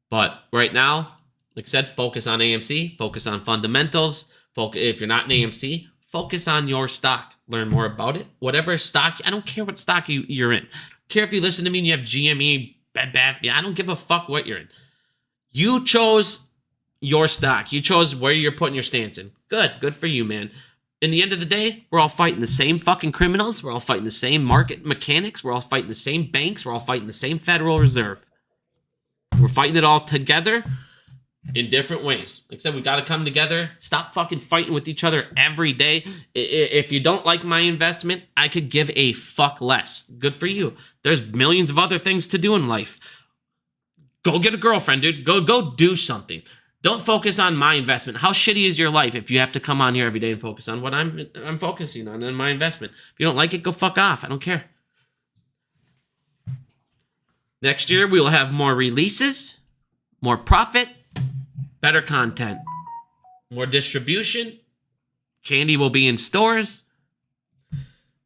But right now, like I said, focus on AMC, focus on fundamentals. If you're not in AMC, focus on your stock. Learn more about it. Whatever stock, I don't care what stock you're in. I don't care if you listen to me and you have GME, Bed Bath. I don't give a fuck what you're in. You chose your stock. You chose where you're putting your stance in. Good for you, man. In the end of the day, we're all fighting the same fucking criminals. We're all fighting the same market mechanics. We're all fighting the same banks. We're all fighting the same Federal Reserve. We're fighting it all together in different ways. Like I said, we got to come together. Stop fucking fighting with each other every day. If you don't like my investment, I could give a fuck less. Good for you. There's millions of other things to do in life. Go get a girlfriend, dude. Go do something. Don't focus on my investment. How shitty is your life if you have to come on here every day and focus on what I'm focusing on in my investment? If you don't like it, go fuck off. I don't care. Next year, we will have more releases, more profit, better content, more distribution. Candy will be in stores.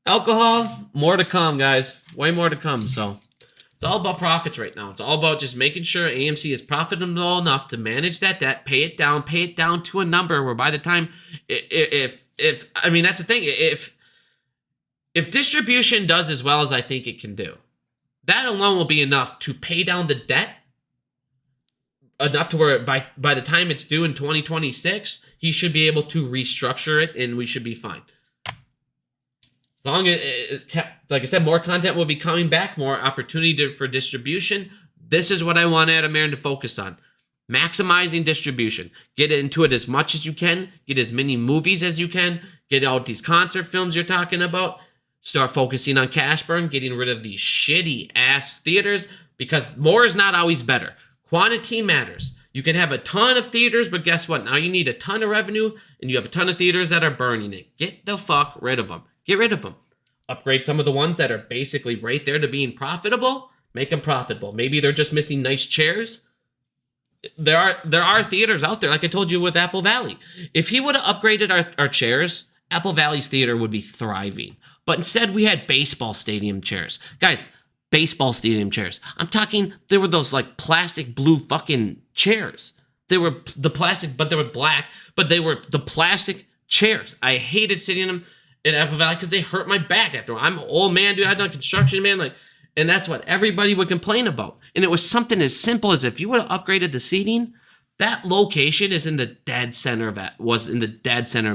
Alcohol, more to come, guys. Way more to come. So it's all about profits right now. It's all about just making sure AMC is profitable enough to manage that debt, pay it down to a number where by the time, if I mean, that's the thing. If distribution does as well as I think it can do, that alone will be enough to pay down the debt, enough to where by the time it's due in 2026, he should be able to restructure it and we should be fine. As long as, like I said, more content will be coming back, more opportunity for distribution. This is what I want Adam Aaron to focus on. Maximizing distribution. Get into it as much as you can. Get as many movies as you can. Get out these concert films you're talking about. Start focusing on cash burn, getting rid of these shitty ass theaters, because more is not always better. Quantity matters. You can have a ton of theaters, but guess what? Now you need a ton of revenue, and you have a ton of theaters that are burning it. Get the fuck rid of them. Get rid of them. Upgrade some of the ones that are basically right there to being profitable. Make them profitable. Maybe they're just missing nice chairs. There are theaters out there, like I told you with Apple Valley. If he would have upgraded our chairs, Apple Valley's theater would be thriving. But instead, we had baseball stadium chairs. Guys, baseball stadium chairs. I'm talking, there were those like plastic blue fucking chairs. They were the plastic, but they were black, but they were the plastic chairs. I hated sitting in them in Apple Valley because they hurt my back after all. I'm an old man, dude. I've done construction, man. And that's what everybody would complain about. And it was something as simple as if you would have upgraded the seating, that location is in the dead center of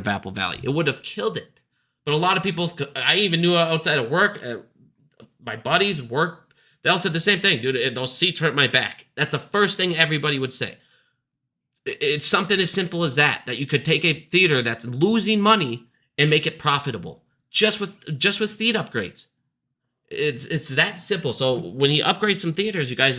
Apple Valley. It would have killed it. But a lot of people, I even knew outside of work, my buddies work, they all said the same thing, dude. Those seats hurt my back. That's the first thing everybody would say. It's something as simple as that you could take a theater that's losing money and make it profitable just with seat upgrades. It's that simple. So when you upgrade some theaters, you guys,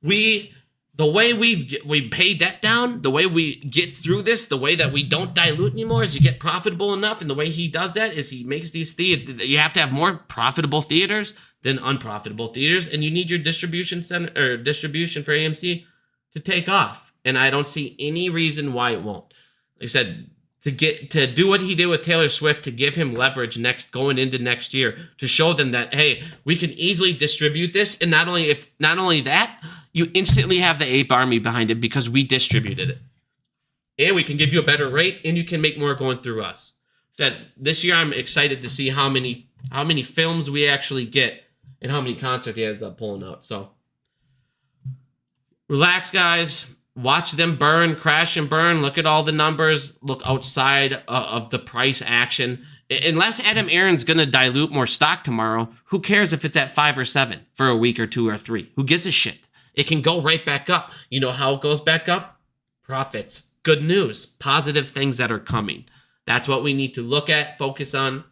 the way we pay debt down, the way we get through this, the way that we don't dilute anymore is you get profitable enough. And the way he does that is he makes these theaters, you have to have more profitable theaters than unprofitable theaters. And you need your distribution center or distribution for AMC to take off. And I don't see any reason why it won't. Like I said, to do what he did with Taylor Swift, to give him leverage going into next year, to show them that, hey, we can easily distribute this. And not only that, you instantly have the ape army behind it because we distributed it. And we can give you a better rate, and you can make more going through us. This year I'm excited to see how many films we actually get and how many concerts he ends up pulling out. So relax, guys. Watch them burn, crash and burn. Look at all the numbers. Look outside of the price action. Unless Adam Aaron's going to dilute more stock tomorrow, who cares if it's at 5 or 7 for a week or 2 or 3? Who gives a shit? It can go right back up. You know how it goes back up? Profits. Good news. Positive things that are coming. That's what we need to look at, focus on.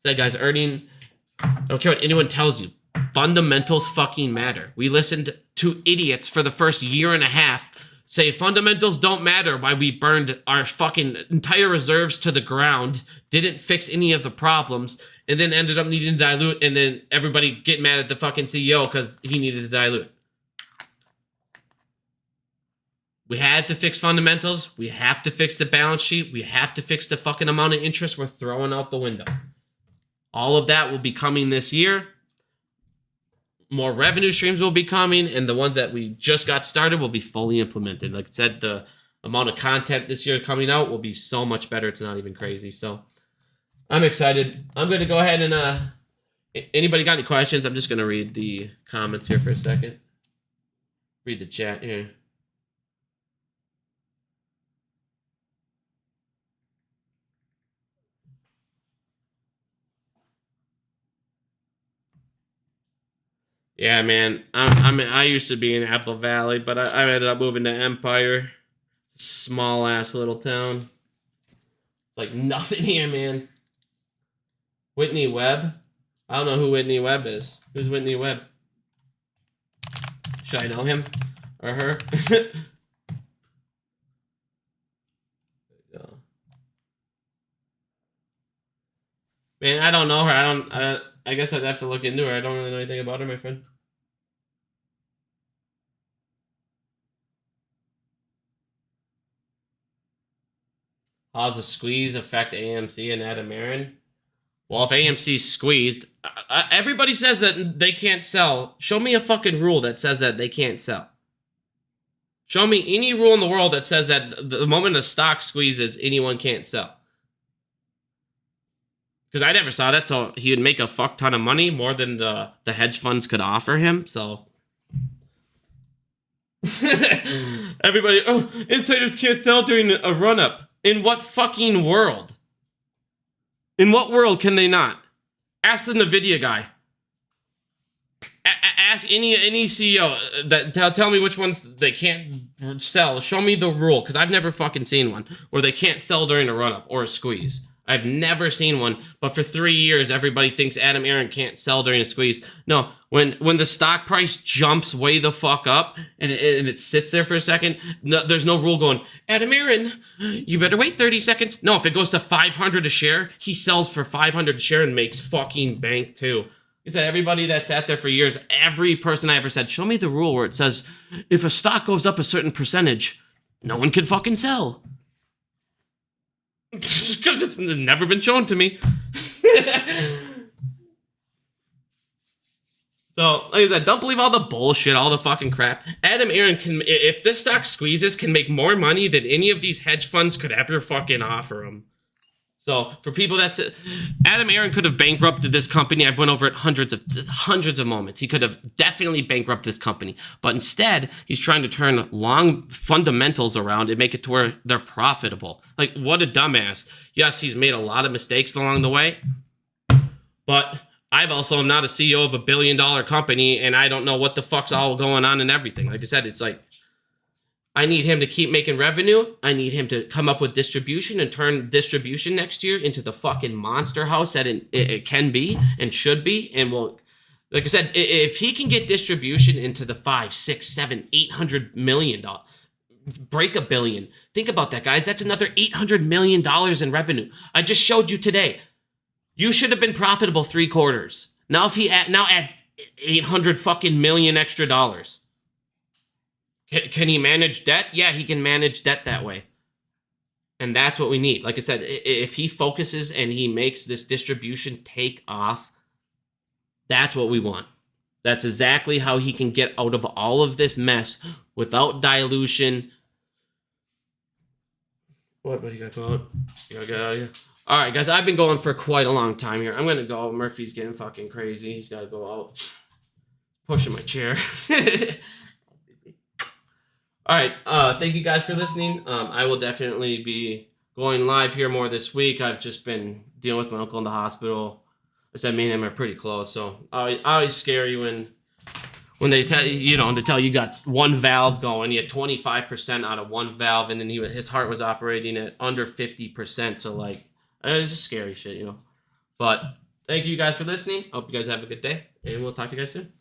That guy's earning. I don't care what anyone tells you. Fundamentals fucking matter. We listened to idiots for the first year and a half say fundamentals don't matter, why we burned our fucking entire reserves to the ground, didn't fix any of the problems, and then ended up needing to dilute, and then everybody get mad at the fucking CEO because he needed to dilute. We had to fix fundamentals. We have to fix the balance sheet. We have to fix the fucking amount of interest we're throwing out the window. All of that will be coming this year. More revenue streams will be coming, and the ones that we just got started will be fully implemented. Like I said, the amount of content this year coming out will be so much better. It's not even crazy. So I'm excited. I'm going to go ahead and, anybody got any questions? I'm just going to read the comments here for a second. Read the chat here. Yeah, man. I used to be in Apple Valley, but I ended up moving to Empire. Small ass little town. Like nothing here, man. Whitney Webb? I don't know who Whitney Webb is. Who's Whitney Webb? Should I know him? Or her? Man, I don't know her. I guess I'd have to look into her. I don't really know anything about her, my friend. How's the squeeze affect AMC and Adam Aaron? Well, if AMC's squeezed, everybody says that they can't sell. Show me a fucking rule that says that they can't sell. Show me any rule in the world that says that the moment a stock squeezes, anyone can't sell. Because I never saw that, so he would make a fuck ton of money, more than the hedge funds could offer him, so... Everybody, oh, insiders can't sell during a run-up. In what fucking world? In what world can they not? Ask the NVIDIA guy. Ask any CEO that tell me which ones they can't sell. Show me the rule, because I've never fucking seen one where they can't sell during a run-up or a squeeze. I've never seen one, but for 3 years, everybody thinks Adam Aaron can't sell during a squeeze. No, when the stock price jumps way the fuck up and it sits there for a second, no, there's no rule going, Adam Aaron, you better wait 30 seconds. No, if it goes to 500 a share, he sells for 500 a share and makes fucking bank too. He said everybody that sat there for years, every person I ever said, show me the rule where it says, if a stock goes up a certain percentage, no one can fucking sell. Because it's never been shown to me. So, like I said, don't believe all the bullshit, all the fucking crap. Adam Aaron can, if this stock squeezes, can make more money than any of these hedge funds could ever fucking offer him. So, for people that's it, Adam Aaron could have bankrupted this company. I've went over it hundreds of moments. He could have definitely bankrupted this company. But instead, he's trying to turn long fundamentals around and make it to where they're profitable. Like, what a dumbass. Yes, he's made a lot of mistakes along the way. But I've also not a CEO of $1 billion company, and I don't know what the fuck's all going on and everything. Like I said, it's like, I need him to keep making revenue. I need him to come up with distribution and turn distribution next year into the fucking monster house that it can be and should be. And will, like I said, if he can get distribution into the 5, 6, 7, $800 million, break $1 billion. Think about that, guys. That's another $800 million in revenue. I just showed you today. You should have been profitable 3 quarters. Now if he add 800 fucking million extra dollars. Can he manage debt? Yeah, he can manage debt that way. And that's what we need. Like I said, if he focuses and he makes this distribution take off, that's what we want. That's exactly how he can get out of all of this mess without dilution. What do you got going? You gotta get out of here. All right, guys, I've been going for quite a long time here. I'm going to go. Murphy's getting fucking crazy. He's got to go out. Pushing my chair. All right, thank you guys for listening. I will definitely be going live here more this week. I've just been dealing with my uncle in the hospital. I said me and him are pretty close, so I always scary when they tell you, to tell you got one valve going. He had 25% out of one valve, and then his heart was operating at under 50%. So like, it's just scary shit, But thank you guys for listening. Hope you guys have a good day, and we'll talk to you guys soon.